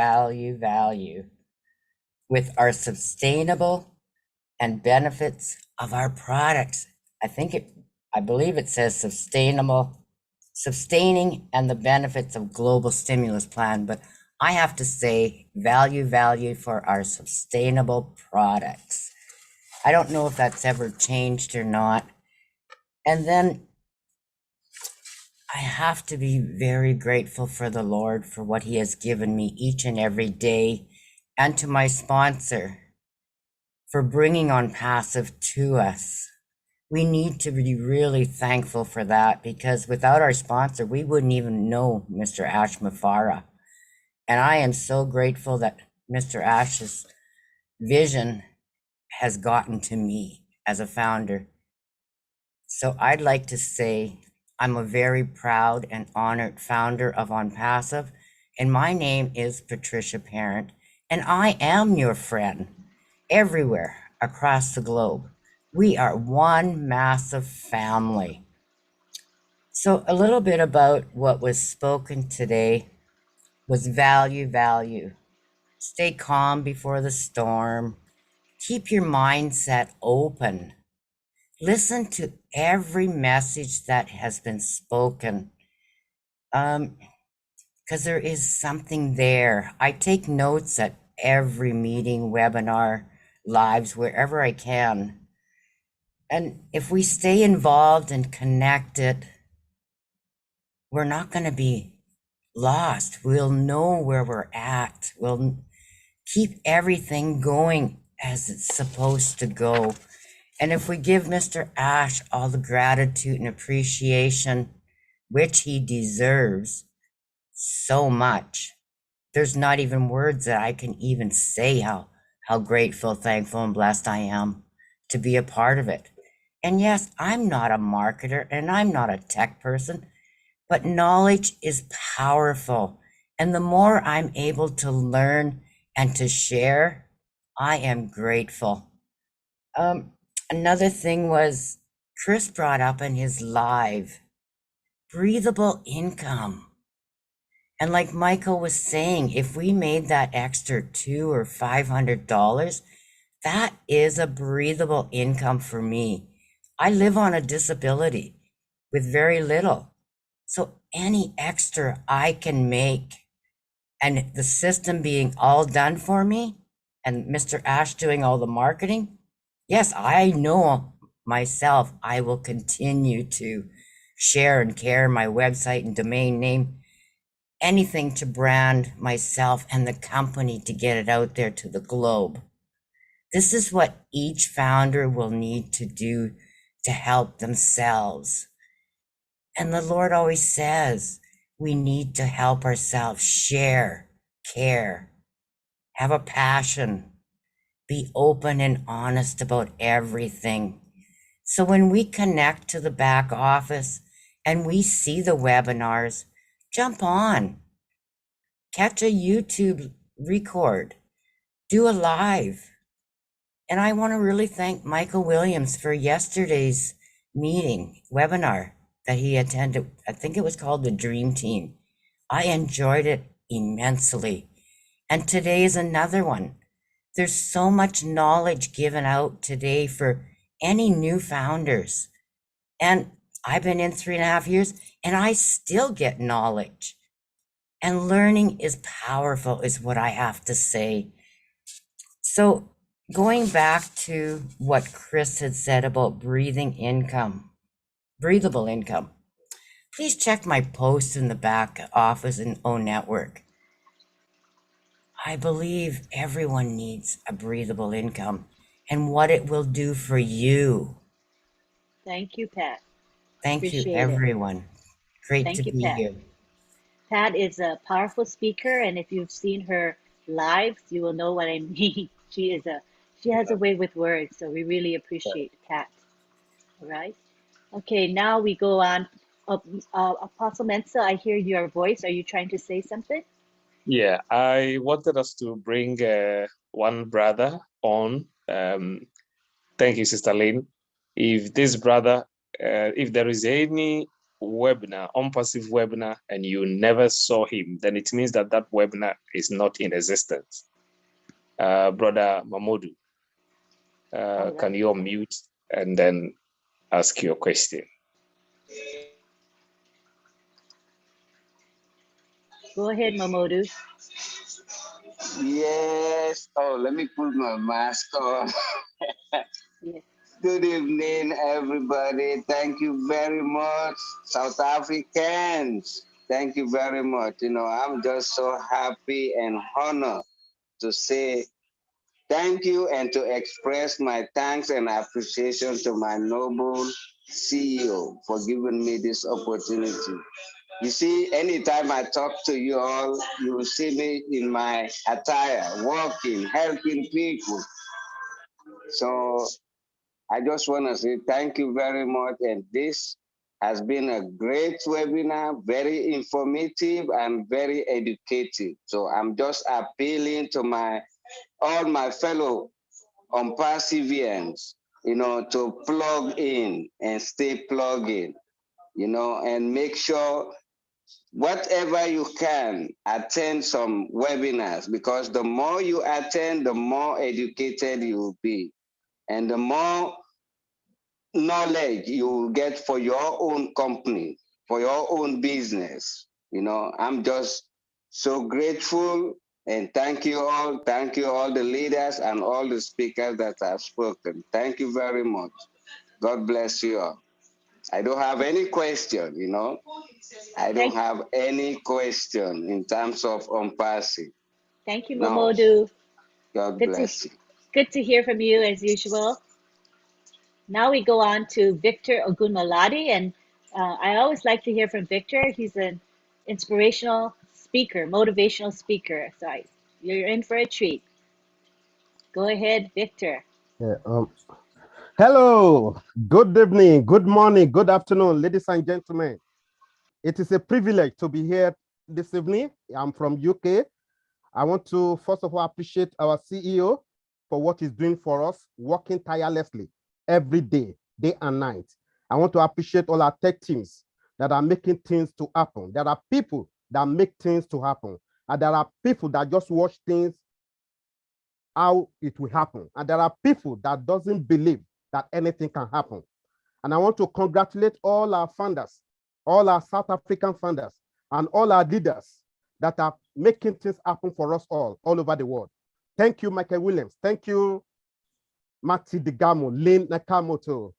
with our sustainable and benefits of our products. I believe it says sustaining and the benefits of global stimulus plan, but I have to say value for our sustainable products. I don't know if that's ever changed or not. And then I have to be very grateful for the Lord for what he has given me each and every day, and to my sponsor for bringing Unpassive to us. We need to be really thankful for that, because without our sponsor, we wouldn't even know Mr. Ash Mufara. And I am so grateful that Mr. Ash's vision has gotten to me as a founder. So I'd like to say I'm a very proud and honored founder of Unpassive, and my name is Patricia Parent, and I am your friend everywhere across the globe. We are one massive family. So a little bit about what was spoken today was value. Stay calm before the storm. Keep your mindset open. Listen to every message that has been spoken, because there is something there. I take notes at every meeting, webinar, lives, wherever I can. And if we stay involved and connected, we're not going to be lost. We'll know where we're at. We'll keep everything going as it's supposed to go. And if we give Mr. Ash all the gratitude and appreciation, which he deserves so much, there's not even words that I can even say how grateful, thankful, and blessed I am to be a part of it. And yes, I'm not a marketer and I'm not a tech person, but knowledge is powerful. And the more I'm able to learn and to share, I am grateful. Another thing was Chris brought up in his live, breathable income. And like Michael was saying, if we made that extra $200 or $500, that is a breathable income for me. I live on a disability with very little. So any extra I can make, and the system being all done for me, and Mr. Ash doing all the marketing, yes, I know myself, I will continue to share and care my website and domain name, anything to brand myself and the company to get it out there to the globe. This is what each founder will need to do to help themselves. And the Lord always says, we need to help ourselves share, care, have a passion, be open and honest about everything. So when we connect to the back office and we see the webinars, jump on, catch a YouTube record, do a live. And I want to really thank Michael Williams for yesterday's webinar that he attended. I think it was called the Dream Team. I enjoyed it immensely. And today is another one. There's so much knowledge given out today for any new founders. And I've been in 3.5 years and I still get knowledge. And learning is powerful, is what I have to say. So going back to what Chris had said about breathable income, please check my post in the back office in O Network. I believe everyone needs a breathable income and what it will do for you. Thank you, Pat. Thank Appreciate you, everyone. Great Thank to you, be Pat. here. Pat is a powerful speaker, and if you've seen her lives, you will know what I mean. She has a way with words, so we really appreciate Pat. All right. Okay, now we go on. Apostle Mensa, I hear your voice. Are you trying to say something? Yeah, I wanted us to bring one brother on. Thank you, Sister Lynn. If this brother, if there is any webinar, Unpassive webinar, and you never saw him, then it means that that webinar is not in existence. Brother Mamodu, right. Can you unmute and then ask your question? Go ahead, Mamodu. Yes. Oh, let me put my mask on. Good evening, everybody. Thank you very much, South Africans. Thank you very much. You know, I'm just so happy and honored to say thank you and to express my thanks and appreciation to my noble CEO for giving me this opportunity. You see, anytime I talk to you all, you will see me in my attire, working, helping people. So I just want to say thank you very much. And this has been a great webinar, very informative and very educative. So I'm just appealing to all my fellow Unpassivians, you know, to plug in and stay plugged in, you know, and make sure whatever you can, attend some webinars, because the more you attend, the more educated you will be. And the more knowledge you will get for your own company, for your own business. You know, I'm just so grateful, and thank you all the leaders and all the speakers that have spoken. Thank you very much. God bless you all. I don't have any question, you know. I don't have any question in terms of Unpassive. Thank you, No. Momodu. God bless you. Good to hear from you as usual. Now we go on to Victor Ogunmaladi, and I always like to hear from Victor. He's an inspirational speaker, motivational speaker. So you're in for a treat. Go ahead, Victor. Yeah, hello, good evening, good morning, good afternoon, ladies and gentlemen. It is a privilege to be here this evening. I'm from UK. I want to first of all appreciate our CEO for what he's doing for us, working tirelessly every day, day and night. I want to appreciate all our tech teams that are making things to happen. There are people that make things to happen, and there are people that just watch things how it will happen. And there are people that doesn't believe that anything can happen. And I want to congratulate all our funders, all our South African funders, and all our leaders that are making things happen for us all over the world. Thank you, Michael Williams. Thank you, Mati Digamo, Lynn Nakamoto,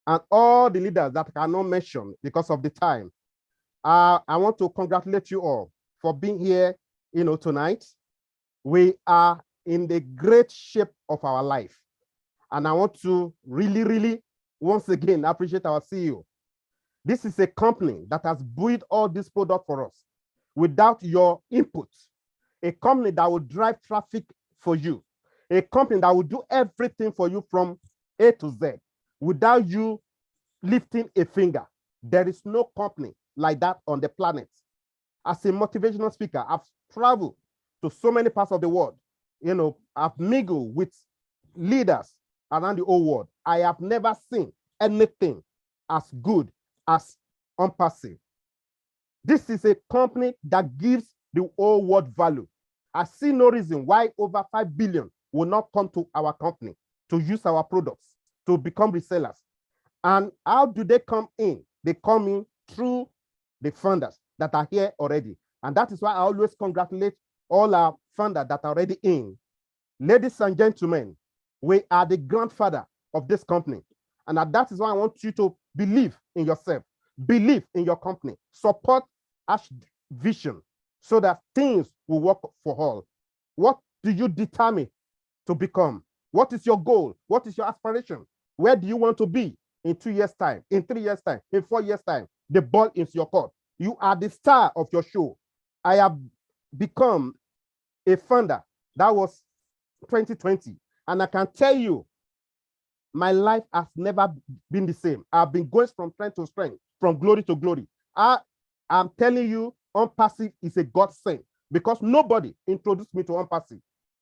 and all the leaders that I cannot mention because of the time. I want to congratulate you all for being here, you know, tonight. We are in the great shape of our life. And I want to really, once again, appreciate our CEO. This is a company that has built all this product for us without your input. A company that will drive traffic for you. A company that will do everything for you from A to Z without you lifting a finger. There is no company like that on the planet. As a motivational speaker, I've traveled to so many parts of the world. You know, I've mingled with leaders around the whole world. I have never seen anything as good as Unpassive. This is a company that gives the whole world value. I see no reason why over 5 billion will not come to our company to use our products, to become resellers. And how do they come in? They come in through the funders that are here already. And that is why I always congratulate all our funders that are already in. Ladies and gentlemen, we are the grandfather of this company. And that is why I want you to believe in yourself, believe in your company, support Ash vision so that things will work for all. What do you determine to become? What is your goal? What is your aspiration? Where do you want to be in 2 years' time, in 3 years' time, in 4 years' time? The ball is your court. You are the star of your show. I have become a funder. That was 2020. And I can tell you, my life has never been the same. I've been going from strength to strength, from glory to glory. I'm telling you, Unpassive is a godsend because nobody introduced me to Unpassive.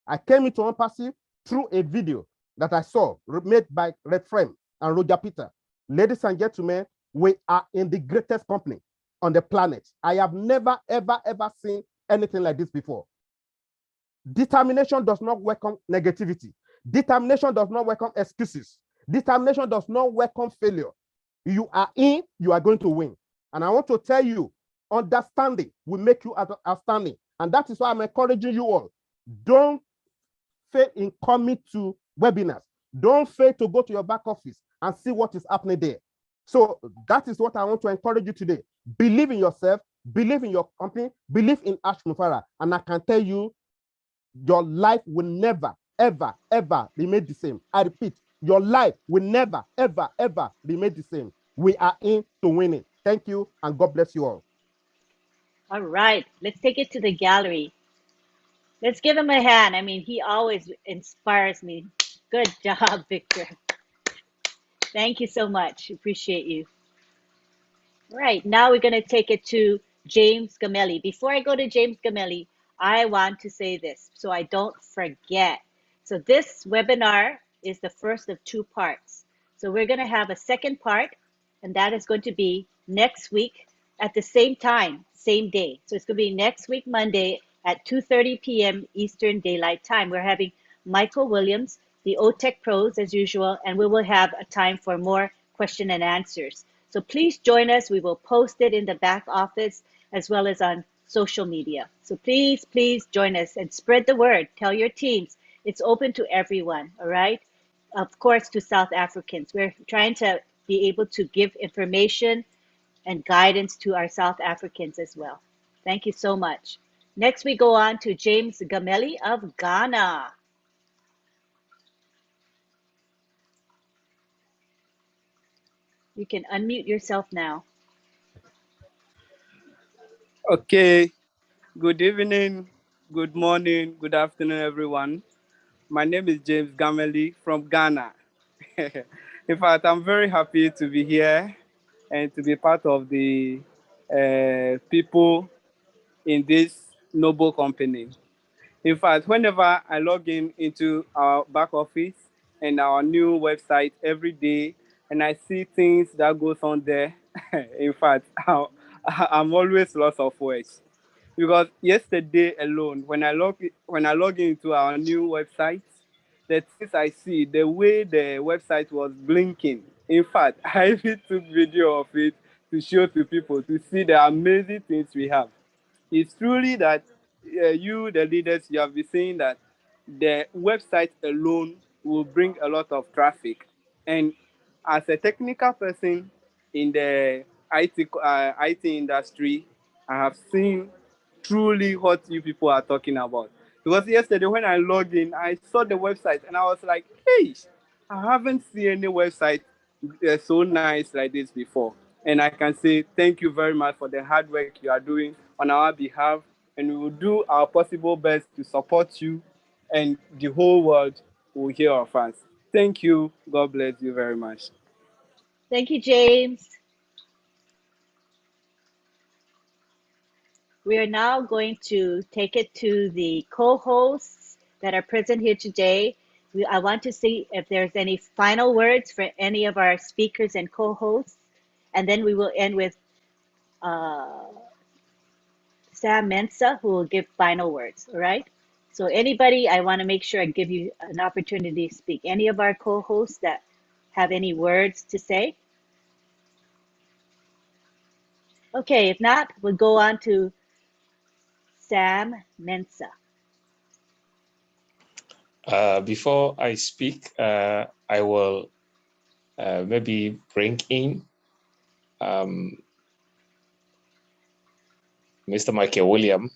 I came into Unpassive through a video that I saw made by Red Frame and Roger Peter. Ladies and gentlemen, we are in the greatest company on the planet. I have never, ever seen anything like this before. Determination does not welcome negativity. Determination does not welcome excuses. Determination does not welcome failure. You are in, you are going to win. And I want to tell you, understanding will make you outstanding. And that is why I'm encouraging you all. Don't fail in coming to webinars. Don't fail to go to your back office and see what is happening there. So that is what I want to encourage you today. Believe in yourself, believe in your company, believe in Ash Mufara, and I can tell you, your life will never, ever, ever remain the same. I repeat, your life will never, ever, ever remain the same. We are in to win it. Thank you, and God bless you all. All right, let's take it to the gallery. Let's give him a hand. I mean, he always inspires me. Good job, Victor. Thank you so much. Appreciate you. Right, now we're going to take it to James Gamelli. Before I go to James Gamelli, I want to say this so I don't forget. So this webinar is the first of two parts. So we're going to have a second part, and that is going to be next week at the same time, same day. So it's going to be next week, Monday at 2:30 p.m. Eastern Daylight Time. We're having Michael Williams, the OTech pros as usual, and we will have a time for more question and answers. So please join us. We will post it in the back office as well as on social media. So please, please join us and spread the word. Tell your teams. It's open to everyone, all right? Of course, to South Africans. We're trying to be able to give information and guidance to our South Africans as well. Thank you so much. Next, we go on to James Gamelli of Ghana. You can unmute yourself now. Okay, good evening, good morning, good afternoon, everyone. My name is James Gamelli from Ghana. In fact, I'm very happy to be here and to be part of the people in this noble company. In fact, whenever I log into our back office and our new website every day, and I see things that goes on there, in fact, I'm always lost of words. Because yesterday alone, when I log into our new website, the things I see, the way the website was blinking. In fact, I even took video of it to show to people to see the amazing things we have. It's truly that you, the leaders, you have been saying that the website alone will bring a lot of traffic. And as a technical person in the IT industry, I have seen truly what you people are talking about. Because yesterday when I logged in, I saw the website and I was like, hey, I haven't seen any website so nice like this before. And I can say thank you very much for the hard work you are doing on our behalf. And we will do our possible best to support you, and the whole world will hear of us. Thank you. God bless you very much. Thank you, James. We are now going to take it to the co-hosts that are present here today. I want to see if there's any final words for any of our speakers and co-hosts, and then we will end with Sam Mensah, who will give final words, all right? So anybody, I want to make sure I give you an opportunity to speak. Any of our co-hosts that have any words to say? Okay, if not, we'll go on to Sam Mensah. Before I speak, I will maybe bring in Mr. Michael William.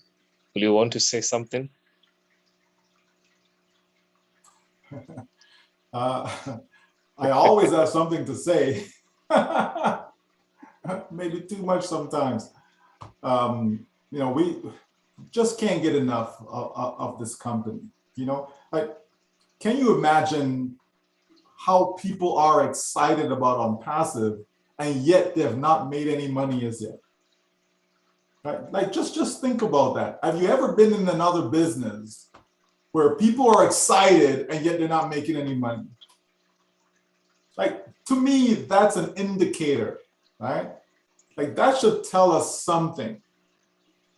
Will you want to say something? I always have something to say. Maybe too much sometimes. You know, we just can't get enough of this company. You know, like, can you imagine how people are excited about Unpassive and yet they have not made any money as yet? Right? Like, just think about that. Have you ever been in another business where people are excited and yet they're not making any money? Like, to me, that's an indicator, right? Like, that should tell us something.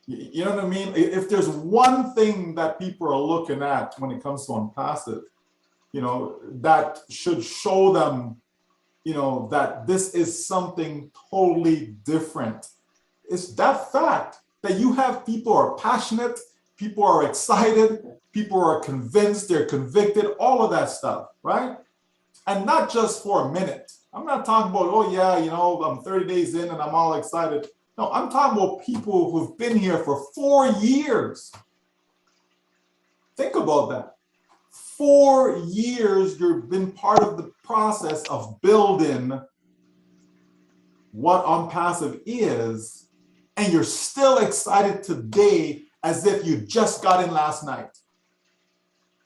You know what I mean? If there's one thing that people are looking at when it comes to Unpassive, you know, that should show them, you know, that this is something totally different. It's that fact that you have people who are passionate, people are excited, people are convinced, they're convicted, all of that stuff, right? And not just for a minute. I'm not talking about, oh yeah, you know, I'm 30 days in and I'm all excited. No, I'm talking about people who've been here for 4 years. Think about that. 4 years you've been part of the process of building what Unpassive is, and you're still excited today as if you just got in last night.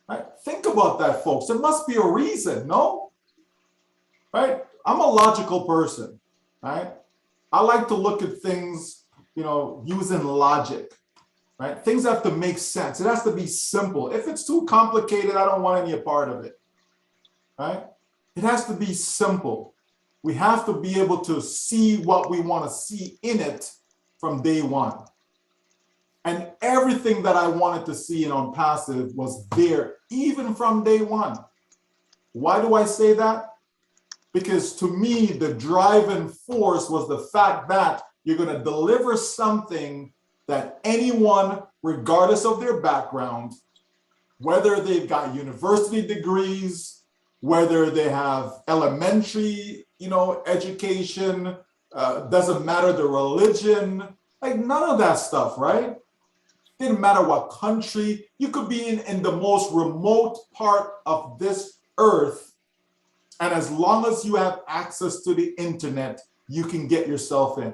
Right? Think about that, folks. There must be a reason, no? Right? I'm a logical person, right? I like to look at things, you know, using logic, right? Things have to make sense. It has to be simple. If it's too complicated, I don't want any part of it, right? It has to be simple. We have to be able to see what we want to see in it from day one. And everything that I wanted to see in Unpassive was there, even from day one. Why do I say that? Because to me, the driving force was the fact that you're going to deliver something that anyone, regardless of their background, whether they've got university degrees, whether they have elementary, you know, education, doesn't matter the religion, like none of that stuff, right? Didn't matter what country. You could be in the most remote part of this earth, and as long as you have access to the internet, you can get yourself in.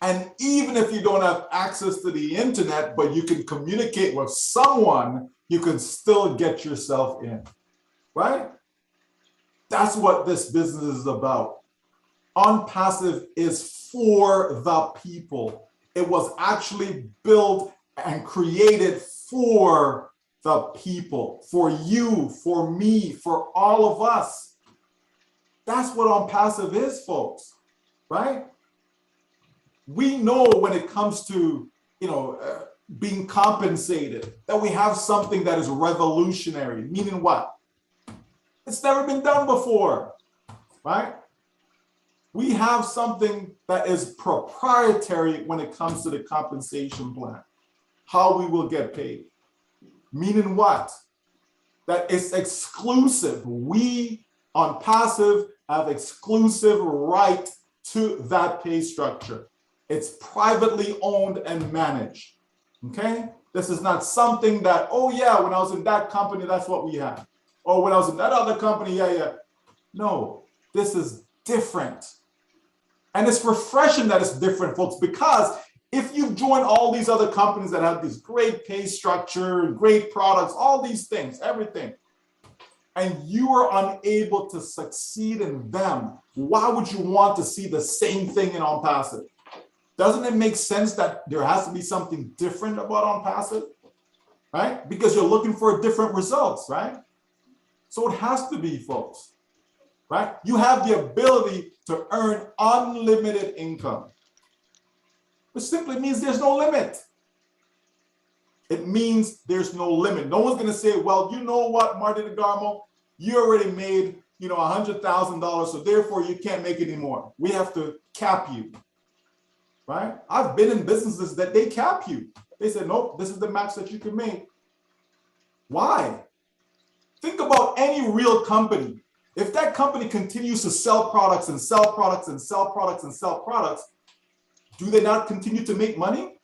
And even if you don't have access to the internet, but you can communicate with someone, you can still get yourself in, right? That's what this business is about. Unpassive is for the people. It was actually built and created for the people, for you, for me, for all of us. That's what Unpassive is, folks, right? We know when it comes to, you know, being compensated, that we have something that is revolutionary, meaning what? It's never been done before, right? We have something that is proprietary when it comes to the compensation plan, how we will get paid. Meaning what? That it's exclusive. We Unpassive have exclusive right to that pay structure. It's privately owned and managed, okay? This is not something that, oh yeah, when I was in that company, that's what we had. Or when I was in that other company, yeah. No, this is different. And it's refreshing that it's different, folks, because if you join all these other companies that have this great pay structure, great products, all these things, everything, and you are unable to succeed in them, why would you want to see the same thing in Unpassive? Doesn't it make sense that there has to be something different about Unpassive, right? Because you're looking for different results, right? So it has to be, folks, right? You have the ability to earn unlimited income, which simply means there's no limit. It means there's no limit. No one's going to say, well, you know what, Marty DeGarmo, you already made, you know, $100,000, so therefore you can't make any more. We have to cap you, right? I've been in businesses that they cap you. They said, nope, this is the max that you can make. Why? Think about any real company. If that company continues to sell products and sell products and sell products and sell products, do they not continue to make money?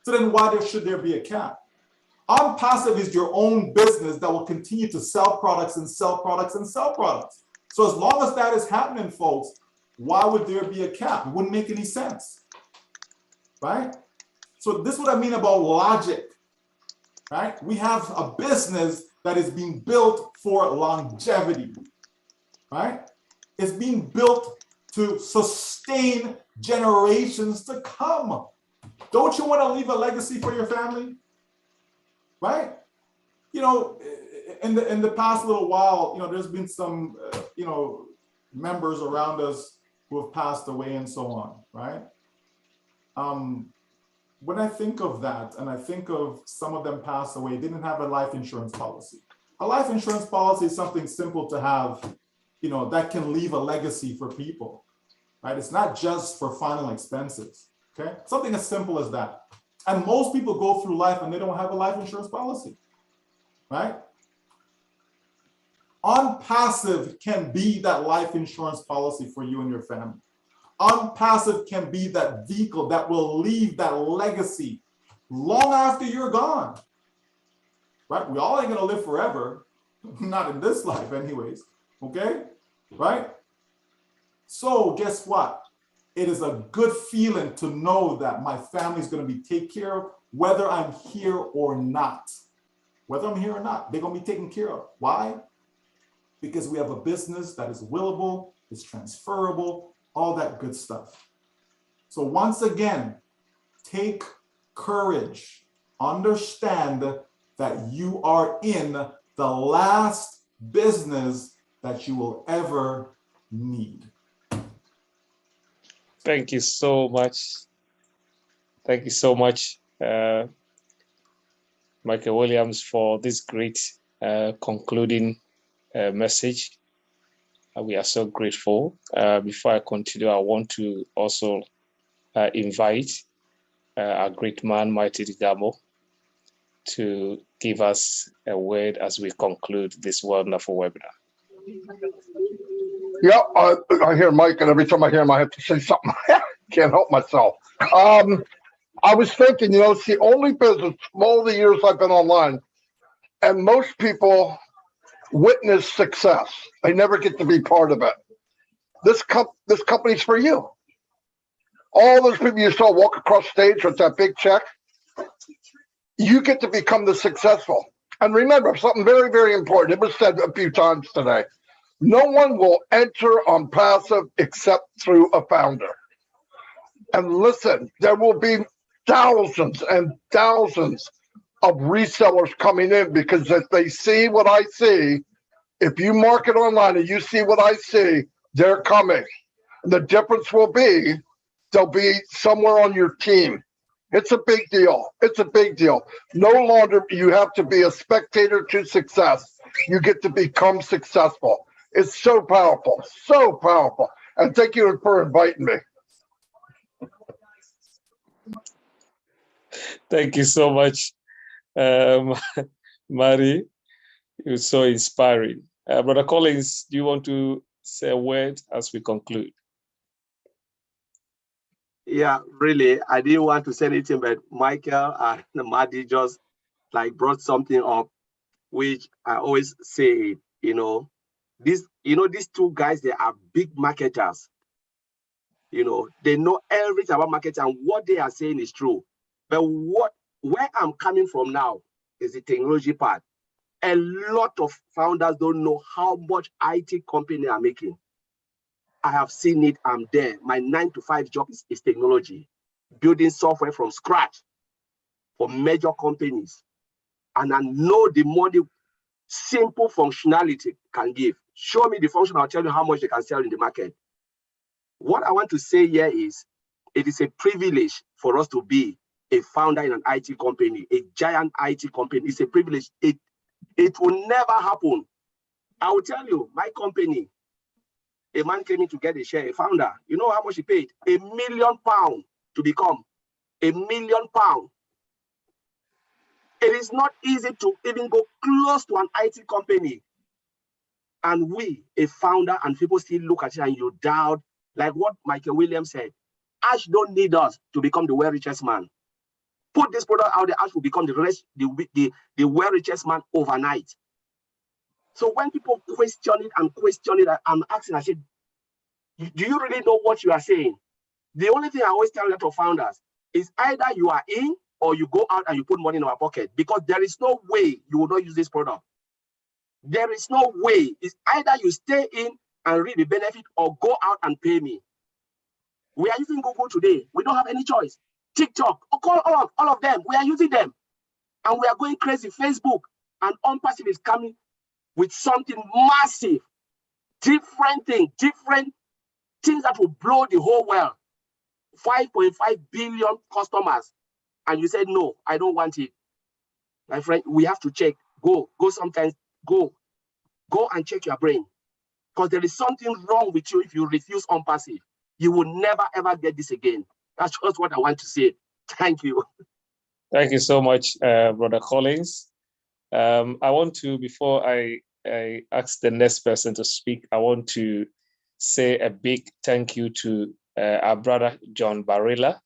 So then why should there be a cap? Unpassive is your own business that will continue to sell products and sell products and sell products. So as long as that is happening, folks, why would there be a cap? It wouldn't make any sense, right? So this is what I mean about logic, right? We have a business that is being built for longevity, right? It's being built to sustain generations to come. Don't you want to leave a legacy for your family? Right? You know, in the past little while, you know, there's been some, you know, members around us who have passed away and so on, right? When I think of that, and I think of some of them passed away, didn't have a life insurance policy. A life insurance policy is something simple to have, you know, that can leave a legacy for people, right? It's not just for final expenses, okay? Something as simple as that. And most people go through life and they don't have a life insurance policy, right? Unpassive can be that life insurance policy for you and your family. Unpassive can be that vehicle that will leave that legacy long after you're gone, right? We all ain't gonna live forever, not in this life anyways, okay, right? So guess what? It is a good feeling to know that my family's gonna be taken care of, whether I'm here or not. Whether I'm here or not, they're gonna be taken care of. Why? Because we have a business that is willable, is transferable, all that good stuff. So once again, take courage. Understand that you are in the last business that you will ever need. Thank you so much. Thank you so much, Michael Williams, for this great concluding message. We are so grateful. Before I continue, I want to also invite our great man, Mighty Gamo, to give us a word as we conclude this wonderful webinar. Yeah, I hear Mike, and every time I hear him, I have to say something. Can't help myself. I was thinking, you know, it's the only business, all the years I've been online, and most people witness success. They never get to be part of it. This company's for you. All those people you saw walk across stage with that big check, you get to become the successful. And remember something very, very important. It was said a few times today. No one will enter Unpassive except through a founder. And listen, there will be thousands and thousands of resellers coming in, because if they see what I see, if you market online and you see what I see, they're coming. And the difference will be they'll be somewhere on your team. It's a big deal. It's a big deal. No longer you have to be a spectator to success. You get to become successful. It's so powerful, so powerful. And thank you for inviting me. Thank you so much, Mari. It was so inspiring. Brother Collins, do you want to say a word as we conclude? Yeah, really, I didn't want to say anything, but Michael and Madi just like brought something up, which I always say, these two guys, they are big marketers. They know everything about marketing, and what they are saying is true. But where I'm coming from now is the technology part. A lot of founders don't know how much IT company are making. I have seen it, I'm there. My 9-to-5 job is technology, building software from scratch for major companies. And I know the money simple functionality can give. Show me the function, I'll tell you how much they can sell in the market. What I want to say here is, it is a privilege for us to be a founder in an IT company, a giant IT company. It's a privilege. It will never happen. I will tell you, my company, a man came in to get a share, a founder. You know how much he paid? £1 million to become. £1 million. It is not easy to even go close to an IT company. And we, a founder, and people still look at it and you doubt, like what Michael Williams said. Ash don't need us to become the world richest man. Put this product out there, Ash will become the world richest man overnight. So when people question it, I'm asking, I said, do you really know what you are saying? The only thing I always tell a lot of founders is either you are in or you go out and you put money in our pocket, because there is no way you will not use this product. There is no way. It's either you stay in and reap the benefit or go out and pay me. We are using Google today. We don't have any choice. TikTok, all of them, we are using them. And we are going crazy. Facebook and Unpassive is coming with something massive, different things that will blow the whole world. 5.5 billion customers. And you said, no, I don't want it. My friend, we have to check. Go sometimes, go and check your brain. Because there is something wrong with you if you refuse Unpassive. You will never, ever get this again. That's just what I want to say. Thank you. Thank you so much, Brother Collins. I want to, before I ask the next person to speak, I want to say a big thank you to our brother, John Barilla.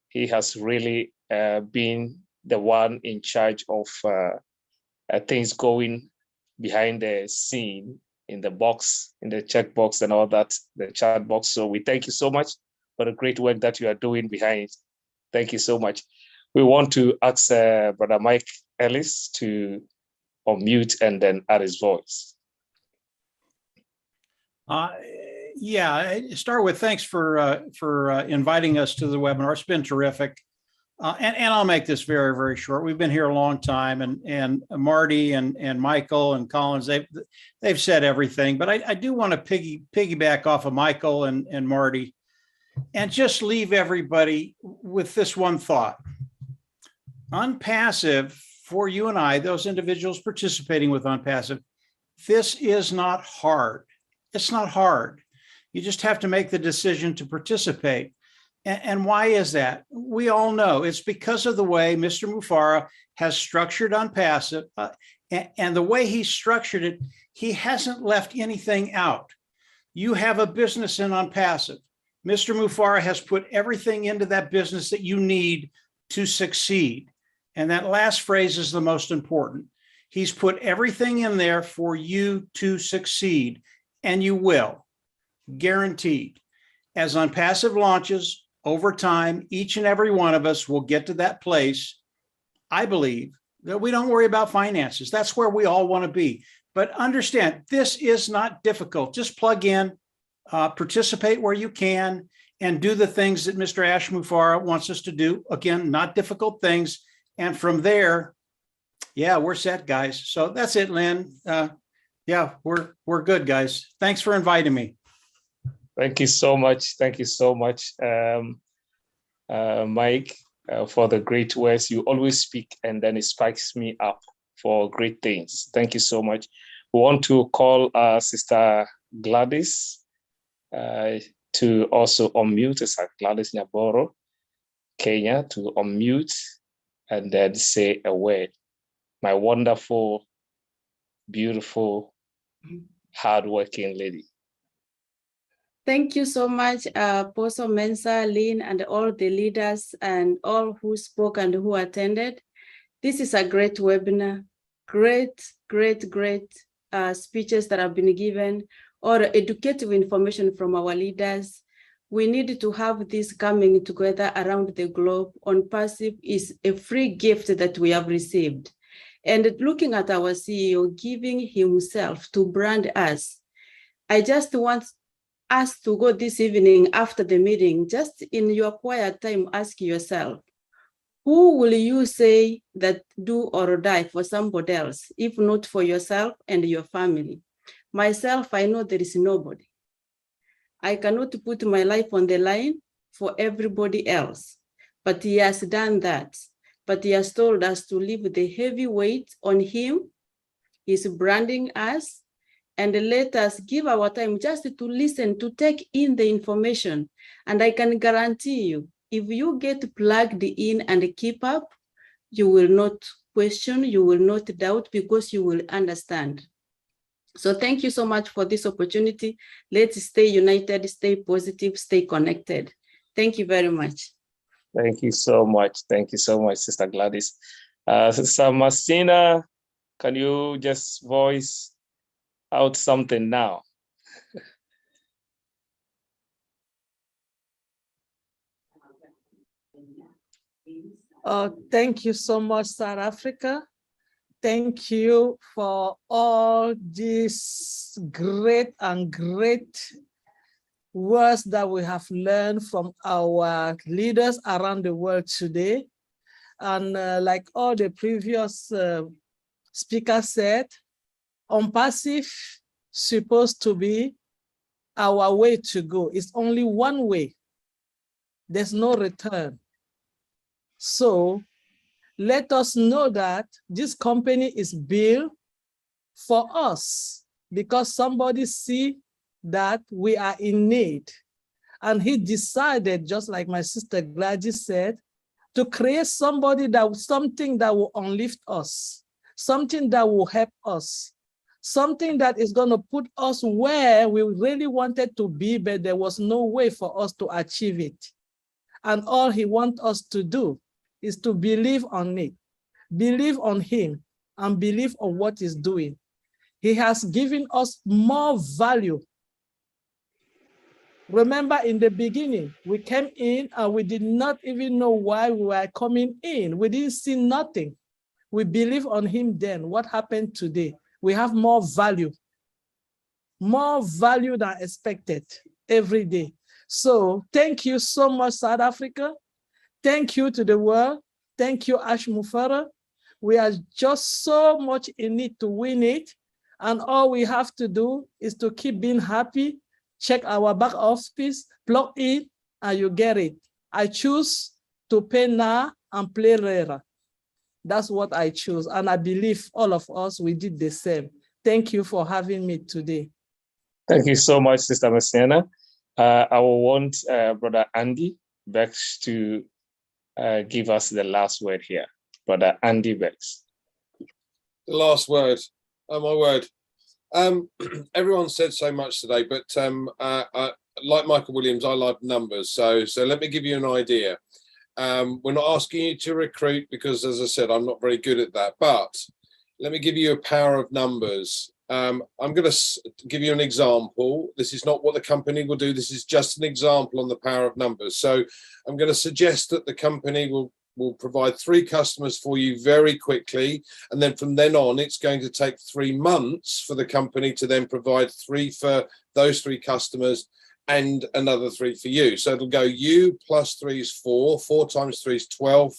He has really been the one in charge of things going behind the scene in the box, in the check box and all that, the chat box. So we thank you so much for the great work that you are doing behind. Thank you so much. We want to ask Brother Mike Ellis to unmute and then add his voice. Yeah, I start with thanks for inviting us to the webinar. It's been terrific. And I'll make this very, very short. We've been here a long time, and Marty and Michael and Collins, they've said everything, but I do want to piggyback off of Michael and Marty and just leave everybody with this one thought. Unpassive, for you and I, those individuals participating with Unpassive, this is not hard. It's not hard. You just have to make the decision to participate. And why is that? We all know it's because of the way Mr. Mufara has structured Unpassive, and the way he structured it, he hasn't left anything out. You have a business in Unpassive. Mr. Mufara has put everything into that business that you need to succeed. And that last phrase is the most important. He's put everything in there for you to succeed, and you will, guaranteed. As Unpassive launches, over time, each and every one of us will get to that place, I believe, that we don't worry about finances. That's where we all want to be. But understand, this is not difficult. Just plug in, participate where you can, and do the things that Mr. Ash Mufara wants us to do. Again, not difficult things. And from there, yeah, we're set, guys. So that's it, Lynn. Yeah, we're good, guys. Thanks for inviting me. Thank you so much. Thank you so much, Mike, for the great words. You always speak, and then it spikes me up for great things. Thank you so much. We want to call Sister Gladys to also unmute. Sister Gladys Nyaboro, Kenya, to unmute and then say a word. My wonderful, beautiful, hardworking lady. Thank you so much, Apostle Mensa, Lynn, and all the leaders and all who spoke and who attended. This is a great webinar, great speeches that have been given, or educative information from our leaders. We need to have this coming together around the globe. Unpassive is a free gift that we have received. And looking at our CEO giving himself to brand us, I just want us to go this evening after the meeting, just in your quiet time, ask yourself, who will you say that do or die for somebody else, if not for yourself and your family? Myself, I know there is nobody. I cannot put my life on the line for everybody else, but he has done that. But he has told us to leave the heavy weight on him. He's branding us, and let us give our time just to listen, to take in the information. And I can guarantee you, if you get plugged in and keep up, you will not question, you will not doubt, because you will understand. So thank you so much for this opportunity. Let's stay united, stay positive, stay connected. Thank you very much. Thank you so much. Thank you so much, Sister Gladys. Sister Marcina, can you just voice out something now? Thank you so much, South Africa. Thank you for all these great words that we have learned from our leaders around the world today. And like all the previous speakers said, Unpassive supposed to be our way to go. It's only one way. There's no return. So let us know that this company is built for us because somebody see that we are in need. And he decided, just like my sister Gladys said, to create something that will uplift us, something that will help us, something that is going to put us where we really wanted to be, but there was no way for us to achieve it. And all he wants us to do is to believe on it, believe on him, and believe on what he's doing. He has given us more value. Remember, in the beginning, we came in and we did not even know why we were coming in. We didn't see nothing. We believe on him then. What happened today? We have more value than expected every day. So thank you so much, South Africa. Thank you to the world. Thank you, Ash Mufara. We are just so much in need to win it. And all we have to do is to keep being happy, check our back office, plug in, and you get it. I choose to pay now and play later. That's what I choose. And I believe all of us, we did the same. Thank you for having me today. Thank you so much, Sister Messiana. I will want Brother Andy Bex to give us the last word here. Brother Andy Bex. The last word. Oh, my word. Everyone said so much today, but like Michael Williams, I like numbers. So let me give you an idea. We're not asking you to recruit because, as I said, I'm not very good at that. But let me give you a power of numbers. I'm going to give you an example. This is not what the company will do. This is just an example on the power of numbers. So I'm going to suggest that the company will provide 3 customers for you very quickly. And then from then on, it's going to take 3 months for the company to then provide 3 for those 3 customers and another 3 for you. So it'll go you plus 3 is 4, 4 times 3 is 12,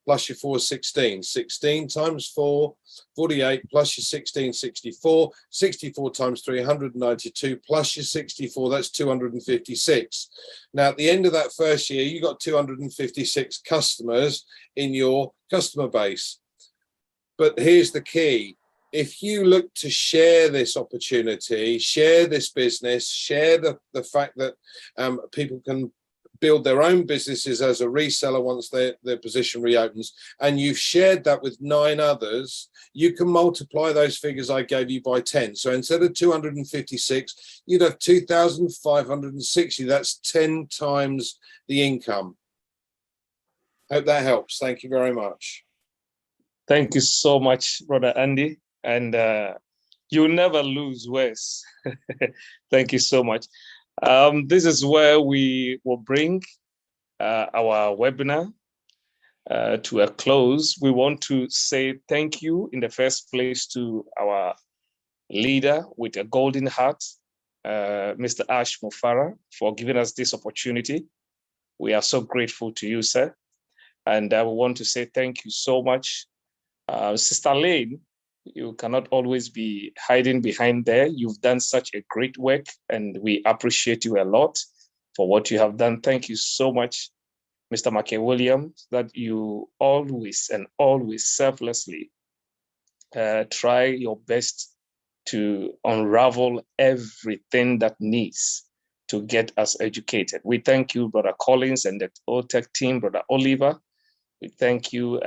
plus your 4 is 16. 16 times 4, 48, plus your 16, 64. 64 times 3, 192, plus your 64, that's 256. Now, at the end of that first year, you got 256 customers in your customer base. But here's the key. If you look to share this opportunity, share this business, share the fact that people can build their own businesses as a reseller once their position reopens, and you've shared that with 9 others, you can multiply those figures I gave you by 10. So instead of 256, you'd have 2,560. That's 10 times the income. Hope that helps. Thank you very much. Thank you so much, Brother Andy. And you'll never lose, Wes. Thank you so much. This is where we will bring our webinar to a close. We want to say thank you in the first place to our leader with a golden heart, Mr. Ash Mufara, for giving us this opportunity. We are so grateful to you, sir. And we want to say thank you so much. Sister Lane, you cannot always be hiding behind there. You've done such a great work, and we appreciate you a lot for what you have done. Thank you so much, Mr. McKay Williams, that you always and always selflessly try your best to unravel everything that needs to get us educated. We thank you, Brother Collins and the OTech team, Brother Oliver. We thank you,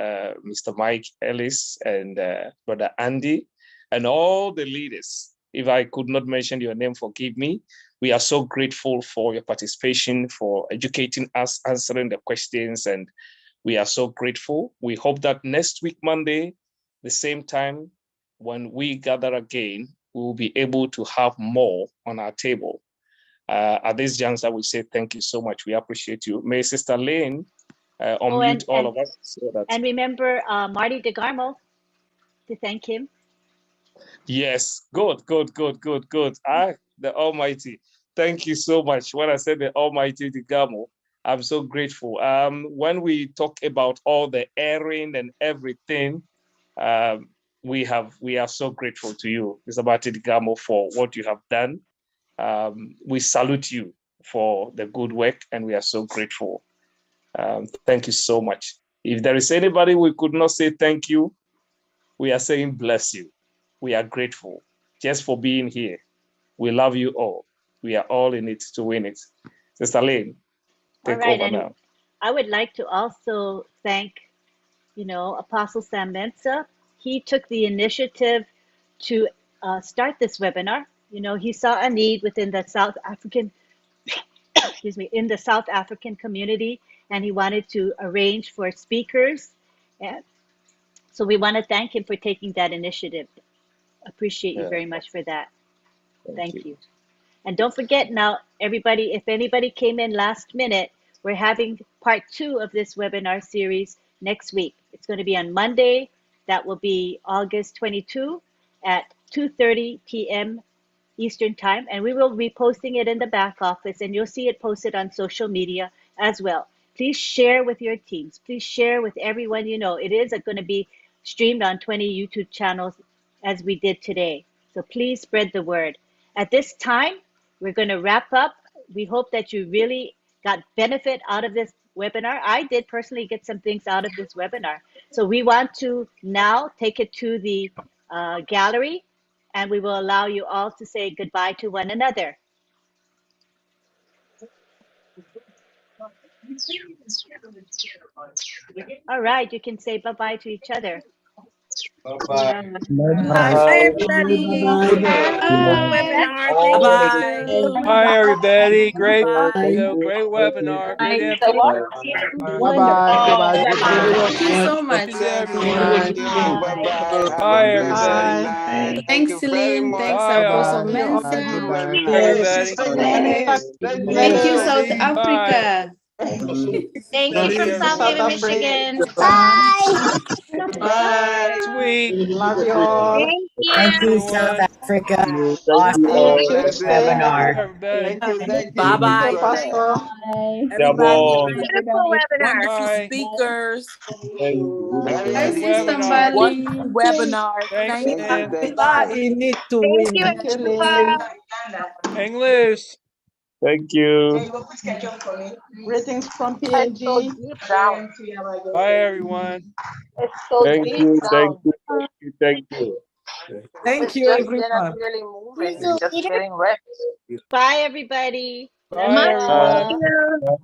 Mr. Mike Ellis and Brother Andy, and all the leaders. If I could not mention your name, forgive me. We are so grateful for your participation, for educating us, answering the questions, and we are so grateful. We hope that next week, Monday, the same time, when we gather again, we will be able to have more on our table. At this juncture, we say thank you so much. We appreciate you. May Sister Lane unmute all of us. So that... And remember Marty DeGarmo to thank him. Yes, good. The Almighty. Thank you so much. When I said the Almighty DeGarmo, I'm so grateful. When we talk about all the airing and everything, we are so grateful to you, Mr. Marty DeGarmo, for what you have done. We salute you for the good work, and we are so grateful. Thank you so much. If there is anybody we could not say thank you, we are saying bless you. We are grateful just for being here. We love you all. We are all in it to win it. Sister Lane, take over now. I would like to also thank, Apostle Sam Mensah. He took the initiative to start this webinar. He saw a need within the South African, excuse me, in the South African community, and he wanted to arrange for speakers. And so we want to thank him for taking that initiative. Appreciate you very much for that. Thank you. And don't forget now, everybody, if anybody came in last minute, we're having part 2 of this webinar series next week. It's going to be on Monday. That will be August 22 at 2:30 p.m. Eastern Time. And we will be posting it in the back office, and you'll see it posted on social media as well. Please share with your teams. Please share with everyone you know. It is going to be streamed on 20 YouTube channels as we did today. So please spread the word. At this time, we're going to wrap up. We hope that you really got benefit out of this webinar. I did personally get some things out of this webinar. So we want to now take it to the gallery, and we will allow you all to say goodbye to one another. All right, you can say bye-bye to each other. Bye-bye. Bye, everybody. Webinar. Thank you. Hi, everybody. Great, Bye. great webinar. Great info. Bye-bye. Good night. Thank you so much, everyone. Bye, everybody. Thanks, Celine. Thanks, Bye, Apostle all. Mensah. Bye, everybody. Thank you, South Bye. Africa. Thank you from South Haven, Michigan. Bye. Bye. Sweet. Love you all. Thank you. Thank you, South Africa. Thank you all. Awesome webinar. Everybody. Bye-bye. Pastor. Everybody, Beautiful webinar. wonderful speakers. Hi, Good Sister webinar. Mbali. Wonderful webinar. Thanks, Thank Lynn. Everybody need to Thank win. you, Papa. Hang loose. Thank you. Greetings from PNG. Bye, everyone. Thank you. Thank you. Thank you. Thank you. Thank you, everyone. Bye, everybody. Love Bye, you all. everyone.